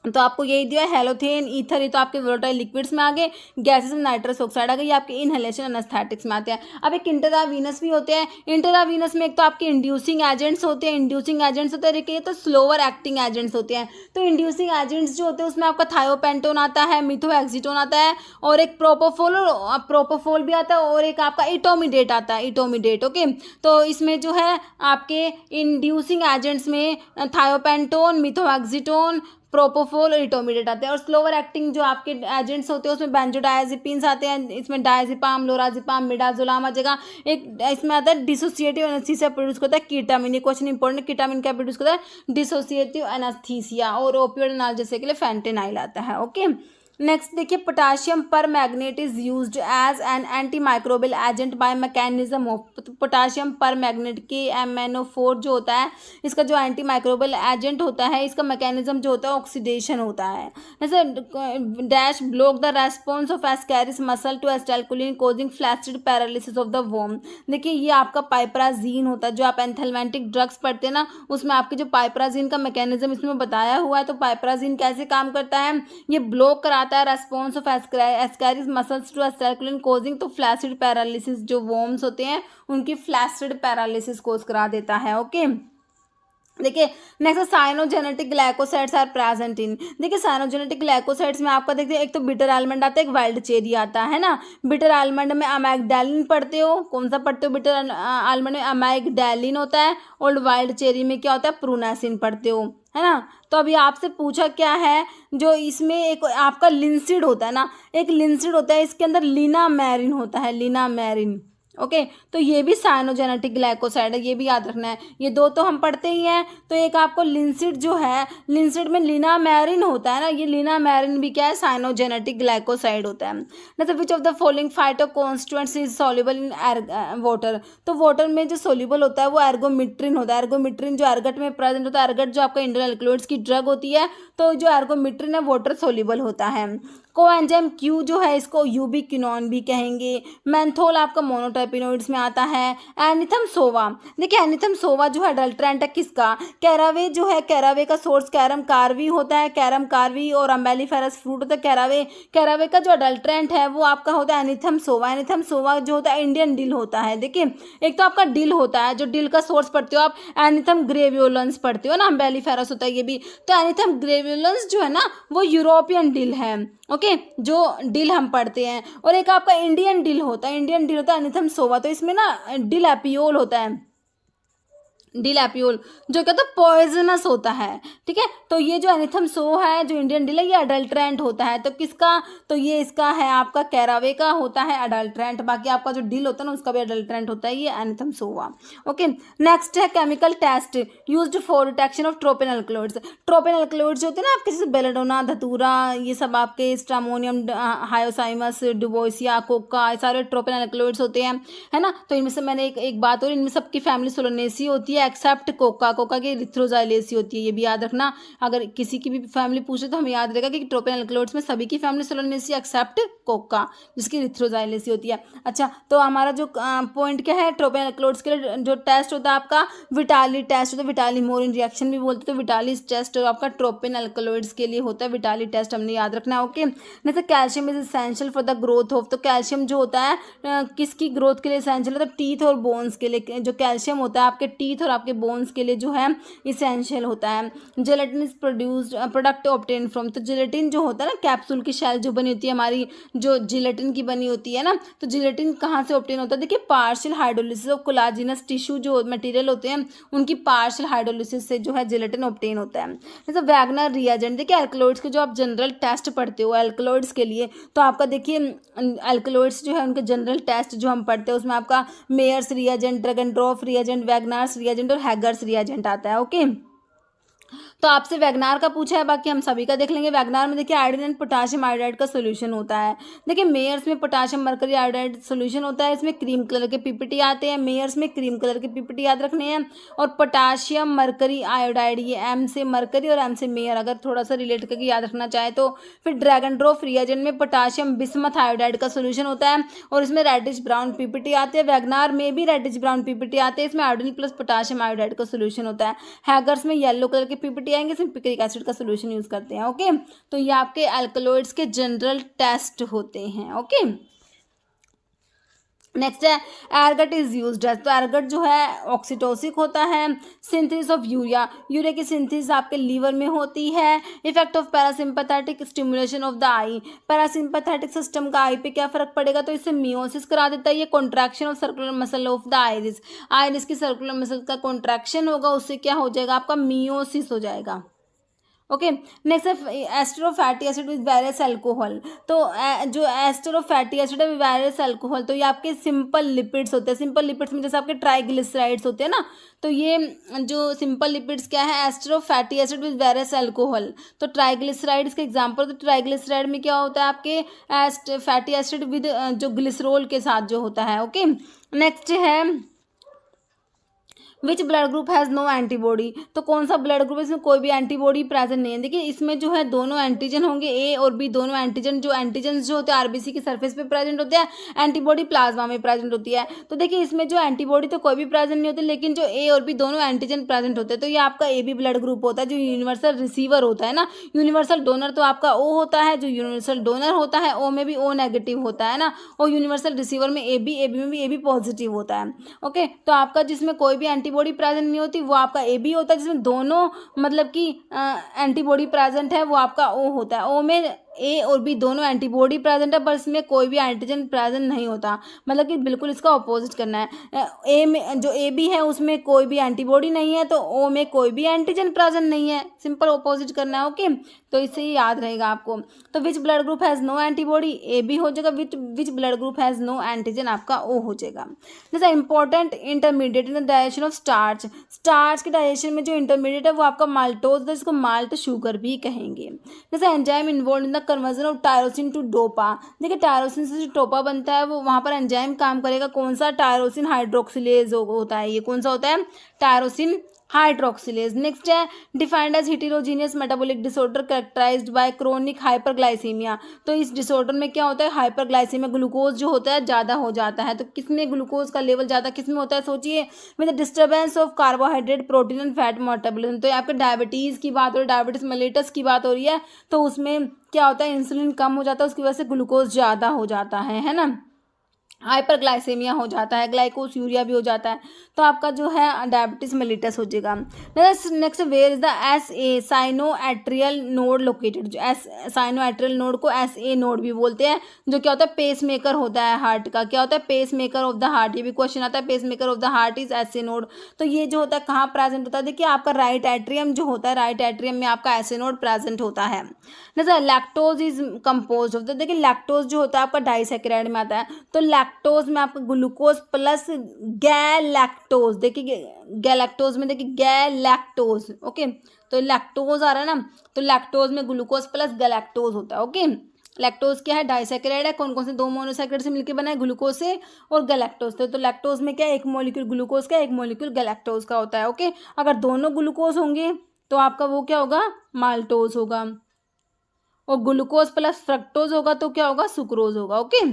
तो आपको यही दिया है, हेलोथेन, ईथर, ये तो आपके वोलेटाइल लिक्विड्स में आ गए, गैसेस में नाइट्रस ऑक्साइड आ गई, ये आपके इनहेलेशन अनेस्थेटिक्स में आते हैं। अब एक इंट्रावीनस भी होते हैं, इंट्रावीनस में एक तो आपके इंड्यूसिंग एजेंट्स होते हैं, इंड्यूसिंग एजेंट्स होते हैं, ये तो स्लोअर एक्टिंग एजेंट्स होते हैं। तो इंड्यूसिंग एजेंट्स जो होते हैं उसमें आपका थायोपेंटोन आता है, मिथोएक्सीटोन आता है, और एक प्रोपोफोल भी आता है, और एक आपका इटोमिडेट आता है, इटोमिडेट। ओके, तो इसमें जो है आपके इंड्यूसिंग एजेंट्स में थायोपेंटोन, मिथोएक्सीटोन, प्रोपोफोल और इटोमिडेट आते हैं। और स्लोअर एक्टिंग जो आपके एजेंट्स होते हैं उसमें बेंजोडायजेपिन्स आते हैं, इसमें डायजेपाम, लोराजेपाम, मिडाजोलाम आ जाएगा। एक इसमें आता है डिसोसिएटिव एनेस्थीसिया प्रोड्यूस होता है कीटामिन, ये क्वेश्चन इंपॉर्टेंट, कीटामिन क्या प्रोड्यूस करता है, डिसोसिएटिव एनेस्थीसिया, और ओपियोइड एनाल्जेसिया के लिए फेंटेनाइल आता है। ओके, नेक्स्ट देखिए, potassium permanganate is used as an anti microbial agent by mechanism of, potassium permanganate के MnO4 जो होता है, इसका जो एंटी माइक्रोबियल एजेंट होता है, इसका मैकेनिज्म जो होता है ऑक्सीडेशन होता है। जैसे dash block the response of ascaris muscle to acetylcholine causing flaccid paralysis of the worm. देखिए ये आपका पाइपराजीन होता है, जो आप एंथेल्मेंटिक ड्रग्स पढ़ते हैं ना, उसमें आपके जो पाइपराजीन का मैकेनिज्म इसमें बताया हुआ है। तो पाइपराजीन कैसे काम करता है, ये ब्लॉक कराता है response of ascaris muscles to acetylcholine causing, तो फ्लैसिड पैरालिसिस, जो वॉर्म्स होते हैं उनकी फ्लैसिड पैरालिसिस कोज करा देता है। ओके, देखिए next cyanogenetic glycosides are present in. देखिए साइनोजेनेटिक ग्लाइकोसाइड्स में आपका देखते हैं, एक तो बिटर आलमंड आता है, एक वाइल्ड चेरी आता है ना। बिटर आलमंड में अमेग्डालिन पढ़ते हो, कौन सा पढ़ते हो, बिटर आलमंड में अमेग्डालिन होता है, और वाइल्ड चेरी में क्या होता है, प्रूनासिन पढ़ते हो, है ना। तो अभी आपसे पूछा क्या है, जो इसमें एक आपका लिंसिड होता है ना, एक लिंसिड होता है, इसके अंदर लिनामेरिन होता है, लिनामेरिन। ओके, तो ये भी साइनोजेनेटिक ग्लाइकोसाइड है, ये भी याद रखना है, ये दो तो हम पढ़ते ही हैं। तो एक आपको लिंसिड जो है, लिंसिड में लिनामेरिन होता है ना, ये लिनामेरिन भी क्या है, साइनोजेनेटिक ग्लाइकोसाइड होता है। जैसे which of the following phytoconstituents is soluble in water, तो वाटर में जो सोल्यूबल होता है वो एर्गोमिट्रिन होता है। एर्गोमिट्रिन जो एर्गट में प्रेजेंट होता है, एर्गट जो आपका इंडियन एल्कलॉइड्स की ड्रग होती है, तो जो एर्गोमिट्रिन है वाटर सोल्यूबल होता है। कोएंजाइम क्यू जो है, इसको यूबिक्विनोन भी कहेंगे। मेंथोल आपका मोनोटर्पिनोइड्स में आता है। एनिथम सोवा, देखिए एनिथम सोवा जो है अडल्ट्रेंट है किसका, कैरावे जो है, कैरावे का सोर्स कैरम कार्वी होता है, कैरम कार्वी और अम्बेलिफेरस फ्रूट होता है कैरावे। कैरावे का जो अडल्ट्रेंट है वो आपका होता है एनिथम सोवा। एनिथम सोवा जो होता है इंडियन डिल होता है। देखिए एक तो आपका डिल होता है, जो डिल का सोर्स पढ़ते हो आप, एनिथम ग्रेवियोलेंस पढ़ते हो ना, अम्बेलिफेरस होता है ये भी। तो एनिथम ग्रेवियोलेंस जो है ना वो यूरोपियन डिल है, ओके, जो डिल हम पढ़ते हैं। और एक आपका इंडियन डिल होता है, इंडियन डिल होता है अनिथम सोवा, तो इसमें ना डिल एपियोल होता है, डिल एपियोल, जो क्या होता है पॉइजनस होता है। ठीक है, तो ये जो एनिथम सो है, जो इंडियन डिल है, ये अडल्ट्रेंट होता है। तो किसका, तो ये इसका है आपका कैरावे का होता है अडल्ट्रेंट। बाकी आपका जो डिल होता है ना उसका भी अडल्ट्रेंट होता है, ये एनिथम सोवा। ओके, नेक्स्ट है chemical test used for detection of tropane alkaloids. Tropane alkaloids जो होते हैं ना आपके, जैसे बेलेडोना, धतूरा, ये सब आपके स्ट्रामोनियम, हायोसाइमस, डुबोसिया, कोका, ये सारे ट्रोपेन अल्कलॉइड्स होते हैं, है ना। तो इनमें से मैंने एक बात और, इनमें सबकी फैमिली सोलोनेसी होती है एक्सेप्ट कोका, कोका की इरिथ्रोजाइलेसी होती है, ये भी याद रखना। अगर किसी की भी फैमिली पूछे तो हमें याद रहेगा कि ट्रोपेन अल्कलॉइड्स में सभी की फैमिली सोलोनेसी एक्सेप्ट कोका, जिसकी इरिथ्रोजाइलेसी होती है। अच्छा, तो हमारा जो पॉइंट क्या है, ट्रोपेन अल्कलॉइड्स के लिए जो टेस्ट होता है आपका विटाली टेस्ट होता है, विटाली मोरिन रिएक्शन भी बोलते हैं, तो विटाली टेस्ट आपका ट्रोपेन अल्कलॉइड्स के लिए होता है, विटाली टेस्ट हमने याद रखना है। ओके, जैसे calcium is essential for the growth of, तो कैल्शियम जो होता है किसकी ग्रोथ के लिए इसेंशियल है, तो टीथ और बोन्स के लिए जो कैल्शियम होता है आपके टीथ और आपके बोन्स के लिए जो है इसेंशियल होता है। Gelatin is produced product obtain from, तो जेलेटिन जो होता है ना कैप्सूल की शेल जो बनी होती है हमारी, जो जिलेटिन की बनी होती है ना, तो जिलेटिन कहाँ से ऑब्टेन होता है, देखिए पार्शियल हाइड्रोलिसिस ऑफ कोलाजिनस टिश्यू जो मटेरियल होते हैं उनकी पार्शियल हाइड्रोलिसिस से जो है जिलेटिन ऑब्टेन होता है। जैसे वैगनर रिएजेंट, देखिए अल्कलॉइड्स के जो आप जनरल टेस्ट पढ़ते हो अल्कलॉइड्स के लिए, तो आपका देखिए अल्कलॉइड्स जो है उनके जनरल टेस्ट जो हम पढ़ते हैं उसमें आपका मेयर्स रिएजेंट, ड्रैगनड्रॉफ रिएजेंट, वैगनार्स रिएजेंट और हैगर्स रिएजेंट आता है। ओके, तो आपसे वैगनार का पूछा है, बाकी हम सभी का देख लेंगे। वैगनार में देखिए आयोडीन एंड पोटाशियम आयोडाइड का सोल्यूशन होता है। देखिए मेयर्स में पोटाशियम मरकरी आयोडाइड सोल्यूशन होता है, इसमें क्रीम कलर के पीपीटी आते हैं, मेयर्स में क्रीम कलर के पीपीटी याद रखने हैं। और पोटाशियम मरकरी आयोडाइड, ये एम से मरकरी और एम से मेयर, अगर थोड़ा सा रिलेट करके याद रखना चाहे तो। फिर ड्रैगनड्रॉफ रिएजेंट में पोटाशियम बिस्मथ आयोडाइड का सोल्यूशन होता है और इसमें रेडिश ब्राउन पीपीटी आते हैं। वैगनार में भी रेडिश ब्राउन पीपीटी आते हैं, इसमें आयोडीन प्लस पोटाशियम आयोडाइड का सोल्यूशन होता है। हैगर्स में येलो कलर के पीपीटी आएंगे, इसमें पिक्रिक एसिड का सोल्यूशन यूज करते हैं। ओके, तो ये आपके अल्कलॉइड्स के जनरल टेस्ट होते हैं। ओके, नेक्स्ट है एरगट इज यूज्ड एज, तो एरगट जो है ऑक्सीटोसिक होता है। सिंथेसिस ऑफ यूरिया, यूरिया की सिंथेसिस आपके लीवर में होती है। Effect of parasympathetic stimulation of the I, parasympathetic system का आई पे क्या फर्क पड़ेगा, तो इससे मियोसिस करा देता है। ये contraction of circular muscle of the iris, iris की सर्कुलर मसल का कॉन्ट्रैक्शन होगा, उससे क्या हो जाएगा आपका मियोसिस हो जाएगा। ओके, नेक्स्ट है ester of fatty acid with various alcohol, तो जो एस्टर ऑफ फैटी एसिड है वेरियस अल्कोहल, तो ये आपके सिंपल लिपिड्स होते हैं। सिंपल लिपिड्स में जैसे आपके ट्राइग्लिसराइड्स होते हैं ना, तो ये जो सिंपल लिपिड्स क्या है, ester of fatty acid with various alcohol, तो ट्राइग्लिसराइड्स के एग्जांपल, तो ट्राइग्लिसराइड में क्या होता है आपके फैटी एसिड विद जो ग्लिसरोल के साथ जो होता है। ओके, नेक्स्ट है which blood group has no antibody, तो कौन सा ब्लड ग्रुप है इसमें कोई भी एंटीबॉडी प्रेजेंट नहीं है। देखिए इसमें जो है दोनों एंटीजन होंगे, ए और बी दोनों एंटीजन, जो एंटीजन जो होते हैं आरबीसी की सरफेस पे प्रेजेंट होते हैं, एंटीबॉडी प्लाज्मा में प्रेजेंट होती है। तो देखिए इसमें जो एंटीबॉडी तो कोई भी प्रेजेंट नहीं होती, लेकिन जो ए और बी दोनों एंटीजन प्रेजेंट होते हैं, तो ये आपका ए बी ब्लड ग्रुप होता है। जो यूनिवर्सल रिसीवर होता है ना, यूनिवर्सल डोनर तो आपका ओ होता है, जो यूनिवर्सल डोनर होता है ओ में भी ओ नेगेटिव होता है ना, और यूनिवर्सल रिसीवर में ए बी में भी ए बी पॉजिटिव होता है। ओके, तो आपका जिसमें कोई भी एंटीबॉडी प्रेजेंट नहीं होती वो आपका ए बी होता है, जिसमें दोनों मतलब कि एंटीबॉडी प्रेजेंट है वो आपका ओ होता है। ओ में ए और बी दोनों एंटीबॉडी प्रेजेंट है, पर इसमें कोई भी एंटीजन प्रेजेंट नहीं होता, मतलब कि बिल्कुल इसका अपोजिट करना है। ए में जो ए बी है उसमें कोई भी एंटीबॉडी नहीं है, तो ओ में कोई भी एंटीजन प्रेजेंट नहीं है, सिंपल अपोजिट करना है। ओके, तो इससे ही याद रहेगा आपको। तो which blood group has no antibody, A B हो जाएगा, which blood group has no antigen आपका ओ हो जाएगा। जैसे important intermediate in the digestion of starch, starch के डाइजेशन में जो इंटरमीडिएट है वो आपका माल्टोज, जिसको माल्ट शुगर भी कहेंगे। जैसे enzyme involve in the conversion of tyrosine to dopa, देखिए टायरोसिन से जो टोपा बनता है वो वहाँ पर एंजाइम काम करेगा, कौन सा, टायरोसिन हाइड्रोक्सिलेज होता है, ये कौन सा होता है, टायरोसिन हाइड्रोक्सिलेज। नेक्स्ट है defined as heterogeneous metabolic disorder characterised by chronic hyperglycaemia, तो इस डिसऑर्डर में क्या होता है, हाइपरग्लाइसीमिया, ग्लूकोज जो होता है ज़्यादा हो जाता है। तो किसमें ग्लूकोज का लेवल ज़्यादा किसमें होता है, सोचिए, with the disturbance of carbohydrate protein and fat metabolism. तो आपके डायबिटीज़ की बात हो रही है, डायबिटीज मेलिटस की बात हो रही है, तो उसमें क्या होता है, इंसुलिन कम हो जाता है, उसकी वजह से ग्लूकोज ज़्यादा हो जाता है ना। हाइपरग्लाइसेमिया हो जाता है, ग्लाइकोसूरिया भी हो जाता है, तो आपका जो है डायबिटीज मेलिटस हो जाएगा। Next where is the S A sinoatrial node located. जो एस साइनोएट्रियल नोड को एस ए नोड भी बोलते हैं, जो क्या होता है पेस मेकर होता है हार्ट का। क्या होता है pacemaker of the heart, ये भी क्वेश्चन आता है, pacemaker of the heart is S A node. तो ये जो होता है कहाँ प्रेजेंट होता है, देखिए आपका राइट एट्रियम जो होता है, राइट एट्रियम में आपका एस ए नोड प्रेजेंट होता है। जैसे lactose is compose of the, देखिए लैक्टोज जो होता है आपका डाइसैकेराइड में आता है, तो लैक्टोज में आपका ग्लूकोज प्लस गैलैक्टोज, देखिए गैलैक्टोज में देखिए गैलैक्टोज, ओके, तो लैक्टोज आ रहा है ना, तो लैक्टोज में ग्लूकोज प्लस गैलैक्टोज होता है, ओके। लैक्टोज क्या है, डाइसैकेराइड है, कौन कौन से दो मोनोसैकेराइड से मिलकर बना है, ग्लूकोज से और गैलैक्टोज से। तो लैक्टोज में क्या है, एक मॉलिक्यूल ग्लूकोज का, एक मॉलिक्यूल गैलैक्टोज का होता है, ओके। अगर दोनों ग्लूकोज होंगे तो आपका वो क्या होगा, माल्टोज होगा, और ग्लूकोज प्लस फ्रक्टोज होगा तो क्या होगा, सुक्रोज होगा, ओके।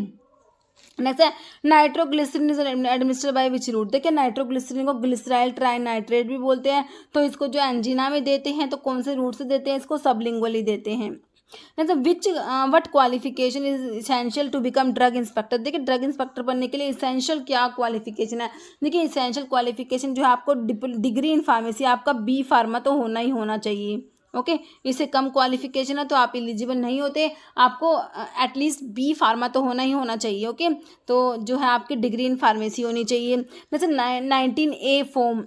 नेक्स्ट है nitroglycerin is administered by which route. देखिए नाइट्रोग्लिसरीन को ग्लिसराइल ट्राइनाइट्रेट भी बोलते हैं, तो इसको जो एंजीना में देते हैं तो कौन से रूट से देते हैं, इसको सबलिंगुअली देते हैं। Which what qualification is essential to become drug inspector. देखिए ड्रग इंस्पेक्टर बनने के लिए इसेंशियल क्या क्वालिफिकेशन है, देखिए इसेंशियल क्वालिफिकेशन जो है आपको डिग्री इन फार्मेसी, आपका बी फार्मा तो होना ही होना चाहिए, ओके। इससे कम क्वालिफिकेशन है तो आप एलिजिबल नहीं होते, आपको एटलीस्ट बी फार्मा तो होना ही होना चाहिए, ओके। तो जो है आपकी डिग्री इन फार्मेसी होनी चाहिए। जैसे 19A फॉर्म,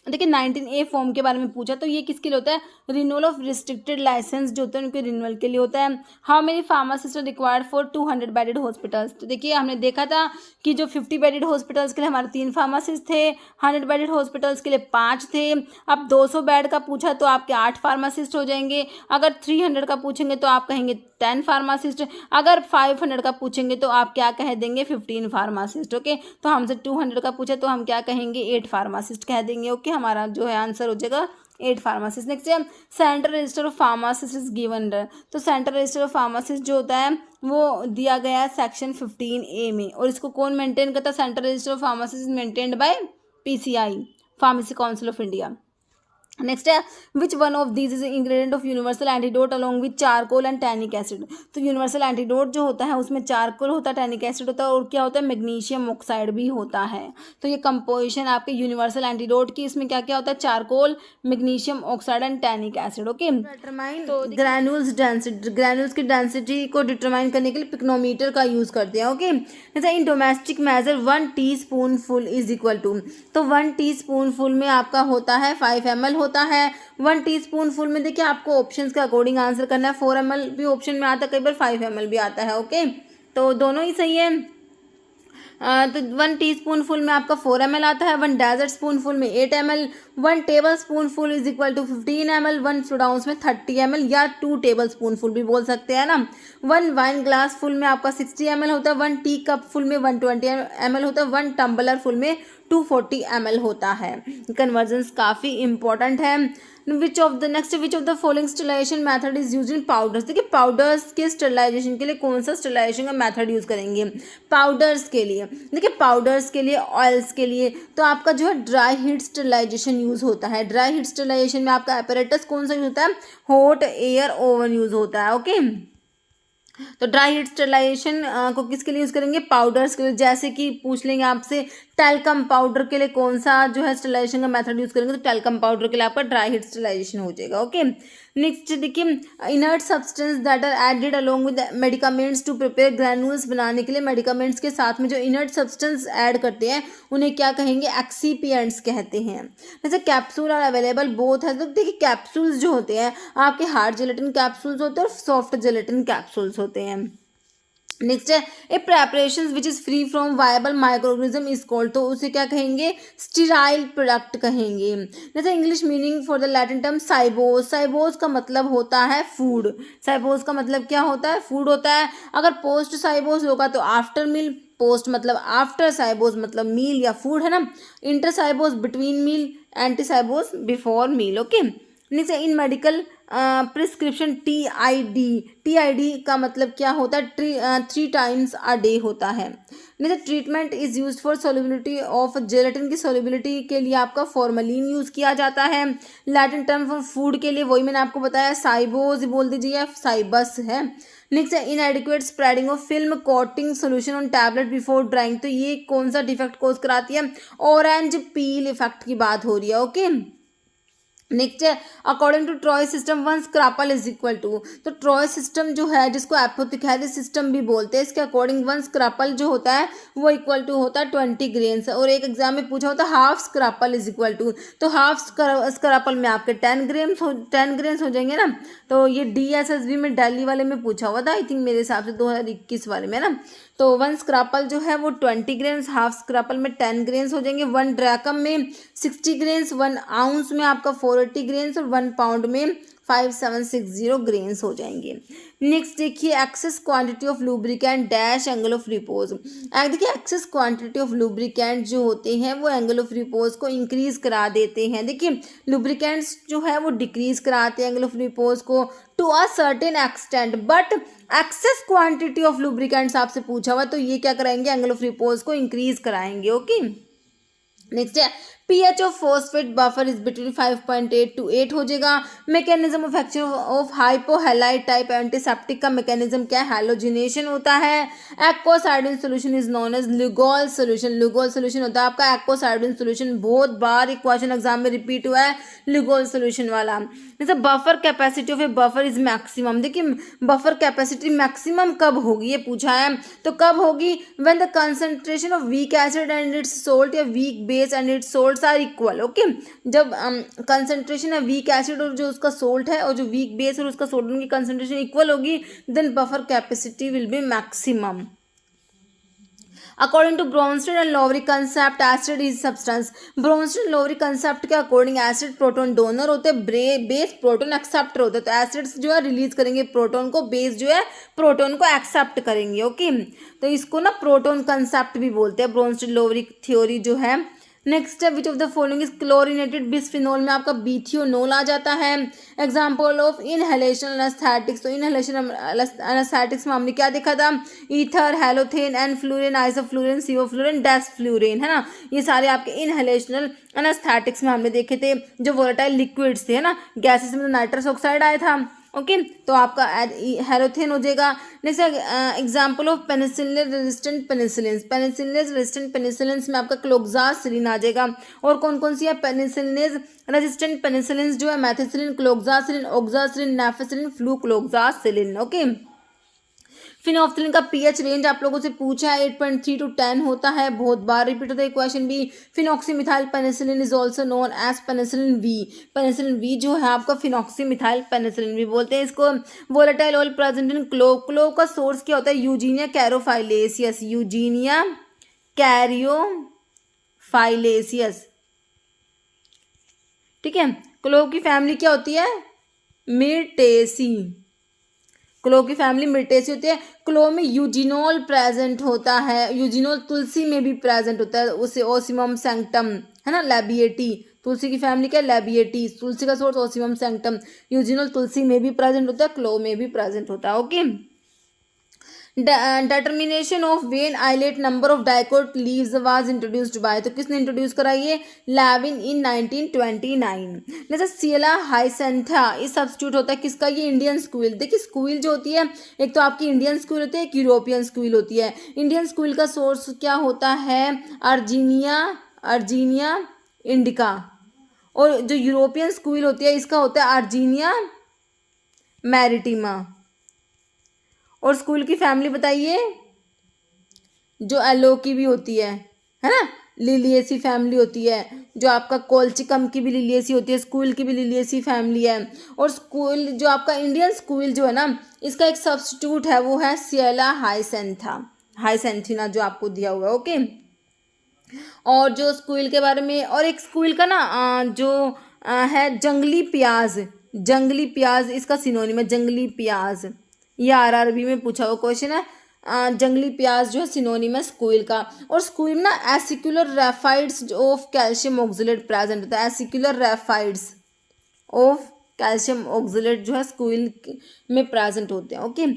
देखिए 19A फॉर्म के बारे में पूछा, तो ये किसके लिए होता है, रिन्यूअल ऑफ रिस्ट्रिक्टेड लाइसेंस जो होता है उनके रिन्यूअल के लिए होता है। How many pharmacist are required for 200 bedded hospitals. तो देखिए हमने देखा था कि जो 50 बेडेड हॉस्पिटल्स के लिए हमारे 3 फार्मासिस्ट थे, 100 बेडेड हॉस्पिटल्स के लिए 5 थे। अब 200 बेड का पूछा तो आपके 8 फार्मासिस्ट हो जाएंगे, अगर 300 का पूछेंगे तो आप कहेंगे 10 फार्मासिस्ट, अगर 500 का पूछेंगे तो आप क्या कह देंगे, 15 फार्मासिस्ट, ओके। तो हमसे 200 का पूछा तो हम क्या कहेंगे, 8 फार्मासिस्ट कह देंगे, ओके। हमारा जो है आंसर हो जाएगा 8 फार्मासिस्ट। नेक्स्ट है central register of pharmacist is given. तो सेंट्रल रजिस्टर ऑफ फार्मासिस्ट जो होता है वो दिया गया है सेक्शन 15A में, और इसको कौन मेंटेन करता है, central register of pharmacist is maintained by PCI, pharmacy council of India. Next है which one of these is ingredient of universal antidote along with charcoal and tannic acid. तो यूनिवर्सल एंटीडोट जो होता है उसमें चारकोल होता है, टैनिक एसिड होता है, और क्या होता है, मैग्नीशियम ऑक्साइड भी होता है। तो ये कंपोजिशन आपके यूनिवर्सल एंटीडोट की, इसमें क्या क्या होता है, charcoal, magnesium oxide and tannic acid, okay. Determine तो ग्रैन्यूल्स डेंसिटी, ग्रैन्यूल्स की डेंसिटी को डिटरमाइन करने के लिए पिक्नोमीटर का यूज करते हैं, ओके। जैसे in domestic measure 1 teaspoonful is equal to, तो 1 टीस्पूनफुल में आपका होता है 5 ml होता है। 1 टीस्पूनफुल में देखिए आपको ऑप्शंस के अकॉर्डिंग आंसर करना है, 4 ml भी ऑप्शन में आता है, कई बार 5 ml भी आता है, ओके। तो दोनों ही सही है। तो 1 टीस्पूनफुल में आपका 4 ml आता है, 1 डेजर्ट स्पूनफुल में 8 ml, 1 tablespoonful is equal to 15 ml, 1 सुडाउंस में 30 ml या 2 टेबल स्पूनफुल भी बोल सकते हैं ना। 1 वाइन ग्लास फुल में आपका 60 ml होता है, 1 टी कप फुल में 120 ml होता है, 1 टम्बलर फुल में 240 ml होता है। कन्वर्जन्स काफ़ी इंपॉर्टेंट है। Which of the following sterilisation method is use in powders. देखिए पाउडर्स के स्टरलाइजेशन के लिए कौन सा स्टरलाइजेशन का मेथड यूज करेंगे, पाउडर्स के लिए। देखिए पाउडर्स के लिए, ऑयल्स के लिए तो आपका जो है ड्राई हीट स्टरलाइजेशन यूज होता है। ड्राई हीट स्टरलाइजेशन में आपका अपैरेटस कौन सा यूज होता है, हॉट एयर ओवन यूज होता है, ओके। तो ड्राई हीट स्टरलाइजेशन को किसके लिए यूज करेंगे, पाउडर्स के लिए। जैसे कि पूछ लेंगे आपसे टेल्कम पाउडर के लिए कौन सा जो है स्टरलाइजेशन का मेथड यूज करेंगे, तो टेल्कम पाउडर के लिए आपका ड्राई हीट स्टरलाइजेशन हो जाएगा, ओके। नेक्स्ट देखिए inert substance that are added along with medicaments to prepare granules. बनाने के लिए मेडिकामेंट्स के साथ में जो इनर्ट सब्सटेंस ऐड करते हैं उन्हें क्या कहेंगे, एक्सीपिएंट्स कहते हैं। जैसे कैप्सूल आर अवेलेबल बोथ है, तो देखिए कैप्सूल्स जो होते हैं आपके हार्ड जेलेटिन कैप्सूल्स होते हैं और सॉफ्ट जेलेटिन कैप्सूल्स होते हैं। नेक्स्ट है a preparation which is free from viable microorganism is called, तो उसे क्या कहेंगे, स्टीराइल प्रोडक्ट कहेंगे। जैसे English meaning for the Latin term cibos, cibos का मतलब होता है फूड। साइबोज का मतलब क्या होता है, फूड होता है। अगर पोस्ट साइबोज होगा तो आफ्टर मील, पोस्ट मतलब आफ्टर, साइबोज मतलब मील या फूड है ना। Inter cibos between meal, ante cibos before meal, okay. Next in medical prescription TID का मतलब क्या होता है, 3 टाइम्स अ डे होता है। Next treatment is use for solubility of gelatin की सोलिबिलिटी के लिए आपका फॉर्मलिन यूज किया जाता है। लैटिन टर्म फॉर फूड के लिए वही मैंने आपको बताया साइबोज बोल दीजिए या साइबस है। नेक्स्ट है इनएडिक्वेट spreading of film coating solution on tablet before drawing, तो ये कौन सा डिफेक्ट कोज कराती है, ऑरेंज पील इफेक्ट की बात हो रही है। ओके नेक्स्ट है according to troy system one scruple is equal to, तो ट्रॉय सिस्टम जो है जिसको एपोथिकेटिक सिस्टम भी बोलते हैं, इसके अकॉर्डिंग वन स्क्रैपल जो होता है वो इक्वल टू होता है 20 ग्रेन्स। और एक एग्जाम में पूछा होता है हाफ स्क्रैपल इज इक्वल टू, तो हाफ स्क्रैपल में आपके 10 ग्रेन्स हो जाएंगे ना। तो ये DSSB में दिल्ली वाले में पूछा हुआ था, आई थिंक मेरे हिसाब से 2021 वाले में ना। तो वन स्क्रैपल जो है वो 20 ग्रेन्स, हाफ स्क्रैपल में 10 ग्रेन्स हो जाएंगे, 1 ड्रैकम में 60 ग्रेन्स, 1 आउंस में आपका 480 ग्रेन्स और 1 पाउंड में 5760 ग्रेन्स हो जाएंगे। नेक्स्ट देखिए excess quantity of lubricant dash angle of repose. देखिए एक्सेस क्वांटिटी ऑफ लुब्रिकेंट जो होते हैं वो एंगल ऑफ रिपोज को इंक्रीज करा देते हैं। देखिए लुब्रिकेंट्स जो है वो डिक्रीज कराते हैं एंगल ऑफ रिपोज को to a certain extent, but excess quantity of lubricants आपसे पूछा हुआ तो ये क्या कराएंगे, एंगल ऑफ रिपोज को इंक्रीज कराएंगे। ओके नेक्स्ट है pH of phosphate buffer is between 5.8 to 8 हो जाएगा। Mechanism of action of hypohalite type antiseptic का मैकेनिज्म क्या है, हैलोजिनेशन होता है। Aqueous iodine solution is known as Lugol solution, Lugol solution होता है आपका एक्वासाइडिन सोल्यूशन। बहुत बार एक क्वेश्चन एग्जाम में रिपीट हुआ है लुगोल सोल्यूशन वाला। जैसे buffer capacity of a buffer is maximum, देखिए बफर कैपेसिटी मैक्सिमम कब होगी ये पूछा है, तो कब होगी when the concentration of weak acid and its salt या weak base and its salt are equal. Okay जब कंसंट्रेशन है वीक एसिड और जो उसका सोल्ट है और जो वीक बेस और उसका सोल्ट की कंसंट्रेशन इक्वल होगी then buffer capacity will be maximum. According to Bronsted and Lowry concept acid is substance, Bronsted and Lowry concept के अकॉर्डिंग एसिड प्रोटोन डोनर होते हैं, बेस प्रोटोन एक्सेप्टर होते हैं। तो एसिड्स जो है रिलीज करेंगे प्रोटोन को, बेस जो है प्रोटोन को एक्सेप्ट करेंगे। ओके तो इसको ना प्रोटोन कंसेप्ट भी बोलते हैं, ब्रोंस्टेड लोवरी थ्योरी जो है। नेक्स्ट है which of the following is chlorinated बिस्फिनोल में आपका बीथियोनोल आ जाता है। एग्जाम्पल ऑफ इनहेलेशन एनेस्थेटिक्स, तो इनहेलेशन एनेस्थेटिक्स में हमने क्या देखा था, ईथर, हेलोथेन, एनफ्लूरेन, आइसोफ्लूरेन, सिवोफ्लूरेन, डेस्फ्लूरेन, है ना। ये सारे आपके इनहेलेशनल एनेस्थेटिक्स में हमने देखे थे जो वोलेटाइल लिक्विड्स थे, है ना। गैसेस में नाइट्रस ऑक्साइड आया था। ओके तो आपका हेलोथेन हो जाएगा। Next example of penicillin resistant penicillins, penicillin resistant penicillins में आपका क्लोक्सासिलिन आ जाएगा। और कौन कौन सी है पेनिसिलिन रेजिस्टेंट पेनिसिलिन्स जो है, मैथिसिलिन, क्लोक्सासिलिन, ऑक्सासिलिन, नेफेसिलिन, फ्लूक्लोक्सासिलिन। ओके फिनोफ्थिलिन का पीएच रेंज आप लोगों से पूछा है 8.3 to 10 होता है, बहुत बार रिपीट होता है क्वेश्चन भी। Phenoxymethyl penicillin is also known as penicillin V, penicillin V जो है आपका फिनॉक्सीमिथाइल पेनिसिलिन भी बोलते हैं इसको। Volatile oil present in clove, clove का सोर्स क्या होता है, यूजीनिया कैरोफाइलेसियस, यूजीनिया कैरियोफाइलेसियस, ठीक है। क्लोव की फैमिली क्या होती है, मिर्टेसी, क्लोव की फैमिली मिर्टेसी होती है। क्लोव में यूजिनोल प्रेजेंट होता है, यूजिनोल तुलसी में भी प्रेजेंट होता है, उसे ओसिमम सैंक्टम, है ना, लैबिएटी, तुलसी की फैमिली क्या लैबिएटी, तुलसी का सोर्स ओसिमम सैंक्टम, यूजिनोल तुलसी में भी प्रेजेंट होता है, क्लोव में भी प्रेजेंट होता है। Okay determination of vein islet number of dicot leaves was introduced by, तो किसने इंट्रोड्यूस कराई है, लेविन इन 1929। जैसे सियला हाइसेंथा इस सब्स्टिट्यूट होता है किसका, ये इंडियन स्क्विल। देखिए स्क्विल जो होती है एक तो आपकी इंडियन स्क्विल होती है, एक यूरोपियन स्क्विल होती है। इंडियन स्क्विल का सोर्स क्या होता है, अर्जीनिया इंडिका, और जो यूरोपियन स्क्विल होती है इसका होता है अर्जीनिया मैरिटिमा। और स्कूल की फैमिली बताइए, जो एलो की भी होती है ना, लिलिएसी फैमिली होती है। जो आपका कोल्चिकम की भी लिलिएसी होती है, स्कूल की भी लिलिएसी फैमिली है। और स्कूल जो आपका इंडियन स्कूल जो है ना, इसका एक सब्स्टिट्यूट है वो है सियला हाइसेंथिना जो आपको दिया हुआ है। ओके और जो स्कूल के बारे में, और एक स्कूल का ना जो है जंगली प्याज, इसका सिनोनिम है जंगली प्याज। ये आरआरबी में पूछा हुआ क्वेश्चन है, जंगली प्याज जो है सिनोनिम है स्क्विल का। और स्क्विल में ना एसिकुलर रैफाइड्स ऑफ कैल्शियम ऑक्सलेट प्रेजेंट होता है, एसिकुलर रैफाइड्स ऑफ कैल्शियम ऑक्जेलेट जो है स्क्विल में प्रेजेंट होते हैं। ओके,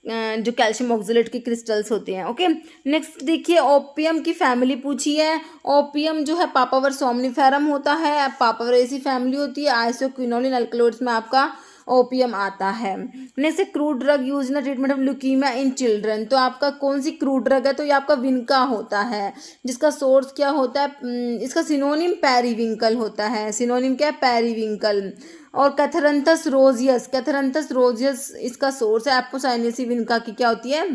जो कैल्शियम ऑक्जेलेट के क्रिस्टल्स होते हैं। ओके, नेक्स्ट देखिए ओपियम की फैमिली पूछी है। ओपियम जो है पापावर सोमनिफेरम होता है, पापावरेसी फैमिली होती है, आइसोक्विनोलिन अल्कलॉइड्स में आपका ओपियम आता है। Next crude drug use in treatment of leukaemia in children, तो आपका कौन सी क्रूड ड्रग है, तो ये आपका विनका होता है, जिसका सोर्स क्या होता है, इसका सिनोनिम पेरीविंकल होता है। सिनोनिम क्या है, पेरीविंकल। और कैथरंथस रोजियस, कैथरंथस रोजियस इसका सोर्स है। एपोसाइनेसी विनका की क्या होती है,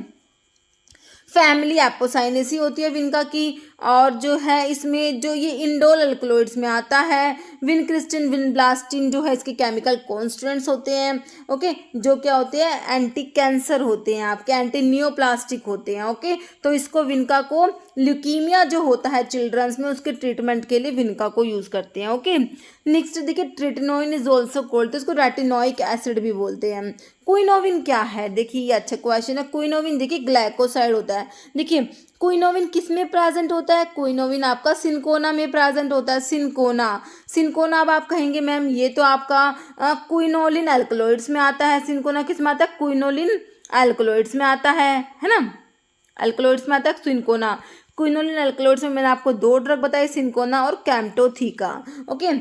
फैमिली एपोसाइनेसी होती है विनका की। और जो है इसमें जो ये इंडोल अल्कलॉइड्स में आता है। विनक्रिस्टिन विनब्लास्टिन जो है इसके केमिकल कॉन्स्टिट्यूएंट्स होते हैं। ओके, जो क्या होते हैं, एंटी कैंसर होते हैं, आपके एंटी नियोप्लास्टिक होते हैं। ओके, तो इसको विनका को ल्यूकीमिया जो होता है चिल्ड्रंस में उसके ट्रीटमेंट के लिए विनका को यूज करते हैं। ओके, नेक्स्ट देखिए ट्रिटिनोइन इज ऑल्सो कोल्ड, तो इसको रेटिनोइक एसिड भी बोलते हैं। क्विनोविन क्या है, देखिए ये अच्छा क्वेश्चन है। क्विनोविन देखिए ग्लाइकोसाइड होता है। देखिए क्विनोविन किस में प्रेजेंट होता है, क्विनोविन आपका सिनकोना में प्रेजेंट होता है। सिनकोना, सिनकोना अब आप कहेंगे मैम ये तो आपका क्विनोलिन अल्कलॉइड्स में आता है। सिनकोना किस में आता है, क्विनोलिन अल्कलॉइड्स में आता है ना, अल्कलॉइड्स में आता है सिनकोना। क्विनोलिन अल्कलॉइड्स में मैंने आपको दो ड्रग बताई, सिनकोना और कैम्टोथीका। ओके,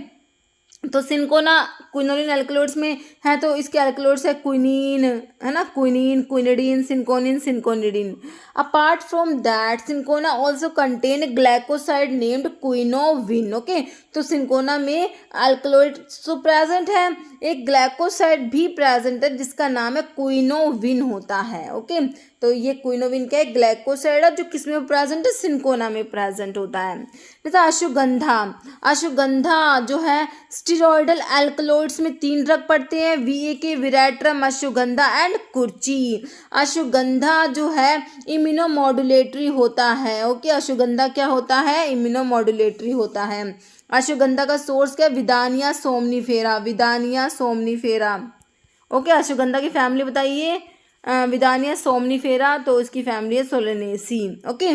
तो सिनकोना क्विनोलिन अल्कलॉइड्स में है, तो इसके अल्कलॉइड्स है क्विनीन, है ना, quinine, quinidine, cinchonine, cinchonidine. Apart from that cinchona also contain glycoside named quinovin. Okay, तो सिनकोना में अल्कलॉइड तो प्रेजेंट है, एक ग्लाइकोसाइड भी प्रेजेंट है जिसका नाम है क्विनोविन होता है। ओके, तो ये क्विनोविन का एक ग्लाइकोसाइड है जो किसमें प्रेजेंट है, सिनकोना में प्रेजेंट होता है। जैसे अश्वगंधा, अश्वगंधा जो है स्टीरॉयडल अल्कलॉइड्स में तीन ड्रग पड़ते हैं, VAK, veratrum, ashwagandha and kurchi. Ashwagandha जो है इम्यूनोमॉड्यूलेटरी होता है। ओके, अश्वगंधा क्या होता है, इम्यूनोमॉड्यूलेटरी होता है। अश्वगंधा का सोर्स क्या है, विदानिया सोमनीफेरा, विदानिया सोमनीफेरा। ओके, अश्वगंधा की फैमिली बताइए, विदानिया सोमनीफेरा, तो इसकी फैमिली है सोलेनेसी। ओके,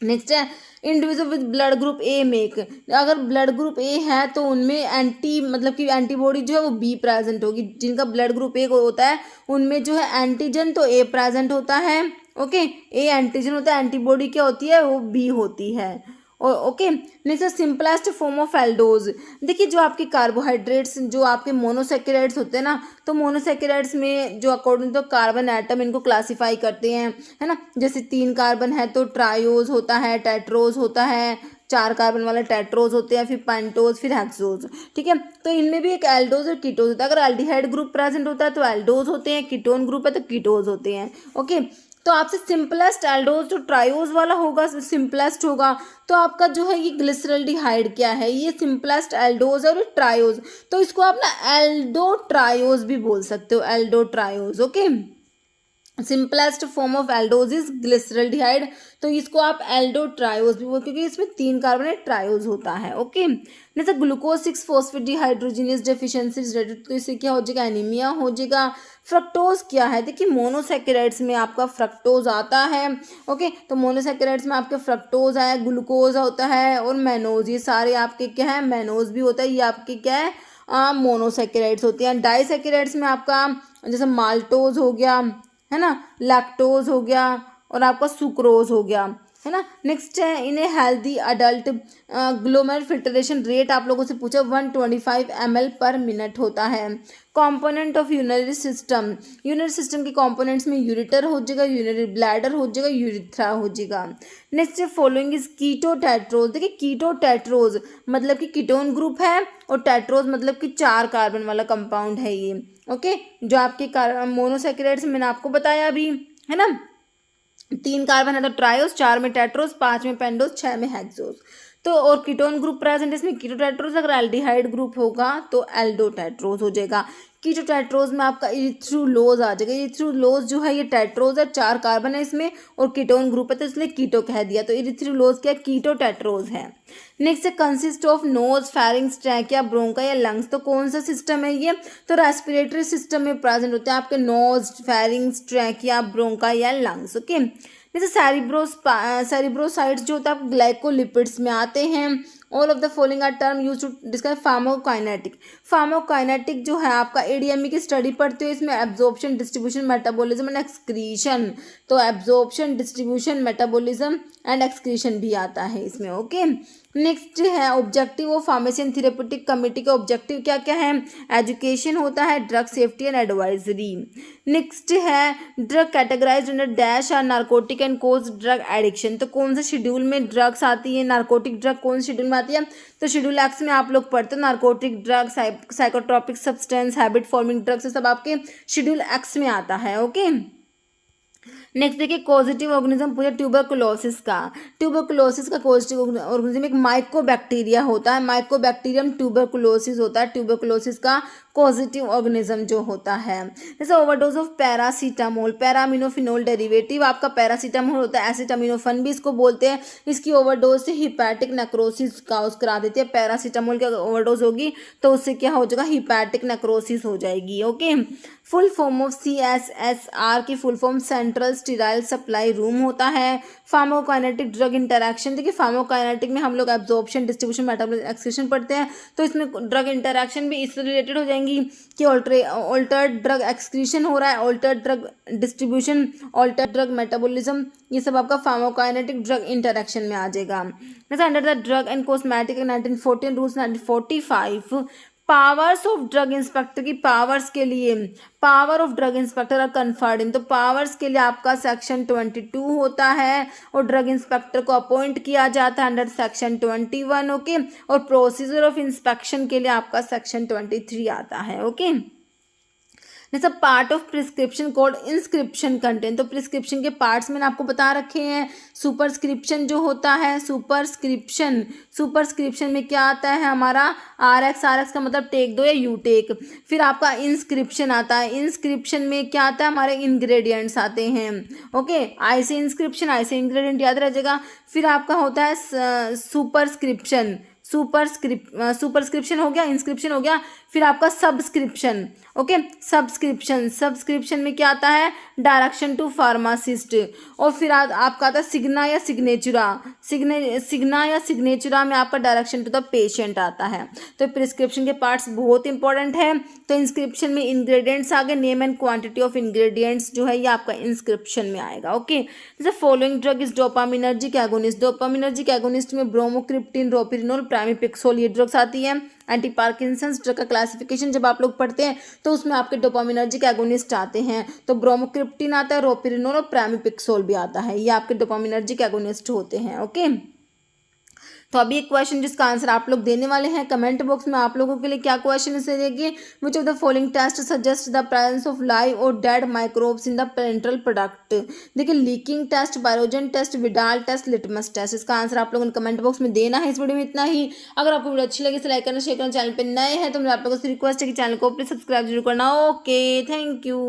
नेक्स्ट है individual with blood group A make, अगर ब्लड ग्रुप ए है तो उनमें एंटी मतलब कि एंटीबॉडी जो है वो बी प्रेजेंट होगी। जिनका ब्लड ग्रुप ए होता है उनमें जो है एंटीजन तो ए प्रेजेंट होता है। ओके, ए एंटीजन होता है, एंटीबॉडी क्या होती है, वो बी होती है। Okay, next simplest form of aldose, देखिए जो आपके कार्बोहाइड्रेट्स जो आपके मोनोसेकेराइड्स होते हैं ना, तो मोनोसेकेराइड्स में जो अकॉर्डिंग तो कार्बन एटम इनको क्लासीफाई करते हैं, है ना। जैसे 3 कार्बन है तो ट्रायोज होता है, टेट्रोज होता है, 4 कार्बन वाले टेट्रोज होते हैं, फिर पेंटोज, फिर हेक्सोज। ठीक है, तो इनमें भी एक एल्डोज और कीटोज होता है। अगर एल्डिहाइड ग्रुप प्रेजेंट होता है तो एल्डोज होते हैं, कीटोन ग्रुप है तो कीटोज होते हैं। ओके, तो आपसे सिंपलेस्ट एल्डोज जो ट्रायोज वाला होगा सिंपलेस्ट होगा, तो आपका जो है ये ग्लिसरल्डिहाइड क्या है, ये सिंपलेस्ट एल्डोज और ट्रायोज, तो इसको आप ना एल्डो ट्रायोज भी बोल सकते हो, aldotriose. Okay, simplest form of aldose is glyceraldehyde, तो इसको आप एल्डो ट्रायोज भी बोल, क्योंकि इसमें 3 कार्बन ट्रायोज होता है। ओके, जैसे glucose 6 phosphate dehydrogenase deficiency related, तो इससे क्या हो जाएगा, एनीमिया हो जाएगा। फ्रक्टोज क्या है, देखिए मोनोसेकेराइड्स में आपका फ्रक्टोज आता है। ओके, तो मोनोसेकेराइड्स में आपके फ्रक्टोज है, ग्लूकोज होता है और मैनोज, ये सारे आपके क्या है, मैनोज भी होता है, ये आपके क्या है, मोनोसेकेराइड्स होते हैं। डाइसेकेराइड्स में आपका जैसे माल्टोज हो गया, है ना, लैक्टोज हो गया और आपका सुक्रोज हो गया, है ना। नेक्स्ट है in a healthy adult glomerular filtration rate आप लोगों से पूछा 125 ml पर मिनट होता है। Component of urinary system, urinary system के कंपोनेंट्स में यूरिटर हो जाएगा, यूरिनरी ब्लैडर हो जाएगा, यूरिथ्रा हो जाएगा। नेक्स्ट फॉलोइंग इज कीटोटेट्रोज, देखिए कीटोटेट्रोज मतलब कि कीटोन ग्रुप है और टेट्रोज मतलब कि 4 कार्बन वाला कंपाउंड है ये। ओके, जो आपके मोनोसेकेराइड्स मैंने आपको बताया अभी, है ना, 3 कार्बन है तो ट्रायोस, 4 में टेट्रोस, 5 में पेंडोस, 6 में हेक्सोस। तो और कीटोन ग्रुप प्रेजेंट इसमें कीटोटेट्रोस, अगर एल्डिहाइड ग्रुप होगा तो एल्डोटेट्रोस हो जाएगा। कीटोटेट्रोज में आपका इरिथ्रोलोज आ जाएगा। इरिथ्रोलोज जो है ये टेट्रोज है, 4 कार्बन है इसमें और कीटोन ग्रुप है तो इसलिए कीटो कह दिया, तो इरिथ्रोलोज क्या कीटोटेट्रोज है। नेक्स्ट है consist of nose, pharynx, trachea, ब्रोंका या लंग्स, तो कौन सा सिस्टम है ये, तो रेस्पिरेटरी सिस्टम में प्रेजेंट होते हैं आपके नोज, फेरिंग्स, ट्रैकिया, ब्रोंका या लंग्स। ओके, जैसे सेरिब्रोसाइड्स जो होता है ग्लाइकोलिपिड्स में आते हैं all of the following are term use to describe pharmacokinetic. Pharmacokinetic जो है आपका एडीएमई की स्टडी पढ़ते हो, इसमें absorption, distribution, metabolism and excretion, तो absorption, distribution, metabolism and excretion भी आता है इसमें। ओके, नेक्स्ट है objective of pharmacy and therapeutic committee का ऑब्जेक्टिव क्या क्या है? एजुकेशन होता है, drug safety and advisory. Next है drug categorized under dash are narcotic and cause drug addiction, तो कौन सा शेड्यूल में ड्रग्स आती है, नार्कोटिक ड्रग कौन से शेड्यूल में आती है? तो शेड्यूल एक्स में आप लोग पढ़ते हो narcotic drug, psychotropic substance, habit forming drugs, सब आपके शेड्यूल एक्स में आता है। ओके, नेक्स्ट देखिए कॉजेटिव ऑर्गेनिज्म पूछा ट्यूबरकुलोसिस का। ट्यूबरकुलोसिस का पॉजिटिव ऑर्गेनिज्म एक माइकोबैक्टीरिया होता है, माइकोबैक्टीरियम ट्यूबरकुलोसिस होता है, ट्यूबरकुलोसिस का पॉजिटिव ऑर्गेनिज्म जो होता है। जैसे ओवरडोज ऑफ पैरासीटामोल, पैरामिनोफिनोल डेरिवेटिव आपका पैरासीटामोल होता है, एसिटामिनोफन भी इसको बोलते हैं। इसकी ओवरडोज से हिपैटिक नेक्रोसिस काउज करा देती है। पैरासीटामोल की ओवरडोज होगी तो उससे क्या हो जाएगा, हिपैटिक नेक्रोसिस हो जाएगी। Okay, full form of CSSR की full form central sterile supply room होता है। फार्माकोकाइनेटिक ड्रग इंटरैक्शन, देखिए फार्माकोकाइनेटिक में हम लोग एब्जॉर्प्शन, डिस्ट्रीब्यूशन, मेटाबॉलिज्म, एक्सक्रीशन पढ़ते हैं, तो इसमें ड्रग इंटरैक्शन भी इससे रिलेटेड हो जाएंगी कि ऑल्टर्ड ड्रग एक्सक्रीशन हो रहा है, altered drug distribution, altered drug metabolism, ये सब आपका फार्माकोकाइनेटिक ड्रग इंटरैक्शन में आ जाएगा। जैसे under the drug and cosmetic 1914 rules 1945 powers of drug inspector की पावर्स के लिए, power of drug inspector are conferred in, तो पावर्स के लिए आपका सेक्शन 22 होता है और ड्रग इंस्पेक्टर को अपॉइंट किया जाता है अंडर सेक्शन 21। ओके, और प्रोसीजर ऑफ इंस्पेक्शन के लिए आपका सेक्शन 23 आता है। ओके, जैसे part of prescription code inscription content, तो प्रिस्क्रिप्शन के पार्ट्स मैंने आपको बता रखे हैं। सुपरस्क्रिप्शन जो होता है, सुपरस्क्रिप्शन में क्या आता है हमारा RX का मतलब टेक दो या यू टेक। फिर आपका इंस्क्रिप्शन आता है, इंस्क्रिप्शन में क्या आता है, हमारे इंग्रेडिएंट्स आते हैं। ओके, आई से इंस्क्रिप्शन, आई से इंग्रेडिएंट याद रह जाएगा। फिर आपका होता है सुपरस्क्रिप्शन, सुपरस्क्रिप्शन हो गया, इंस्क्रिप्शन हो गया। फिर आपका सब्सक्रिप्शन। ओके, सब्सक्रिप्शन में क्या आता है, डायरेक्शन टू फार्मासिस्ट। और फिर आपका आता है सिग्ना या सिग्नेचुरा में आपका डायरेक्शन टू द पेशेंट आता है। तो प्रिस्क्रिप्शन के पार्ट्स बहुत इंपॉर्टेंट है। तो इंस्क्रिप्शन में इंग्रेडिएंट्स आ गए, name and quantity of ingredients जो है ये आपका इंस्क्रिप्शन में आएगा। ओके, जैसे following drug is dopaminergic agonist, dopaminergic agonist में ब्रोमोक्रिप्टिन, रोपिरिनोल, प्रामिपिक्सोल ये ड्रग्स आती है। एंटी पार्किंसंस ड्रग का क्लासिफिकेशन जब आप लोग पढ़ते हैं तो उसमें आपके डोपामिनर्जिक एगोनिस्ट आते हैं, तो ब्रोमोक्रिप्टिन आता है, रोपिरिनोल और प्रामिपिक्सोल भी आता है, ये आपके डोपामिनर्जिक एगोनिस्ट होते हैं। ओके, तो अभी एक क्वेश्चन जिसका आंसर आप लोग देने वाले हैं कमेंट बॉक्स में। आप लोगों के लिए क्या क्वेश्चन है देखिए, which of the following test suggest the presence of live और dead microbes in the parental product. देखिए leaking test, pyrogen test, Widal test, litmus test, इसका आंसर आप लोगों ने कमेंट बॉक्स में देना है। इस वीडियो में इतना ही। अगर आपको वीडियो अच्छी लगी तो लाइक करना, शेयर करना, चैनल पर नए हैं तो मेरे आप लोगों से रिक्वेस्ट है कि चैनल को प्लीज सब्सक्राइब जरूर करना। Okay, thank you.